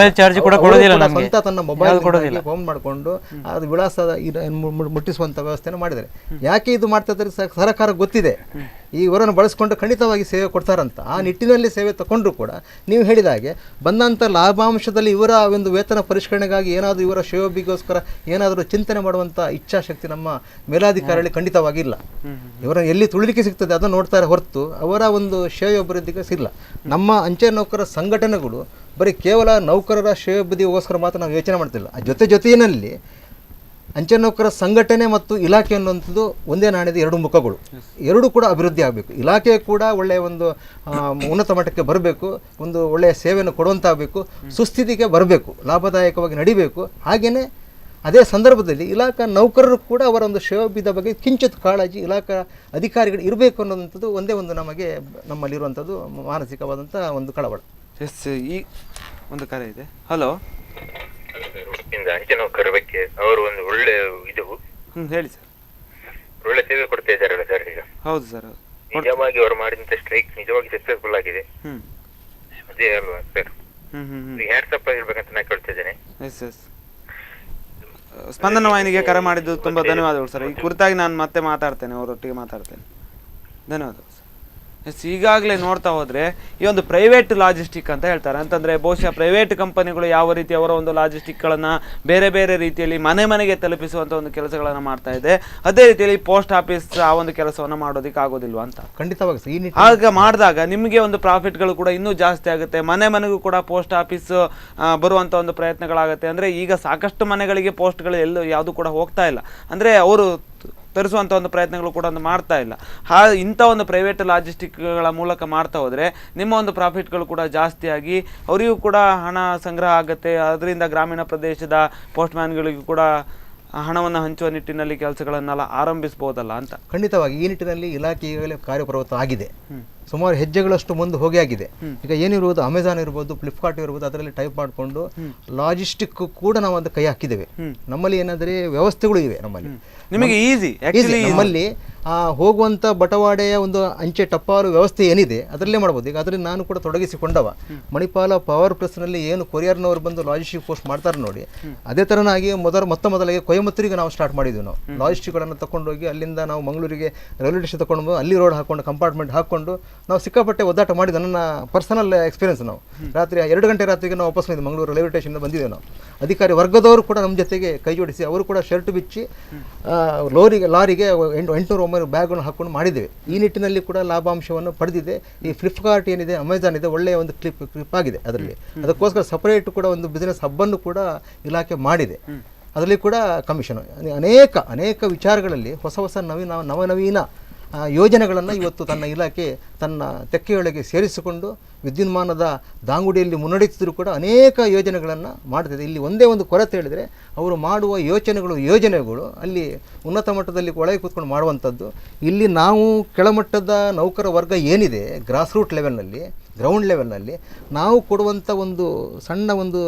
ಸ್ವಂತ ತನ್ನ ಮೊಬೈಲ್ ಫೋನ್ ಮಾಡಿಕೊಂಡು ಅದು ವಿಳಾಸ ಮುಟ್ಟಿಸುವಂತ ವ್ಯವಸ್ಥೆಯನ್ನು ಮಾಡಿದ್ದಾರೆ. ಯಾಕೆ ಇದು ಮಾಡ್ತಾ ಇದ್ದಾರೆ? ಸರ್ಕಾರ ಗೊತ್ತಿದೆ ಈ ಇವರನ್ನು ಬಳಸ್ಕೊಂಡು ಖಂಡಿತವಾಗಿ ಸೇವೆ ಕೊಡ್ತಾರಂತ. ಆ ನಿಟ್ಟಿನಲ್ಲಿ ಸೇವೆ ತಗೊಂಡ್ರು ಕೂಡ ನೀವು ಹೇಳಿದ ಹಾಗೆ ಬಂದಂಥ ಲಾಭಾಂಶದಲ್ಲಿ ಇವರ ಒಂದು ವೇತನ ಪರಿಷ್ಕರಣೆಗಾಗಿ ಏನಾದರೂ ಇವರ ಶ್ರೇಯೋಭಿಗೋಸ್ಕರ ಏನಾದರೂ ಚಿಂತನೆ ಮಾಡುವಂಥ ಇಚ್ಛಾಶಕ್ತಿ ನಮ್ಮ ಮೇಲಾಧಿಕಾರಿಗಳಿಗೆ ಖಂಡಿತವಾಗಿ ಇಲ್ಲ. ಇವರ ಎಲ್ಲಿ ತುಳಿಲಿಕ್ಕೆ ಸಿಗ್ತದೆ ಅದನ್ನು ನೋಡ್ತಾರೆ ಹೊರತು ಅವರ ಒಂದು ಶ್ರೇಯೋಭಿವೃದ್ಧಿಗೆ ಸಿಗಲ್ಲ. ನಮ್ಮ ಅಂಚೆ ನೌಕರರ ಸಂಘಟನೆಗಳು ಬರೀ ಕೇವಲ ನೌಕರರ ಶ್ರೇಯೋಭಿವೃದ್ಧಿಗೋಸ್ಕರ ಮಾತ್ರ ನಾವು ಯೋಚನೆ ಮಾಡ್ತಿಲ್ಲ. ಜೊತೆಯಲ್ಲಿ ಅಂಚೆ ನೌಕರರ ಸಂಘಟನೆ ಮತ್ತು ಇಲಾಖೆ ಅನ್ನುವಂಥದ್ದು ಒಂದೇ ನಾಣ್ಯದ ಎರಡು ಮುಖಗಳು. ಎರಡೂ ಕೂಡ ಅಭಿವೃದ್ಧಿ ಆಗಬೇಕು. ಇಲಾಖೆ ಕೂಡ ಒಳ್ಳೆಯ ಒಂದು ಉನ್ನತ ಮಟ್ಟಕ್ಕೆ ಬರಬೇಕು, ಒಂದು ಒಳ್ಳೆಯ ಸೇವೆಯನ್ನು ಕೊಡುವಂತಾಗಬೇಕು, ಸುಸ್ಥಿತಿಗೆ ಬರಬೇಕು, ಲಾಭದಾಯಕವಾಗಿ ನಡಿಬೇಕು. ಹಾಗೆಯೇ ಅದೇ ಸಂದರ್ಭದಲ್ಲಿ ಇಲಾಖಾ ನೌಕರರು ಕೂಡ ಅವರ ಒಂದು ಶ್ರೇಯೋಭಿವೃದ್ಧಿಯ ಬಗ್ಗೆ ಕಿಂಚಿತ್ ಕಾಳಜಿ ಇಲಾಖಾ ಅಧಿಕಾರಿಗಳು ಇರಬೇಕು ಅನ್ನೋಂಥದ್ದು ಒಂದೇ ಒಂದು ನಮಗೆ ನಮ್ಮಲ್ಲಿರುವಂಥದ್ದು ಮಾನಸಿಕವಾದಂಥ ಒಂದು ಕಳವಳ. ಎಸ್, ಈ ಒಂದು ಕರೆ ಇದೆ. ಹಲೋ, ಅಂಚೆ ನೌಕರರ ಬಗ್ಗೆ ಅವರು ಒಂದು ಒಳ್ಳೆ ಇದು ಹೇಳಿ ಸರ್. ಒಳ್ಳೆ ಸೇವೆ ಕೊಡ್ತಾ ಇದ್ದಾರಲ್ಲ ಸರ್ ಈಗ? ಹೌದು ಸರ್, ನಿಜವಾಗಿ ಅವರು ಮಾಡಿದಂತ ಸ್ಟ್ರೈಕ್ ನಿಜವಾಗಿ ಸಕ್ಸಸ್ಫುಲ್ ಆಗಿದೆ. ಅದೇ ಅಲ್ವಾ ಸರ್? ಹ್ಯಾಟ್ಸಪ್ ಆಗಿರ್ಬೇಕಂತ ನಾನು ಕೇಳ್ತಾ ಇದ್ದೇನೆ. ಎಸ್ ಎಸ್, ಸ್ಪಂದನ ವಾಹಿನಿಗೆ ಕರೆ ಮಾಡಿದ್ದು ತುಂಬಾ ಧನ್ಯವಾದಗಳು ಸರ್. ಈ ಕುರಿತಾಗಿ ನಾನು ಮತ್ತೆ ಮಾತಾಡ್ತೇನೆ, ಅವರೊಟ್ಟಿಗೆ ಮಾತಾಡ್ತೇನೆ. ಧನ್ಯವಾದಗಳು ಸರ್. ಎಸ್, ಈಗಾಗಲೇ ನೋಡ್ತಾ ಹೋದರೆ ಈ ಒಂದು ಪ್ರೈವೇಟ್ ಲಾಜಿಸ್ಟಿಕ್ ಅಂತ ಹೇಳ್ತಾರೆ. ಅಂತಂದರೆ ಬಹುಶಃ ಪ್ರೈವೇಟ್ ಕಂಪನಿಗಳು ಯಾವ ರೀತಿ ಅವರ ಒಂದು ಲಾಜಿಸ್ಟಿಕ್ಗಳನ್ನು ಬೇರೆ ಬೇರೆ ರೀತಿಯಲ್ಲಿ ಮನೆಗೆ ತಲುಪಿಸುವಂಥ ಒಂದು ಕೆಲಸಗಳನ್ನು ಮಾಡ್ತಾ ಇದೆ, ಅದೇ ರೀತಿಯಲ್ಲಿ ಪೋಸ್ಟ್ ಆಫೀಸ್ ಆ ಒಂದು ಕೆಲಸವನ್ನು ಮಾಡೋದಕ್ಕೆ ಆಗೋದಿಲ್ವಾ ಅಂತ? ಖಂಡಿತವಾಗಿ ಆಗ ಮಾಡಿದಾಗ ನಿಮಗೆ ಒಂದು ಪ್ರಾಫಿಟ್ಗಳು ಕೂಡ ಇನ್ನೂ ಜಾಸ್ತಿ ಆಗುತ್ತೆ. ಮನೆಗೂ ಕೂಡ ಪೋಸ್ಟ್ ಆಫೀಸ್ ಬರುವಂಥ ಒಂದು ಪ್ರಯತ್ನಗಳಾಗುತ್ತೆ. ಅಂದರೆ ಈಗ ಸಾಕಷ್ಟು ಮನೆಗಳಿಗೆ ಪೋಸ್ಟ್ಗಳು ಎಲ್ಲೂ ಯಾವುದು ಕೂಡ ಹೋಗ್ತಾ ಇಲ್ಲ, ಅಂದರೆ ಅವರು ತರಿಸುವಂಥ ಒಂದು ಪ್ರಯತ್ನಗಳು ಕೂಡ ಒಂದು ಮಾಡ್ತಾ ಇಲ್ಲ. ಇಂಥ ಒಂದು ಪ್ರೈವೇಟ್ ಲಾಜಿಸ್ಟಿಕ್ಗಳ ಮೂಲಕ ಮಾಡ್ತಾ ಹೋದರೆ ನಿಮ್ಮ ಒಂದು ಪ್ರಾಫಿಟ್ಗಳು ಕೂಡ ಜಾಸ್ತಿಯಾಗಿ ಅವರಿಗೂ ಕೂಡ ಹಣ ಸಂಗ್ರಹ ಆಗುತ್ತೆ. ಅದರಿಂದ ಗ್ರಾಮೀಣ ಪ್ರದೇಶದ ಪೋಸ್ಟ್ಮ್ಯಾನ್ಗಳಿಗೂ ಕೂಡ ಹಣವನ್ನು ಹಂಚುವ ನಿಟ್ಟಿನಲ್ಲಿ ಕೆಲಸಗಳನ್ನೆಲ್ಲ ಆರಂಭಿಸಬಹುದಲ್ಲ ಅಂತ. ಖಂಡಿತವಾಗಿ ಈ ನಿಟ್ಟಿನಲ್ಲಿ ಇಲಾಖೆ ಈಗಾಗಲೇ ಕಾರ್ಯಪ್ರವೃತ್ತ ಆಗಿದೆ. ಸುಮಾರು ಹೆಜ್ಜೆಗಳಷ್ಟು ಮುಂದೆ ಹೋಗಿ ಆಗಿದೆ. ಈಗ ಏನಿರುವುದು ಅಮೆಜಾನ್ ಇರ್ಬೋದು, ಫ್ಲಿಪ್ಕಾರ್ಟ್ ಇರ್ಬೋದು, ಅದರಲ್ಲಿ ಟೈಪ್ ಮಾಡಿಕೊಂಡು ಲಾಜಿಸ್ಟಿಕ್ ಕೂಡ ನಾವು ಅದು ಕೈ ಹಾಕಿದ್ದೇವೆ. ನಮ್ಮಲ್ಲಿ ಏನಾದರೆ ವ್ಯವಸ್ಥೆಗಳು ಇವೆ. ನಿಮಗೆ ಈಸಿ ನಮ್ಮಲ್ಲಿ ಹೋಗುವಂಥ ಬಟವಾಡೆಯ ಒಂದು ಅಂಚೆ ಟಪಾಲು ವ್ಯವಸ್ಥೆ ಏನಿದೆ ಅದರಲ್ಲೇ ಮಾಡ್ಬೋದು. ಈಗ ಅದರಲ್ಲಿ ನಾನು ಕೂಡ ತೊಡಗಿಸಿಕೊಂಡವ. ಮಣಿಪಾಲ ಪವರ್ ಪ್ರೆಸ್ನಲ್ಲಿ ಏನು ಕೊರಿಯರ್ನವರು ಬಂದು ಲಾಜಿಸ್ಟಿಕ್ ಪೋಸ್ಟ್ ಮಾಡ್ತಾರೆ ನೋಡಿ, ಅದೇ ಥರನಾಗಿ ಮೊದಲಿಗೆ ಕೊಯಮತ್ತೂರಿಗೆ ನಾವು ಸ್ಟಾರ್ಟ್ ಮಾಡಿದ್ವಿ. ನಾವು ಲಾಜಿಸ್ಟಿಕ್ಗಳನ್ನು ತಗೊಂಡೋಗಿ ಅಲ್ಲಿಂದ ನಾವು ಮಂಗಳೂರಿಗೆ ರೈಲ್ವೆ ಸ್ಟೇಷನ್ ತಗೊಂಡು ಅಲ್ಲಿ ರೋಡ್ ಹಾಕೊಂಡು ಕಂಪಾರ್ಟ್ಮೆಂಟ್ ಹಾಕ್ಕೊಂಡು ನಾವು ಸಿಕ್ಕಾಪಟ್ಟೆ ಒದ್ದಾಟ ಮಾಡಿದ್ವಿ. ನನ್ನ ಪರ್ಸನಲ್ ಎಕ್ಸ್ಪೀರಿಯನ್ಸ್. ನಾವು ರಾತ್ರಿ 2 ಗಂಟೆ ರಾತ್ರಿಗೆ ನಾವು ವಾಪಸ್ ಬಂದಿದ್ವಿ, ಮಂಗಳೂರು ರೈಲ್ವೆ ಸ್ಟೇಷನ್ ಬಂದಿದ್ದೇವೆ. ನಾವು ಅಧಿಕಾರಿ ವರ್ಗದವರು ಕೂಡ ನಮ್ಮ ಜೊತೆಗೆ ಕೈ ಜೋಡಿಸಿ ಅವರು ಕೂಡ ಶರ್ಟ್ ಬಿಚ್ಚಿ ಲಾರಿಗೆ 809 ಬ್ಯಾಗ್ಗಳನ್ನು ಹಾಕೊಂಡು ಮಾಡಿದ್ದೇವೆ. ಈ ನಿಟ್ಟಿನಲ್ಲಿ ಕೂಡ ಲಾಭಾಂಶವನ್ನು ಪಡೆದಿದೆ. ಈ ಫ್ಲಿಪ್ಕಾರ್ಟ್ ಏನಿದೆ, ಅಮೆಜಾನ್ ಇದೆ, ಒಳ್ಳೆಯ ಒಂದು ಕ್ಲಿಪ್ ಆಗಿದೆ ಅದರಲ್ಲಿ. ಅದಕ್ಕೋಸ್ಕರ ಸಪರೇಟ್ ಕೂಡ ಒಂದು ಬಿಸ್ನೆಸ್ ಹಬ್ಬನ್ನು ಕೂಡ ಇಲಾಖೆ ಮಾಡಿದೆ. ಅದರಲ್ಲಿ ಕೂಡ ಕಮಿಷನ್. ಅನೇಕ ವಿಚಾರಗಳಲ್ಲಿ ಹೊಸ ನವನವೀನ ಯೋಜನೆಗಳನ್ನು ಇವತ್ತು ತನ್ನ ಇಲಾಖೆ ತನ್ನ ತೆಕ್ಕೆಯೊಳಗೆ ಸೇರಿಸಿಕೊಂಡು ವಿದ್ಯುನ್ಮಾನದ ದಾಂಗುಡಿಯಲ್ಲಿ ಮುನ್ನಡೆಸಿದ್ರು ಕೂಡ ಅನೇಕ ಯೋಜನೆಗಳನ್ನು ಮಾಡ್ತಿದೆ. ಇಲ್ಲಿ ಒಂದೇ ಒಂದು ಕೊರತೆ ಹೇಳಿದರೆ ಅವರು ಮಾಡುವ ಯೋಜನೆಗಳು ಅಲ್ಲಿ ಉನ್ನತ ಮಟ್ಟದಲ್ಲಿ ಒಳಗೆ ಕೂತ್ಕೊಂಡು ಮಾಡುವಂಥದ್ದು. ಇಲ್ಲಿ ನಾವು ಕೆಳಮಟ್ಟದ ನೌಕರ ವರ್ಗ ಏನಿದೆ ಗ್ರಾಸ್ ರೂಟ್ ಲೆವೆಲ್ನಲ್ಲಿ, ಗ್ರೌಂಡ್ ಲೆವೆಲ್ನಲ್ಲಿ ನಾವು ಕೊಡುವಂಥ ಒಂದು ಸಣ್ಣ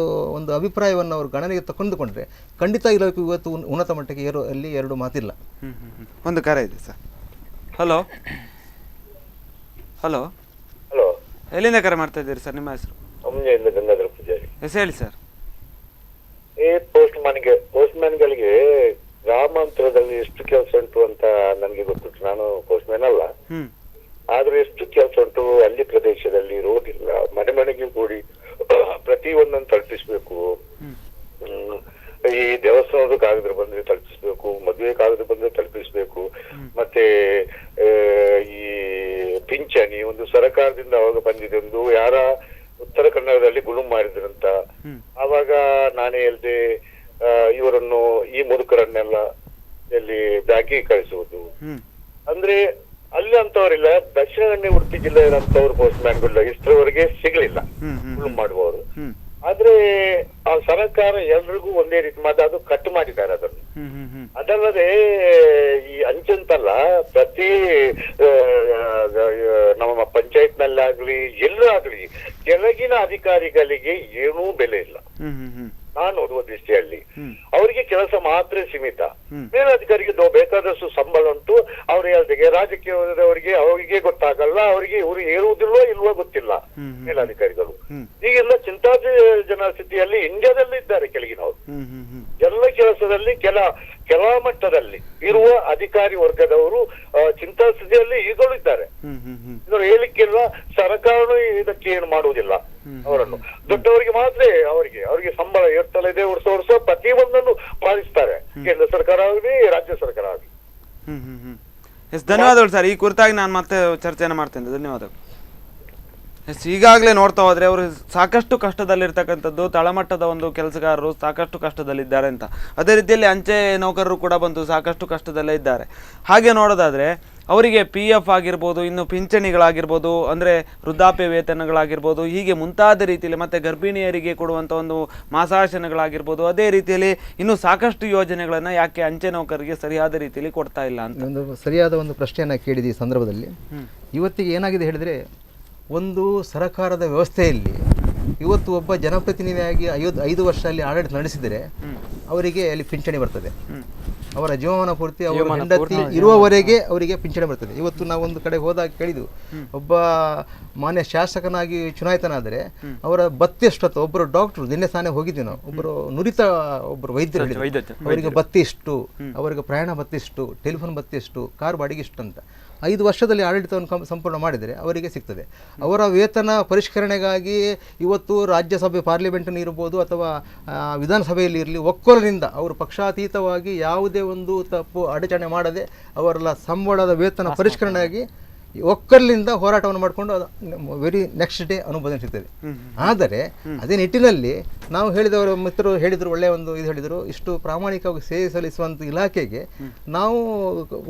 ಒಂದು ಅಭಿಪ್ರಾಯವನ್ನು ಅವರು ಗಣನೆಗೆ ತಗೊಂಡುಕೊಂಡ್ರೆ ಖಂಡಿತ ಇಲಾಖೆ ಇವತ್ತು ಉನ್ನತ ಮಟ್ಟಕ್ಕೆ ಅಲ್ಲಿ ಎರಡು ಮಾತಿಲ್ಲ. ಒಂದು ಕರೆ ಇದೆ ಸರ್. ಹಲೋ ಹಲೋ ಹಲೋ, ಎಲ್ಲಿಂದ ಕರೆ ಮಾಡ್ತಾ ಇದ್ದೀರಿ ಸರ್? ನಿಮ್ಮ ಹೆಸರು? ಅಮ್ಮನಿಂದ ಗಂಗಾಧರ ಪೂಜಾರಿ. ಹೆಸರು ಹೇಳಿ ಸರ್. ಪೋಸ್ಟ್ಮ್ಯಾನ್ಗಳಿಗೆ ಗ್ರಾಮಾಂತರದಲ್ಲಿ ಎಷ್ಟು ಕೆಲಸ ಉಂಟು ಅಂತ ನನಗೆ ಗೊತ್ತುಂಟು. ನಾನು ಪೋಸ್ಟ್ಮ್ಯಾನ್ ಅಲ್ಲ, ಆದ್ರೂ ಎಷ್ಟು ಕೆಲಸ ಉಂಟು ಅಲ್ಲಿ ಪ್ರದೇಶದಲ್ಲಿ. ರೋಡ್ ಇಲ್ಲ, ಮನೆಗೆ ಕೂಡಿ ಪ್ರತಿ ಒಂದನ್ನು ತಲುಪಿಸ್ಬೇಕು. ಈ ದೇವಸ್ಥಾನದ ಕಾಗದ ಬಂದ್ರೆ ತಲುಪಿಸ್ಬೇಕು, ಮದುವೆ ಕಾಗದ ಬಂದ್ರೆ ತಲುಪಿಸ್ಬೇಕು. ಮತ್ತೆ ಈ ಪಿಂಚಣಿ ಒಂದು ಸರ್ಕಾರದಿಂದ ಅವಾಗ ಬಂದಿದೆ, ಒಂದು ಯಾರ ಉತ್ತರ ಕನ್ನಡದಲ್ಲಿ ಗುಳುಂ ಮಾಡಿದ್ರಂತ. ಆವಾಗ ನಾನೇ ಹೇಳ್ದೆ ಇವರನ್ನು ಈ ಮುದುಕರನ್ನೆಲ್ಲ ಎಲ್ಲಿ ಬ್ಯಾಂಕಿಗೆ ಕಳಿಸುವುದು ಅಂದ್ರೆ ಅಲ್ಲಿ ಅಂತವ್ರಿಲ್ಲ. ದಕ್ಷಿಣ ಕನ್ನಡ ಉಡುಪಿ ಜಿಲ್ಲೆಯಂತವ್ರು ಪೋಸ್ಟ್ ಮ್ಯಾನ್ಗಳು ಇಷ್ಟರವರೆಗೆ ಸಿಗ್ಲಿಲ್ಲ ಗುಳುಂ ಮಾಡುವವರು. ಆದ್ರೆ ಆ ಸರ್ಕಾರ ಎಲ್ರಿಗೂ ಒಂದೇ ರೀತಿ ಅದು ಕಟ್ ಮಾಡಿದ್ದಾರೆ ಅದನ್ನು. ಅದಲ್ಲದೆ ಈ ಅಂಚಂತಲ್ಲ, ಪ್ರತಿ ನಮ್ಮ ಪಂಚಾಯತ್ ನಲ್ಲಾಗ್ಲಿ ಎಲ್ಲಾಗ್ಲಿ ಕೆಳಗಿನ ಅಧಿಕಾರಿಗಳಿಗೆ ಏನೂ ಬೆಲೆ ಇಲ್ಲ. ನಾನು ನೋಡುವ ದೃಷ್ಟಿಯಲ್ಲಿ ಅವರಿಗೆ ಕೆಲಸ ಮಾತ್ರ ಸೀಮಿತ. ಮೇಲಧಿಕಾರಿಗೆ ಬೇಕಾದಷ್ಟು ಸಂಬಳ ಉಂಟು. ಅವ್ರು ಹೇಳ್ದಾಗೆ ರಾಜಕೀಯದವರಿಗೆ ಅವರಿಗೆ ಗೊತ್ತಾಗಲ್ಲ, ಅವರಿಗೆ ಇವರು ಏರುವುದಿಲ್ವೋ ಇಲ್ವೋ ಗೊತ್ತಿಲ್ಲ ಮೇಲಧಿಕಾರಿಗಳು. ಈಗೆಲ್ಲ ಚಿಂತಾಜನ ಸ್ಥಿತಿಯಲ್ಲಿ ಇಂಡಿಯಾದಲ್ಲಿ ಇದ್ದಾರೆ ಕೆಳಗಿನವರು. ಎಲ್ಲ ಕೆಲಸದಲ್ಲಿ ಕೆಲ ಮಟ್ಟದಲ್ಲಿ ಇರುವ ಅಧಿಕಾರಿ ವರ್ಗದವರು ಚಿಂತಾ ಸ್ಥಿತಿಯಲ್ಲಿ ಈಗಲೂ ಇದ್ದಾರೆ. ಇವರು ಹೇಳಿಕ್ಕಿಲ್ಲ, ಸರ್ಕಾರನು ಇದಕ್ಕೆ ಏನು ಮಾಡುವುದಿಲ್ಲ. ಅವರನ್ನು ದೊಡ್ಡವರಿಗೆ ಮಾತ್ರ ಅವರಿಗೆ ಸಂಬಳ ಏರ್ತಲಿದೆ, ವರ್ಷ ಪ್ರತಿಯೊಂದನ್ನು ಪಾಲಿಸ್ತಾರೆ, ಕೇಂದ್ರ ಸರ್ಕಾರ ಆಗಲಿ ರಾಜ್ಯ ಸರ್ಕಾರ ಆಗಲಿ. ಧನ್ಯವಾದಗಳು ಸರ್. ಈ ಕುರಿತಾಗಿ ನಾನು ಮತ್ತೆ ಚರ್ಚೆಯನ್ನು ಮಾಡ್ತೇನೆ. ಧನ್ಯವಾದಗಳು. ಈಗಾಗಲೇ ನೋಡ್ತಾ ಹೋದ್ರೆ ಅವರು ಸಾಕಷ್ಟು ಕಷ್ಟದಲ್ಲಿರ್ತಕ್ಕಂಥದ್ದು, ತಳಮಟ್ಟದ ಒಂದು ಕೆಲಸಗಾರರು ಸಾಕಷ್ಟು ಕಷ್ಟದಲ್ಲಿದ್ದಾರೆ ಅಂತ. ಅದೇ ರೀತಿಯಲ್ಲಿ ಅಂಚೆ ನೌಕರರು ಕೂಡ ಬಂದು ಸಾಕಷ್ಟು ಕಷ್ಟದಲ್ಲೇ ಇದ್ದಾರೆ. ಹಾಗೆ ನೋಡೋದಾದರೆ ಅವರಿಗೆ PF ಆಗಿರ್ಬೋದು, ಇನ್ನು ಪಿಂಚಣಿಗಳಾಗಿರ್ಬೋದು, ಅಂದರೆ ವೃದ್ಧಾಪ್ಯ ವೇತನಗಳಾಗಿರ್ಬೋದು, ಹೀಗೆ ಮುಂತಾದ ರೀತಿಯಲ್ಲಿ ಮತ್ತು ಗರ್ಭಿಣಿಯರಿಗೆ ಕೊಡುವಂಥ ಒಂದು ಮಾಸಾಶನಗಳಾಗಿರ್ಬೋದು, ಅದೇ ರೀತಿಯಲ್ಲಿ ಇನ್ನೂ ಸಾಕಷ್ಟು ಯೋಜನೆಗಳನ್ನು ಯಾಕೆ ಅಂಚೆ ನೌಕರರಿಗೆ ಸರಿಯಾದ ರೀತಿಯಲ್ಲಿ ಕೊಡ್ತಾ ಇಲ್ಲ ಅಂತ ಒಂದು ಸರಿಯಾದ ಒಂದು ಪ್ರಶ್ನೆಯನ್ನು ಕೇಳಿದ ಈ ಸಂದರ್ಭದಲ್ಲಿ ಇವತ್ತಿಗೆ ಏನಾಗಿದೆ ಹೇಳಿದರೆ, ಒಂದು ಸರಕಾರದ ವ್ಯವಸ್ಥೆಯಲ್ಲಿ ಇವತ್ತು ಒಬ್ಬ ಜನಪ್ರತಿನಿಧಿಯಾಗಿ 5 ವರ್ಷ ಅಲ್ಲಿ ಆಡಳಿತ ನಡೆಸಿದರೆ ಅವರಿಗೆ ಅಲ್ಲಿ ಪಿಂಚಣಿ ಬರ್ತದೆ. ಅವರ ಜೀವಮಾನ ಪೂರ್ತಿ ಅವರ ಹೆಂಡತಿ ಇರುವವರೆಗೆ ಅವರಿಗೆ ಪಿಂಚಣಿ ಬರ್ತದೆ. ಇವತ್ತು ನಾವು ಒಂದು ಕಡೆ ಹೋದಾಗ ಕೇಳಿದ್ವು, ಒಬ್ಬ ಮಾನ್ಯ ಶಾಸಕನಾಗಿ ಚುನಾಯಿತನಾದರೆ ಅವರ ಬತ್ತಿ ಎಷ್ಟೊತ್ತು, ಒಬ್ಬರು ಡಾಕ್ಟ್ರು ನಿನ್ನೆ ಸಾನೆ ಹೋಗಿದ್ವಿ ನಾವು, ಒಬ್ಬರು ವೈದ್ಯರು ಹೇಳಿದ್ರು ಅವರಿಗೆ ಬತ್ತಿ ಇಷ್ಟು, ಅವರಿಗೆ ಪ್ರಯಾಣ ಬತ್ತಿ ಇಷ್ಟು, ಟೆಲಿಫೋನ್ ಬತ್ತಿ ಇಷ್ಟು, ಕಾರ್ ಬಾಡಿಗೆ ಇಷ್ಟು ಅಂತ. 5 ವರ್ಷದಲ್ಲಿ ಆಡಳಿತವನ್ನು ಸಂಪೂರ್ಣ ಮಾಡಿದರೆ ಅವರಿಗೆ ಸಿಗ್ತದೆ. ಅವರ ವೇತನ ಪರಿಷ್ಕರಣೆಗಾಗಿ ಇವತ್ತು ರಾಜ್ಯಸಭೆ ಪಾರ್ಲಿಮೆಂಟ್ನ ಇರ್ಬೋದು ಅಥವಾ ವಿಧಾನಸಭೆಯಲ್ಲಿ ಇರಲಿ, ಒಕ್ಕೊಲಿನಿಂದ ಅವರು ಪಕ್ಷಾತೀತವಾಗಿ ಯಾವುದೇ ಒಂದು ತಪ್ಪು ಅಡಚಣೆ ಮಾಡದೆ ಅವರೆಲ್ಲ ಸಂಬಳದ ವೇತನ ಪರಿಷ್ಕರಣೆಯಾಗಿ ಒಕ್ಕಲಿನಿಂದ ಹೋರಾಟವನ್ನು ಮಾಡಿಕೊಂಡು ವೆರಿ ನೆಕ್ಸ್ಟ್ ಡೇ ಅನುಮೋದನೆ ಸಿಗ್ತದೆ. ಆದರೆ ಅದೇ ನಿಟ್ಟಿನಲ್ಲಿ ನಾವು ಹೇಳಿದವರು ಮಿತ್ರರು ಹೇಳಿದರು, ಒಳ್ಳೆಯ ಒಂದು ಇದು ಹೇಳಿದರು, ಇಷ್ಟು ಪ್ರಾಮಾಣಿಕವಾಗಿ ಸೇವೆ ಸಲ್ಲಿಸುವಂಥ ಇಲಾಖೆಗೆ ನಾವು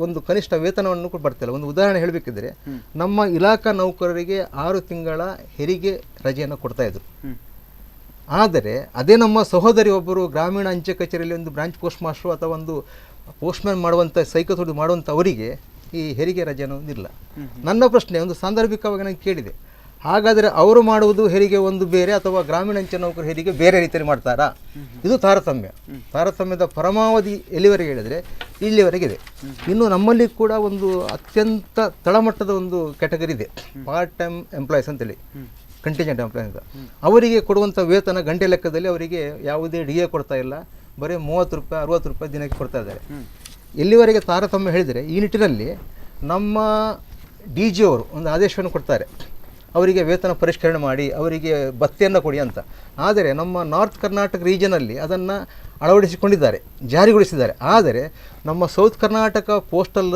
ಒಂದು ಕನಿಷ್ಠ ವೇತನವನ್ನು ಕೂಡ ಬರ್ತಿಲ್ಲ. ಒಂದು ಉದಾಹರಣೆ ಹೇಳಬೇಕಿದ್ರೆ, ನಮ್ಮ ಇಲಾಖಾ ನೌಕರರಿಗೆ 6 ತಿಂಗಳ ಹೆರಿಗೆ ರಜೆಯನ್ನು ಕೊಡ್ತಾ ಇದ್ರು. ಆದರೆ ಅದೇ ನಮ್ಮ ಸಹೋದರಿ ಒಬ್ಬರು ಗ್ರಾಮೀಣ ಅಂಚೆ ಕಚೇರಿಯಲ್ಲಿ ಒಂದು ಬ್ರಾಂಚ್ ಪೋಸ್ಟ್ ಮಾಸ್ಟರ್ ಅಥವಾ ಒಂದು ಪೋಸ್ಟ್ಮ್ಯಾನ್ ಮಾಡುವಂಥ ಸೈಕಲ್ ಮಾಡುವಂಥ ಅವರಿಗೆ ಈ ಹೆರಿಗೆ ರಜೆ ಅನ್ನೋದಿಲ್ಲ. ನನ್ನ ಪ್ರಶ್ನೆ ಒಂದು ಸಾಂದರ್ಭಿಕವಾಗಿ ನನಗೆ ಕೇಳಿದೆ, ಹಾಗಾದರೆ ಅವರು ಮಾಡುವುದು ಹೆರಿಗೆ ಒಂದು ಬೇರೆ ಅಥವಾ ಗ್ರಾಮೀಣ ಅಂಚೆ ನೌಕರ ಹೆರಿಗೆ ಬೇರೆ ರೀತಿಯಲ್ಲಿ ಮಾಡ್ತಾರಾ? ಇದು ತಾರತಮ್ಯದ ಪರಮಾವಧಿ ಎಲ್ಲಿವರೆಗೆ ಹೇಳಿದರೆ ಇಲ್ಲಿವರೆಗಿದೆ. ಇನ್ನು ನಮ್ಮಲ್ಲಿ ಕೂಡ ಒಂದು ಅತ್ಯಂತ ತಳಮಟ್ಟದ ಒಂದು ಕ್ಯಾಟಗರಿ ಇದೆ, ಪಾರ್ಟ್ ಟೈಮ್ ಎಂಪ್ಲಾಯೀಸ್ ಅಂತೇಳಿ, ಕಂಟಿಂಜೆಂಟ್ ಎಂಪ್ಲಾಯೀಸ್ ಅಂತ. ಅವರಿಗೆ ಕೊಡುವಂಥ ವೇತನ ಗಂಟೆ ಲೆಕ್ಕದಲ್ಲಿ ಅವರಿಗೆ ಯಾವುದೇ DA ಕೊಡ್ತಾ ಇಲ್ಲ, ಬರೀ 30 ರೂಪಾಯಿ 60 ರೂಪಾಯಿ ದಿನಕ್ಕೆ ಕೊಡ್ತಾ ಇದ್ದಾರೆ. ಎಲ್ಲಿವರೆಗೆ ತಾರತಮ್ಯ ಹೇಳಿದರೆ, ಈ ನಿಟ್ಟಿನಲ್ಲಿ ನಮ್ಮ DG ಅವರು ಒಂದು ಆದೇಶವನ್ನು ಕೊಡ್ತಾರೆ, ಅವರಿಗೆ ವೇತನ ಪರಿಷ್ಕರಣೆ ಮಾಡಿ ಅವರಿಗೆ ಭತ್ಯೆಯನ್ನು ಕೊಡಿ ಅಂತ. ಆದರೆ ನಮ್ಮ ನಾರ್ತ್ ಕರ್ನಾಟಕ ರೀಜನಲ್ಲಿ ಅದನ್ನು ಅಳವಡಿಸಿಕೊಂಡಿದ್ದಾರೆ, ಜಾರಿಗೊಳಿಸಿದ್ದಾರೆ. ಆದರೆ ನಮ್ಮ ಸೌತ್ ಕರ್ನಾಟಕ ಪೋಸ್ಟಲ್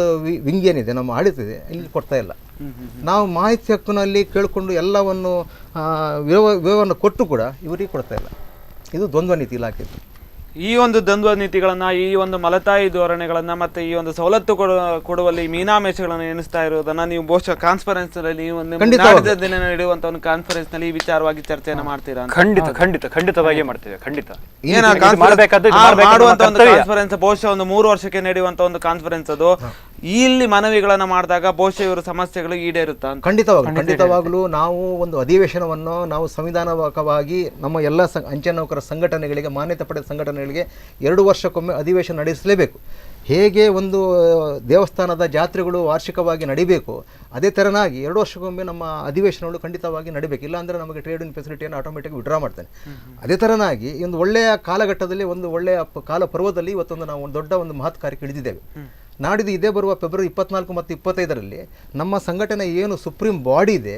ವಿಂಗ್ ಏನಿದೆ, ನಮ್ಮ ಆಡಳಿತ ಇದೆ, ಇಲ್ಲಿ ಕೊಡ್ತಾ ಇಲ್ಲ. ನಾವು ಮಾಹಿತಿ ಹಕ್ಕಿನಲ್ಲಿ ಕೇಳಿಕೊಂಡು ಎಲ್ಲವನ್ನು ವಿವರವನ್ನು ಕೊಟ್ಟು ಕೂಡ ಇವರಿಗೆ ಕೊಡ್ತಾ ಇಲ್ಲ. ಇದು ದ್ವಂದ್ವ ನೀತಿ ಇಲಾಖೆದು. ಈ ಒಂದು ದ್ವಂದ್ವ ನೀತಿಗಳನ್ನ, ಈ ಒಂದು ಮಲತಾಯಿ ಧೋರಣೆಗಳನ್ನ ಮತ್ತೆ ಈ ಒಂದು ಸವಲತ್ತು ಕೊಡುವಲ್ಲಿ ಮೀನಾಮೇಷಗಳನ್ನು ಎಣಿಸ್ತಾ ಇರೋದನ್ನ ನೀವು ಬಹುಶಃ ಕಾನ್ಫರೆನ್ಸ್ ನಲ್ಲಿ ನೀವು ನಾಡಿದ ದಿನ ನಡೆಯುವಂತ ಒಂದು ಕಾನ್ಫರೆನ್ಸ್ ನಲ್ಲಿ ಈ ವಿಚಾರವಾಗಿ ಚರ್ಚೆಯನ್ನ ಮಾಡ್ತೀರಾ? ಖಂಡಿತವಾಗಿ ಮಾಡ್ತೇವೆ. ಖಂಡಿತ ಮಾಡುವಂತ ಒಂದು ಕಾನ್ಫರೆನ್ಸ್ ಬಹುಶಃ ಒಂದು 3 ವರ್ಷಕ್ಕೆ ನಡೆಯುವಂತ ಒಂದು ಕಾನ್ಫರೆನ್ಸ್ ಅದು. ಇಲ್ಲಿ ಮನವಿಗಳನ್ನ ಮಾಡಿದಾಗ ಬಹುಶಃ ಇವರ ಸಮಸ್ಯೆಗಳು ಈಡೇರುತ್ತಾ? ಖಂಡಿತವಾಗ್ಲೂ ನಾವು ಒಂದು ಅಧಿವೇಶನವನ್ನು ನಾವು ಸಂವಿಧಾನವಾಗಿ ನಮ್ಮ ಎಲ್ಲ ಅಂಚೆ ನೌಕರ ಸಂಘಟನೆಗಳಿಗೆ, ಮಾನ್ಯತೆ ಪಡೆದ ಸಂಘಟನೆಗಳಿಗೆ 2 ವರ್ಷಕ್ಕೊಮ್ಮೆ ಅಧಿವೇಶನ ನಡೆಸಲೇಬೇಕು. ಹೇಗೆ ಒಂದು ದೇವಸ್ಥಾನದ ಜಾತ್ರೆಗಳು ವಾರ್ಷಿಕವಾಗಿ ನಡಿಬೇಕು, ಅದೇ ಥರನಾಗಿ 2 ವರ್ಷಕ್ಕೊಮ್ಮೆ ನಮ್ಮ ಅಧಿವೇಶನಗಳು ಖಂಡಿತವಾಗಿ ನಡಿಬೇಕು. ಇಲ್ಲಾಂದರೆ ನಮಗೆ ಟ್ರೇಡ್ ಇನ್ ಫೆಸಿಲಿಟಿಯನ್ನು ಆಟೋಮೆಟಿಕ್ ವಿಡ್ರಾ ಮಾಡ್ತಾನೆ. ಅದೇ ಥರನಾಗಿ ಈ ಒಂದು ಒಳ್ಳೆಯ ಕಾಲಘಟ್ಟದಲ್ಲಿ, ಒಂದು ಒಳ್ಳೆಯ ಕಾಲ ಪರ್ವದಲ್ಲಿ ಇವತ್ತೊಂದು ನಾವು ಒಂದು ದೊಡ್ಡ ಒಂದು ಮಹತ್ ಕಾರ್ಯಕ್ಕೆ ಇಳಿದಿದ್ದೇವೆ. ನಾಡಿದ್ದು ಇದೇ ಬರುವ ಫೆಬ್ರವರಿ 24 ಮತ್ತು 25ರಲ್ಲಿ ನಮ್ಮ ಸಂಘಟನೆ ಏನು ಸುಪ್ರೀಂ ಬಾಡಿ ಇದೆ,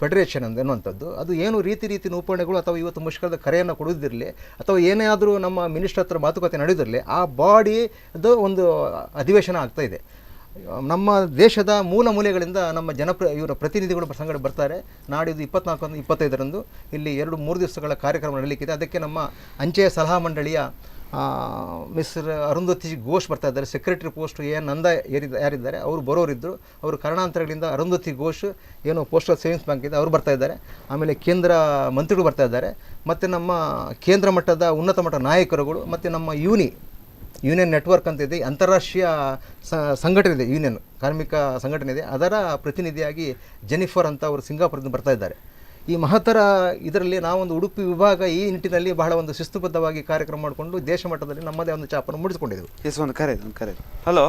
ಫೆಡರೇಷನ್ ಅನ್ನುವಂಥದ್ದು, ಅದು ಏನು ರೀತಿ ನಿರೂಪಣೆಗಳು ಅಥವಾ ಇವತ್ತು ಮುಷ್ಕರದ ಕರೆಯನ್ನು ಕೊಡುವುದಿರಲಿ ಅಥವಾ ಏನೇ ಆದರೂ ನಮ್ಮ ಮಿನಿಸ್ಟರ್ ಹತ್ರ ಮಾತುಕತೆ ನಡೆದಿರಲಿ, ಆ ಬಾಡಿದು ಒಂದು ಅಧಿವೇಶನ ಆಗ್ತಾ ಇದೆ. ನಮ್ಮ ದೇಶದ ಮೂಲ ಮೂಲೆಗಳಿಂದ ನಮ್ಮ ಇವರ ಪ್ರತಿನಿಧಿಗಳು ಸಂಘಟ ಬರ್ತಾರೆ. ನಾಡಿದ್ದು 24 ಮತ್ತು 25ರಂದು ಇಲ್ಲಿ 2-3 ದಿವಸಗಳ ಕಾರ್ಯಕ್ರಮ ನಡೆಯಲಿಕ್ಕಿದೆ. ಅದಕ್ಕೆ ನಮ್ಮ ಅಂಚೆಯ ಸಲಹಾ ಮಂಡಳಿಯ ಮಿಸ್ಟರ್ ಅರುಂಧತಿ ಘೋಷ್ ಬರ್ತಾ ಇದ್ದಾರೆ. ಸೆಕ್ರೆಟರಿ ಪೋಸ್ಟ್ ನಂದ ಯಾರಿದ್ದಾರೆ ಅವರು ಬರೋರಿದ್ದರು. ಅವರು ಕಾರಣಾಂತರಗಳಿಂದ ಅರುಂಧತಿ ಘೋಷ್ ಏನು ಪೋಸ್ಟಲ್ ಸೇವಿಂಗ್ಸ್ ಬ್ಯಾಂಕ್ ಇದೆ ಅವರು ಬರ್ತಾ ಇದ್ದಾರೆ. ಆಮೇಲೆ ಕೇಂದ್ರ ಮಂತ್ರಿಗಳು ಬರ್ತಾ ಇದ್ದಾರೆ. ಮತ್ತು ನಮ್ಮ ಕೇಂದ್ರ ಮಟ್ಟದ ಉನ್ನತ ಮಟ್ಟದ ನಾಯಕರುಗಳು ಮತ್ತು ನಮ್ಮ ಯೂನಿಯನ್ ನೆಟ್ವರ್ಕ್ ಅಂತ ಇದೆ, ಅಂತಾರಾಷ್ಟ್ರೀಯ ಸಂಘಟನೆ ಇದೆ, ಯೂನಿಯನ್ ಕಾರ್ಮಿಕ ಸಂಘಟನೆ ಇದೆ, ಅದರ ಪ್ರತಿನಿಧಿಯಾಗಿ ಜೆನಿಫರ್ ಅಂತ ಅವರು ಸಿಂಗಾಪುರದಿಂದ ಬರ್ತಾ ಇದ್ದಾರೆ. ಈ ಮಹತ್ತರ ಇದರಲ್ಲಿ ನಾವೊಂದು ಉಡುಪಿ ವಿಭಾಗ ಈ ನಿಟ್ಟಿನಲ್ಲಿ ಬಹಳ ಒಂದು ಶಿಸ್ತುಬದ್ಧವಾಗಿ ಕಾರ್ಯಕ್ರಮ ಮಾಡಿಕೊಂಡು ದೇಶ ಮಟ್ಟದಲ್ಲಿ ನಮ್ಮದೇ ಒಂದು ಚಾಪನ್ನು ಮೂಡಿಸಿಕೊಂಡಿದ್ದೆವು. ಒಂದು ಕರೆ. ಹಲೋ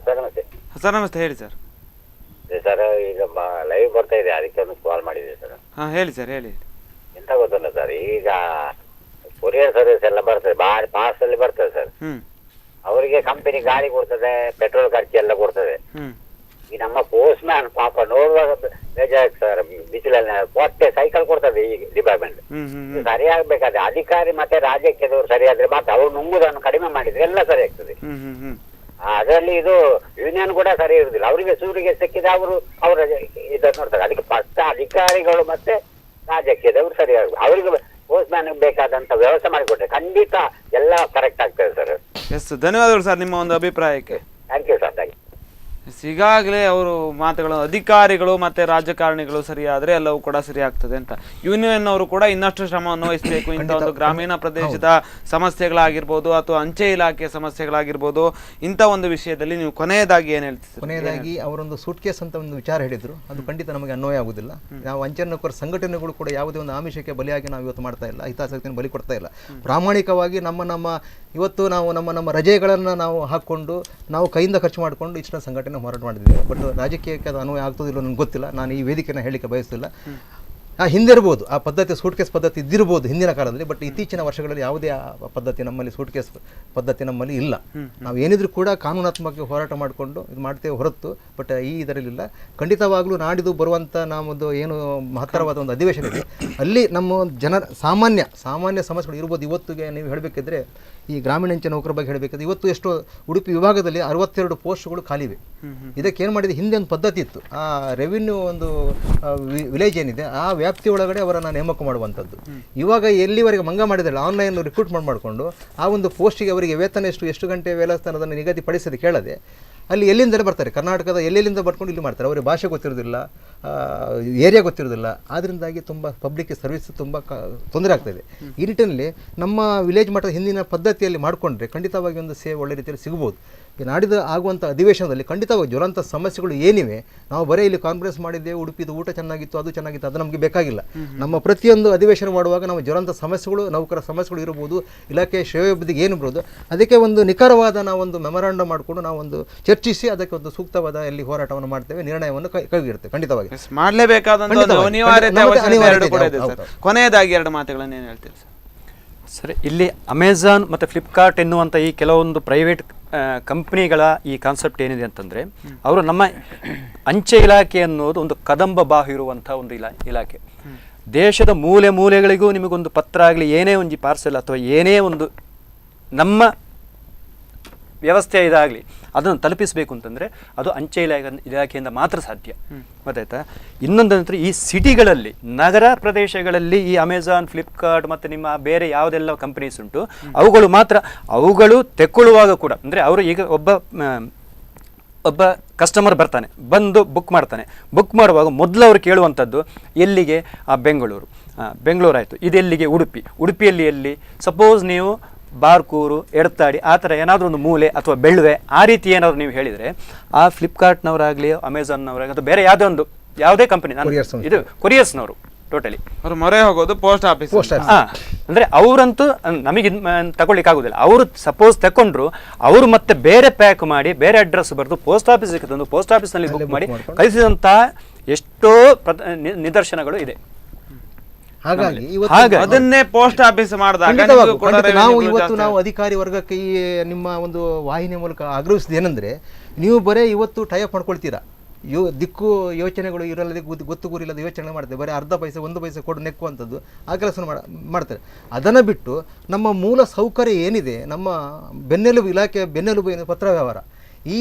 ಸರ್, ನಮಸ್ತೆ. ಹೇಳಿ ಸರ್. ಸರ್, ಈಗ ಲೈವ್ ಬರ್ತಾ ಇದೆ, ಅದಕ್ಕೆ ಒಂದು ಕಾಲ್ ಮಾಡಿದೆ ಸರ್. ಹಾಂ, ಹೇಳಿ ಸರ್, ಹೇಳಿ. ಎಂತ ಗೊತ್ತಲ್ಲ ಸರ್, ಈಗ ಕೊರಿಯರ್ ಸರ್ವಿಸ್ ಎಲ್ಲ ಬರ್ತದೆ, ಪಾರ್ಸಲ್ ಬರ್ತದೆ ಸರ್. ಅವರಿಗೆ ಕಂಪನಿ ಗಾಡಿ ಕೊಡ್ತದೆ, ಪೆಟ್ರೋಲ್ ಖರ್ಚು ಎಲ್ಲ ಕೊಡ್ತದೆ. ಈ ನಮ್ಮ ಪೋಸ್ಟ್ ಮ್ಯಾನ್ ಪಾಪ ನೋಡುವಾಗ ಬೇಜಾರು ಸರ್, ಬಿಸಿಲಲ್ಲಿ ಹೊಟ್ಟೆ ಸೈಕಲ್ ಕೊಡ್ತದೆ ಈ ಡಿಪಾರ್ಟ್ಮೆಂಟ್. ಸರಿಯಾಗಬೇಕಾದ್ರೆ ಅಧಿಕಾರಿ ಮತ್ತೆ ರಾಜ್ಯಕ್ಕದವರು ಸರಿಯಾದ್ರೆ ಮಾತ್ರ ಅವ್ರು ನುಂಗುದನ್ನು ಕಡಿಮೆ ಮಾಡಿದ್ರೆ ಎಲ್ಲ ಸರಿ ಆಗ್ತದೆ. ಅದರಲ್ಲಿ ಇದು ಯೂನಿಯನ್ ಕೂಡ ಸರಿ ಇರುದಿಲ್ಲ. ಅವರಿಗೆ ಸೂರಿಗೆ ಸಿಕ್ಕಿದ ಅವರ ಇದನ್ನು ನೋಡ್ತಾರೆ. ಅದಕ್ಕೆ ಫಸ್ಟ್ ಅಧಿಕಾರಿಗಳು ಮತ್ತೆ ರಾಜ್ಯಕ್ಕದವರು ಸರಿಯಾಗ ಅವರಿಗೆ ಪೋಸ್ಟ್ ಮ್ಯಾನ್ ಬೇಕಾದಂತ ವ್ಯವಸ್ಥೆ ಮಾಡಿಕೊಟ್ರೆ ಖಂಡಿತ ಎಲ್ಲ ಕರೆಕ್ಟ್ ಆಗ್ತದೆ ಸರ್. ಎಸ್, ಧನ್ಯವಾದಗಳು ಸರ್ ನಿಮ್ಮ ಒಂದು ಅಭಿಪ್ರಾಯಕ್ಕೆ. Thank you sir. Thank you. ಈಗಾಗಲೇ ಅವರು ಮಾತುಗಳು, ಅಧಿಕಾರಿಗಳು ಮತ್ತೆ ರಾಜಕಾರಣಿಗಳು ಸರಿಯಾದ್ರೆ ಎಲ್ಲವೂ ಕೂಡ ಸರಿ ಆಗ್ತದೆ ಅಂತ. ಯೂನಿಯನ್ ಅವರು ಕೂಡ ಇನ್ನಷ್ಟು ಶ್ರಮವನ್ನು ವಹಿಸಬೇಕು. ಇಂಥ ಒಂದು ಗ್ರಾಮೀಣ ಪ್ರದೇಶದ ಸಮಸ್ಯೆಗಳಾಗಿರ್ಬೋದು ಅಥವಾ ಅಂಚೆ ಇಲಾಖೆ ಸಮಸ್ಯೆಗಳಾಗಿರ್ಬೋದು, ಇಂಥ ಒಂದು ವಿಷಯದಲ್ಲಿ ನೀವು ಕೊನೆಯದಾಗಿ ಏನು ಹೇಳ್ತೀರಿ? ಕೊನೆಯದಾಗಿ ಅವರೊಂದು ಸೂಟ್ ಕೇಸ್ ಅಂತ ಒಂದು ವಿಚಾರ ಹೇಳಿದ್ರು, ಅದು ಖಂಡಿತ ನಮಗೆ ಅನ್ವಯ ಆಗುದಿಲ್ಲ. ನಾವು ಅಂಚೆ ನೌಕರ ಸಂಘಟನೆಗಳು ಕೂಡ ಯಾವುದೇ ಒಂದು ಆಮಿಷಕ್ಕೆ ಬಲಿಯಾಗಿ ನಾವು ಇವತ್ತು ಮಾಡ್ತಾ ಇಲ್ಲ, ಹಿತಾಸಕ್ತಿಯನ್ನು ಬಲಿ ಕೊಡ್ತಾ ಇಲ್ಲ. ಪ್ರಾಮಾಣಿಕವಾಗಿ ನಮ್ಮ ಇವತ್ತು ನಾವು ನಮ್ಮ ರಜೆಗಳನ್ನು ನಾವು ಹಾಕ್ಕೊಂಡು ನಾವು ಕೈಯಿಂದ ಖರ್ಚು ಮಾಡಿಕೊಂಡು ಇಷ್ಟೊಂದು ಸಂಘಟನೆ ಹೋರಾಟ ಮಾಡಿದ್ದೀವಿ. ಬಟ್ ರಾಜಕೀಯಕ್ಕೆ ಅದು ಅನ್ವಯ ಆಗ್ತದಿಲ್ಲ ನನಗೆ ಗೊತ್ತಿಲ್ಲ. ನಾನು ಈ ವೇದಿಕೆಯನ್ನು ಹೇಳಿಕೆ ಬಯಸ್ತಿಲ್ಲ. ಹಿಂದೆ ಇರ್ಬೋದು ಆ ಪದ್ಧತಿ, ಸೂಟ್ ಕೇಸ್ ಪದ್ಧತಿ ಇದ್ದಿರ್ಬೋದು ಹಿಂದಿನ ಕಾಲದಲ್ಲಿ. ಬಟ್ ಇತ್ತೀಚಿನ ವರ್ಷಗಳಲ್ಲಿ ಯಾವುದೇ ಪದ್ಧತಿ ನಮ್ಮಲ್ಲಿ ಸೂಟ್ ಕೇಸ್ ಪದ್ಧತಿ ನಮ್ಮಲ್ಲಿ ಇಲ್ಲ. ನಾವು ಏನಿದ್ರು ಕೂಡ ಕಾನೂನಾತ್ಮಕ ಹೋರಾಟ ಮಾಡಿಕೊಂಡು ಇದು ಮಾಡ್ತೇವೆ ಹೊರತು ಬಟ್ ಈ ಇದರಲ್ಲಿಲ್ಲ. ಖಂಡಿತವಾಗ್ಲೂ ನಾಡಿದ್ದು ಬರುವಂಥ ನಮ್ಮದು ಏನು ಮಹತ್ತರವಾದ ಒಂದು ಅಧಿವೇಶನ ಇದೆ, ಅಲ್ಲಿ ನಮ್ಮ ಜನರ ಸಾಮಾನ್ಯ ಸಮಸ್ಯೆಗಳು ಇರ್ಬೋದು. ಇವತ್ತಿಗೆ ನೀವು ಹೇಳಬೇಕಿದ್ರೆ ಈ ಗ್ರಾಮೀಣ ಅಂಚೆ ನೌಕರ ಬಗ್ಗೆ ಹೇಳಬೇಕಾದ್ರೆ ಇವತ್ತು ಎಷ್ಟೋ ಉಡುಪಿ ವಿಭಾಗದಲ್ಲಿ 62 ಪೋಸ್ಟ್ಗಳು ಖಾಲಿವೆ. ಇದಕ್ಕೆ ಏನು ಮಾಡಿದೆ, ಹಿಂದೆ ಒಂದು ಪದ್ಧತಿ ಇತ್ತು. ಆ ರೆವಿನ್ಯೂ ಒಂದು ವಿಲೇಜ್ ಏನಿದೆ ಆ ವ್ಯಾಪ್ತಿ ಒಳಗಡೆ ಅವರನ್ನು ನೇಮಕ ಮಾಡುವಂಥದ್ದು. ಇವಾಗ ಎಲ್ಲಿವರೆಗೆ ಮಂಗ ಮಾಡಿದರೆ ಆನ್ಲೈನ್ ರಿಕ್ರೂಟ್ಮೆಂಟ್ ಮಾಡಿಕೊಂಡು ಆ ಒಂದು ಪೋಸ್ಟಿಗೆ ಅವರಿಗೆ ವೇತನ ಎಷ್ಟು ಗಂಟೆ ವೇತನದನ್ನು ನಿಗದಿಪಡಿಸದೆ ಕೇಳದೆ ಅಲ್ಲಿ ಎಲ್ಲಿಂದಲೇ ಬರ್ತಾರೆ, ಕರ್ನಾಟಕದ ಎಲ್ಲೆಲ್ಲಿಂದ ಬರ್ಕೊಂಡು ಇಲ್ಲಿ ಮಾಡ್ತಾರೆ. ಅವರಿಗೆ ಭಾಷೆ ಗೊತ್ತಿರೋದಿಲ್ಲ, ಏರಿಯಾ ಗೊತ್ತಿರೋದಿಲ್ಲ. ಆದ್ದರಿಂದಾಗಿ ತುಂಬ ಪಬ್ಲಿಕ್ ಸರ್ವಿಸ್ ತುಂಬ ತೊಂದರೆ ಆಗ್ತಾಯಿದೆ. ಈ ನಿಟ್ಟಿನಲ್ಲಿ ನಮ್ಮ ವಿಲೇಜ್ ಮಟ್ಟದ ಹಿಂದಿನ ಪದ್ಧತಿಯಲ್ಲಿ ಮಾಡಿಕೊಂಡ್ರೆ ಖಂಡಿತವಾಗಿ ಒಂದು ಸೇವೆ ಒಳ್ಳೆ ರೀತಿಯಲ್ಲಿ ಸಿಗ್ಬೋದು. ಈ ನಾಡಿದ ಆಗುವಂಥ ಅಧಿವೇಶನದಲ್ಲಿ ಖಂಡಿತವಾಗಿ ಜ್ವಲಂತ ಸಮಸ್ಯೆಗಳು ಏನಿವೆ, ನಾವು ಬರೀ ಇಲ್ಲಿ ಕಾನ್ಫರೆನ್ಸ್ ಮಾಡಿದ್ದೇವೆ, ಉಡುಪಿದು ಊಟ ಚೆನ್ನಾಗಿತ್ತು, ಅದು ಚೆನ್ನಾಗಿತ್ತು, ಅದು ನಮಗೆ ಬೇಕಾಗಿಲ್ಲ. ನಮ್ಮ ಪ್ರತಿಯೊಂದು ಅಧಿವೇಶನ ಮಾಡುವಾಗ ನಾವು ಜ್ವಲಂತ ಸಮಸ್ಯೆಗಳು, ನೌಕರ ಸಮಸ್ಯೆಗಳು ಇರ್ಬೋದು, ಇಲಾಖೆ ಸೇವೆಬದಿಗೆ ಏನು ಇರ್ಬೋದು, ಅದಕ್ಕೆ ಒಂದು ನಿಖರವಾದ ನಾವೊಂದು ಮೆಮೊರಾಂಡಮ್ ಮಾಡಿಕೊಂಡು ನಾವೊಂದು ಚರ್ಚಿಸಿ ಅದಕ್ಕೆ ಒಂದು ಸೂಕ್ತವಾದ ಇಲ್ಲಿ ಹೋರಾಟವನ್ನು ಮಾಡ್ತೇವೆ, ನಿರ್ಣಯವನ್ನು ಕೈಗಿಡುತ್ತೆ. ಖಂಡಿತವಾಗಿ ಕೊನೆಯದಾಗಿ 2 ಮಾತುಗಳನ್ನು ಏನು ಹೇಳ್ತೀರಿ ಸರ್? ಇಲ್ಲಿ ಅಮೆಝಾನ್ ಮತ್ತು ಫ್ಲಿಪ್ಕಾರ್ಟ್ ಎನ್ನುವಂಥ ಈ ಕೆಲವೊಂದು ಪ್ರೈವೇಟ್ ಕಂಪ್ನಿಗಳ ಈ ಕಾನ್ಸೆಪ್ಟ್ ಏನಿದೆ ಅಂತಂದರೆ, ಅವರು ನಮ್ಮ ಅಂಚೆ ಇಲಾಖೆ ಅನ್ನೋದು ಒಂದು ಕದಂಬ ಬಾಹು ಇರುವಂಥ ಒಂದು ಇಲಾಖೆ. ದೇಶದ ಮೂಲೆ ಮೂಲೆಗಳಿಗೂ ನಿಮಗೊಂದು ಪತ್ರ ಆಗಲಿ, ಏನೇ ಒಂದು ಪಾರ್ಸೆಲ್ ಅಥವಾ ಏನೇ ಒಂದು ನಮ್ಮ ವ್ಯವಸ್ಥೆ ಇದಾಗಲಿ ಅದನ್ನು ತಲುಪಿಸಬೇಕು ಅಂತಂದರೆ ಅದು ಅಂಚೆ ಇಲಾಖೆಯಿಂದ ಮಾತ್ರ ಸಾಧ್ಯ. ಗೊತ್ತಾಯ್ತಾ? ಇನ್ನೊಂದಂದ್ರೆ ಈ ಸಿಟಿಗಳಲ್ಲಿ, ನಗರ ಪ್ರದೇಶಗಳಲ್ಲಿ ಈ ಅಮೆಝಾನ್, ಫ್ಲಿಪ್ಕಾರ್ಟ್ ಮತ್ತು ನಿಮ್ಮ ಬೇರೆ ಯಾವುದೆಲ್ಲ ಕಂಪನೀಸ್ ಉಂಟು ಅವುಗಳು ತೆಕ್ಕೊಳ್ಳುವಾಗ ಕೂಡ ಅಂದರೆ ಅವರು ಈಗ ಒಬ್ಬ ಕಸ್ಟಮರ್ ಬರ್ತಾನೆ, ಬಂದು ಬುಕ್ ಮಾಡ್ತಾನೆ. ಬುಕ್ ಮಾಡುವಾಗ ಮೊದಲು ಅವರು ಕೇಳುವಂಥದ್ದು ಎಲ್ಲಿಗೆ? ಬೆಂಗಳೂರು ಆಯಿತು, ಇದೆಲ್ಲಿಗೆ? ಉಡುಪಿಯಲ್ಲಿ ಎಲ್ಲಿ? ಸಪೋಸ್ ನೀವು ಬಾರ್ಕೂರು, ಎಡತಾಡಿ ಆ ಥರ ಏನಾದರೂ ಒಂದು ಮೂಲೆ ಅಥವಾ ಬೆಳ್ಳುವೆ ಆ ರೀತಿ ಏನಾದರೂ ನೀವು ಹೇಳಿದರೆ ಆ ಫ್ಲಿಪ್ಕಾರ್ಟ್ನವರಾಗಲಿ, ಅಮೆಝಾನ್ನವರಾಗಲಿ ಅಥವಾ ಬೇರೆ ಯಾವುದೇ ಕಂಪನಿ, ಇದು ಕೊರಿಯರ್ಸ್ನವರು ಟೋಟಲಿ ಅವರು ಮೊರೆ ಹೋಗೋದು ಪೋಸ್ಟ್ ಆಫೀಸ್. ಅಂದರೆ ಅವರಂತೂ ನಮಗೆ ತಗೊಳ್ಳಿಕ್ಕಾಗೋದಿಲ್ಲ. ಅವರು ಸಪೋಸ್ ತಗೊಂಡ್ರು, ಅವರು ಮತ್ತೆ ಬೇರೆ ಪ್ಯಾಕ್ ಮಾಡಿ ಬೇರೆ ಅಡ್ರೆಸ್ ಬರೆದು ಪೋಸ್ಟ್ ಆಫೀಸಿಗೆ ತಂದು ಪೋಸ್ಟ್ ಆಫೀಸ್ನಲ್ಲಿ ಬುಕ್ ಮಾಡಿ ಕಳಿಸಿದಂಥ ಎಷ್ಟೋ ನಿದರ್ಶನಗಳು ಇದೆ. ಹಾಗಾಗಿ ಅದನ್ನೇ ಪೋಸ್ಟ್ ಆಫೀಸ್ ಮಾಡಿದಾಗ ನಾವು ಅಧಿಕಾರಿ ವರ್ಗಕ್ಕೆ ಈ ನಿಮ್ಮ ಒಂದು ವಾಹಿನಿಯ ಮೂಲಕ ಆಗ್ರಹಿಸಿದ ಏನಂದ್ರೆ, ನೀವು ಬರೇ ಇವತ್ತು ಟೈಅಪ್ ಮಾಡ್ಕೊಳ್ತೀರಾ, ದಿಕ್ಕು ಯೋಚನೆಗಳು ಇರಲ್ಲದೆ ಗೊತ್ತು ಗುರಿಲ್ಲದ ಯೋಚನೆ ಮಾಡ್ತಾರೆ, ಬರೀ ಅರ್ಧ ಪೈಸೆ 1 ಪೈಸೆ ಕೊಡು ನೆಕ್ಕುವಂಥದ್ದು ಆ ಕೆಲಸ ಮಾಡ್ತಾರೆ. ಅದನ್ನು ಬಿಟ್ಟು ನಮ್ಮ ಮೂಲ ಸೌಕರ್ಯ ಏನಿದೆ, ನಮ್ಮ ಬೆನ್ನೆಲುಬು ಇಲಾಖೆಯ ಬೆನ್ನೆಲುಬು ಏನು ಪತ್ರ ವ್ಯವಹಾರ,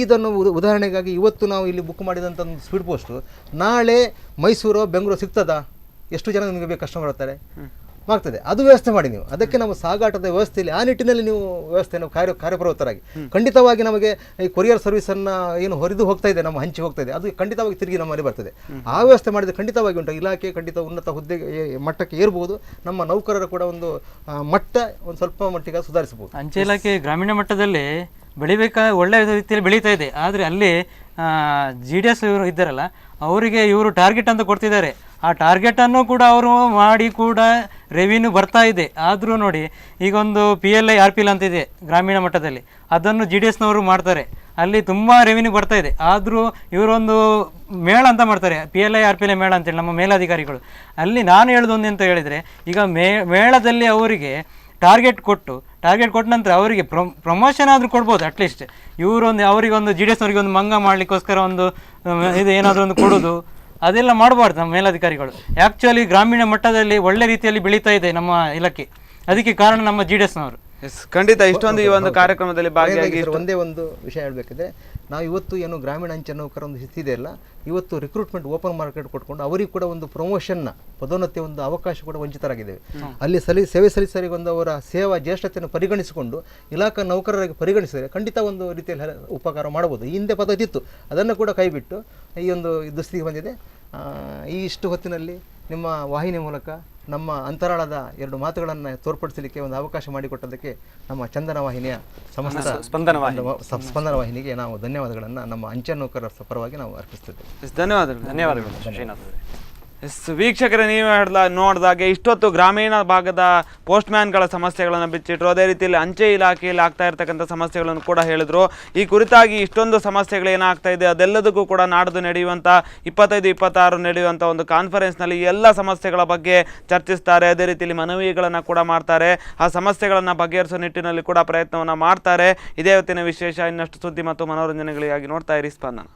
ಇದನ್ನು ಉದಾಹರಣೆಗಾಗಿ ಇವತ್ತು ನಾವು ಇಲ್ಲಿ ಬುಕ್ ಮಾಡಿದಂಥ ಒಂದು ಸ್ಪೀಡ್ ಪೋಸ್ಟು ನಾಳೆ ಮೈಸೂರು ಬೆಂಗಳೂರು ಸಿಗ್ತದಾ? ಎಷ್ಟು ಜನ ನಿಮಗೆ ಬೇಕು ಕಸ್ಟಮರ್ ಬರ್ತಾರೆ? ಆಗ್ತದೆ. ಅದು ವ್ಯವಸ್ಥೆ ಮಾಡಿ ನೀವು. ಅದಕ್ಕೆ ನಮ್ಮ ಸಾಗಾಟದ ವ್ಯವಸ್ಥೆಯಲ್ಲಿ ಆ ನಿಟ್ಟಿನಲ್ಲಿ ನೀವು ವ್ಯವಸ್ಥೆಯನ್ನು ಕಾರ್ಯಪ್ರವೃತ್ತರಾಗಿ ಖಂಡಿತವಾಗಿ ನಮಗೆ ಈ ಕೊರಿಯರ್ ಸರ್ವಿಸನ್ನು ಏನು ಹೊರಿದು ಹೋಗ್ತಾ ಇದೆ, ನಮ್ಮ ಹಂಚಿ ಹೋಗ್ತಾ ಇದೆ, ಅದು ಖಂಡಿತವಾಗಿ ತಿರುಗಿ ನಮ್ಮಲ್ಲಿ ಬರ್ತದೆ. ಆ ವ್ಯವಸ್ಥೆ ಮಾಡಿದರೆ ಖಂಡಿತವಾಗಿ ಉಂಟು. ಇಲಾಖೆ ಖಂಡಿತ ಉನ್ನತ ಹುದ್ದೆಗೆ ಮಟ್ಟಕ್ಕೆ ಏರ್ಬೋದು. ನಮ್ಮ ನೌಕರರ ಕೂಡ ಒಂದು ಮಟ್ಟ ಒಂದು ಸ್ವಲ್ಪ ಮಟ್ಟಿಗೆ ಸುಧಾರಿಸಬಹುದು. ಅಂಚೆ ಇಲಾಖೆ ಗ್ರಾಮೀಣ ಮಟ್ಟದಲ್ಲಿ ಒಳ್ಳೆಯ ರೀತಿಯಲ್ಲಿ ಬೆಳೀತಾ ಇದೆ. ಆದರೆ ಅಲ್ಲಿ GDS ಇವರು ಇದ್ದಾರಲ್ಲ, ಅವರಿಗೆ ಇವರು ಟಾರ್ಗೆಟ್ ಅಂತ ಕೊಡ್ತಿದ್ದಾರೆ. ಆ ಟಾರ್ಗೆಟನ್ನು ಕೂಡ ಅವರು ಮಾಡಿ ಕೂಡ ರೆವಿನ್ಯೂ ಬರ್ತಾ ಇದೆ. ಆದರೂ ನೋಡಿ, ಈಗ ಒಂದು PLI RPL ಅಂತಿದೆ ಗ್ರಾಮೀಣ ಮಟ್ಟದಲ್ಲಿ, ಅದನ್ನು GDSನವರು ಮಾಡ್ತಾರೆ, ಅಲ್ಲಿ ತುಂಬ ರೆವಿನ್ಯೂ ಬರ್ತಾ ಇದೆ. ಆದರೂ ಇವರೊಂದು ಮೇಳ ಅಂತ ಮಾಡ್ತಾರೆ, PLI RPL ಮೇಳ ಅಂತೇಳಿ ನಮ್ಮ ಮೇಲಾಧಿಕಾರಿಗಳು. ಅಲ್ಲಿ ನಾನು ಹೇಳೋದೊಂದು ಅಂತ ಹೇಳಿದರೆ, ಈಗ ಮೇಳದಲ್ಲಿ ಅವರಿಗೆ ಟಾರ್ಗೆಟ್ ಕೊಟ್ಟ ನಂತರ ಅವರಿಗೆ ಪ್ರಮೋಷನ್ ಆದರೂ ಕೊಡ್ಬೋದು. ಅಟ್ಲೀಸ್ಟ್ ಅವರಿಗೊಂದು GDSನವರಿಗೆ ಒಂದು ಮಂಗ ಮಾಡಲಿಕ್ಕೋಸ್ಕರ ಒಂದು ಇದು ಏನಾದರೂ ಒಂದು ಕೊಡೋದು, ಅದೆಲ್ಲ ಮಾಡಬಾರ್ದು ನಮ್ಮ ಮೇಲಾಧಿಕಾರಿಗಳು. ಆ್ಯಕ್ಚುಲಿ ಗ್ರಾಮೀಣ ಮಟ್ಟದಲ್ಲಿ ಒಳ್ಳೆ ರೀತಿಯಲ್ಲಿ ಬೆಳೀತಾ ಇದೆ ನಮ್ಮ ಇಲಾಖೆ. ಅದಕ್ಕೆ ಕಾರಣ ನಮ್ಮ GDSನವರು. ಖಂಡಿತ ಇಷ್ಟೊಂದು ಈ ಒಂದು ಕಾರ್ಯಕ್ರಮದಲ್ಲಿ ಭಾಗಿಯಾಗಿ ಒಂದೇ ಒಂದು ವಿಷಯ ಹೇಳಬೇಕಿದೆ. ನಾವು ಇವತ್ತು ಏನು ಗ್ರಾಮೀಣ ಅಂಚೆ ನೌಕರ ಒಂದು ಸ್ಥಿತಿ ಇದೆಯಲ್ಲ, ಇವತ್ತು ರಿಕ್ರೂಟ್ಮೆಂಟ್ ಓಪನ್ ಮಾರ್ಕೆಟ್ ಕೊಟ್ಕೊಂಡು ಅವರಿಗೆ ಕೂಡ ಒಂದು ಪ್ರಮೋಷನ್ನ ಪದೋನ್ನತಿ ಒಂದು ಅವಕಾಶ ಕೂಡ ವಂಚಿತರಾಗಿದ್ದೇವೆ. ಅಲ್ಲಿ ಸೇವೆ ಸಲ್ಲಿಸರಿಗೊಂದು ಅವರ ಸೇವಾ ಜ್ಯೇಷ್ಠತೆಯನ್ನು ಪರಿಗಣಿಸಿಕೊಂಡು ಇಲಾಖಾ ನೌಕರರಿಗೆ ಪರಿಗಣಿಸಿದರೆ ಖಂಡಿತ ಒಂದು ರೀತಿಯಲ್ಲಿ ಉಪಕಾರ ಮಾಡಬಹುದು. ಈ ಹಿಂದೆ ಪದ್ಧತಿ ಇತ್ತು, ಅದನ್ನು ಕೂಡ ಕೈಬಿಟ್ಟು ಈ ಒಂದು ದುಸ್ಥಿತಿ ಬಂದಿದೆ. ಈ ಇಷ್ಟು ಹೊತ್ತಿನಲ್ಲಿ ನಿಮ್ಮ ವಾಹಿನಿ ಮೂಲಕ ನಮ್ಮ ಅಂತರಾಳದ 2 ಮಾತುಗಳನ್ನು ತೋರ್ಪಡಿಸಲಿಕ್ಕೆ ಒಂದು ಅವಕಾಶ ಮಾಡಿಕೊಟ್ಟದಕ್ಕೆ ನಮ್ಮ ಚಂದನ ವಾಹಿನಿಯ ಸಮಸ್ತ ಸ್ಪಂದನ ವಾಹಿನಿಗೆ ನಾವು ಧನ್ಯವಾದಗಳನ್ನು ನಮ್ಮ ಅಂಚೆ ನೌಕರರ ಪರವಾಗಿ ನಾವು ಅರ್ಪಿಸ್ತಿದ್ದೇವೆ. ಧನ್ಯವಾದಗಳು ಶ್ರೀನಾಥ್. ವೀಕ್ಷಕರೇ, ನೀವು ನೋಡಿದಾಗೆ ಇಷ್ಟೊತ್ತು ಗ್ರಾಮೀಣ ಭಾಗದ ಪೋಸ್ಟ್ಮ್ಯಾನ್ಗಳ ಸಮಸ್ಯೆಗಳನ್ನು ಬಿಚ್ಚಿಟ್ರು. ಅದೇ ರೀತಿಯಲ್ಲಿ ಅಂಚೆ ಇಲಾಖೆಯಲ್ಲಿ ಆಗ್ತಾ ಇರ್ತಕ್ಕಂಥ ಸಮಸ್ಯೆಗಳನ್ನು ಕೂಡ ಹೇಳಿದ್ರು. ಈ ಕುರಿತಾಗಿ ಇಷ್ಟೊಂದು ಸಮಸ್ಯೆಗಳು ಏನಾಗ್ತಾ ಇದೆ ಅದೆಲ್ಲದಕ್ಕೂ ಕೂಡ ನಾಡ್ದು ನಡೆಯುವಂಥ 25-26 ನಡೆಯುವಂಥ ಒಂದು ಕಾನ್ಫರೆನ್ಸ್ನಲ್ಲಿ ಎಲ್ಲ ಸಮಸ್ಯೆಗಳ ಬಗ್ಗೆ ಚರ್ಚಿಸ್ತಾರೆ. ಅದೇ ರೀತಿಯಲ್ಲಿ ಮನವಿಗಳನ್ನು ಕೂಡ ಮಾಡ್ತಾರೆ. ಆ ಸಮಸ್ಯೆಗಳನ್ನು ಬಗೆಹರಿಸೋ ನಿಟ್ಟಿನಲ್ಲಿ ಕೂಡ ಪ್ರಯತ್ನವನ್ನು ಮಾಡ್ತಾರೆ. ಇದೇ ಹೊತ್ತಿನ ವಿಶೇಷ. ಇನ್ನಷ್ಟು ಸುದ್ದಿ ಮತ್ತು ಮನೋರಂಜನೆಗಳಿಗಾಗಿ ನೋಡ್ತಾ ಇರಿ ಸ್ಪಂದನ.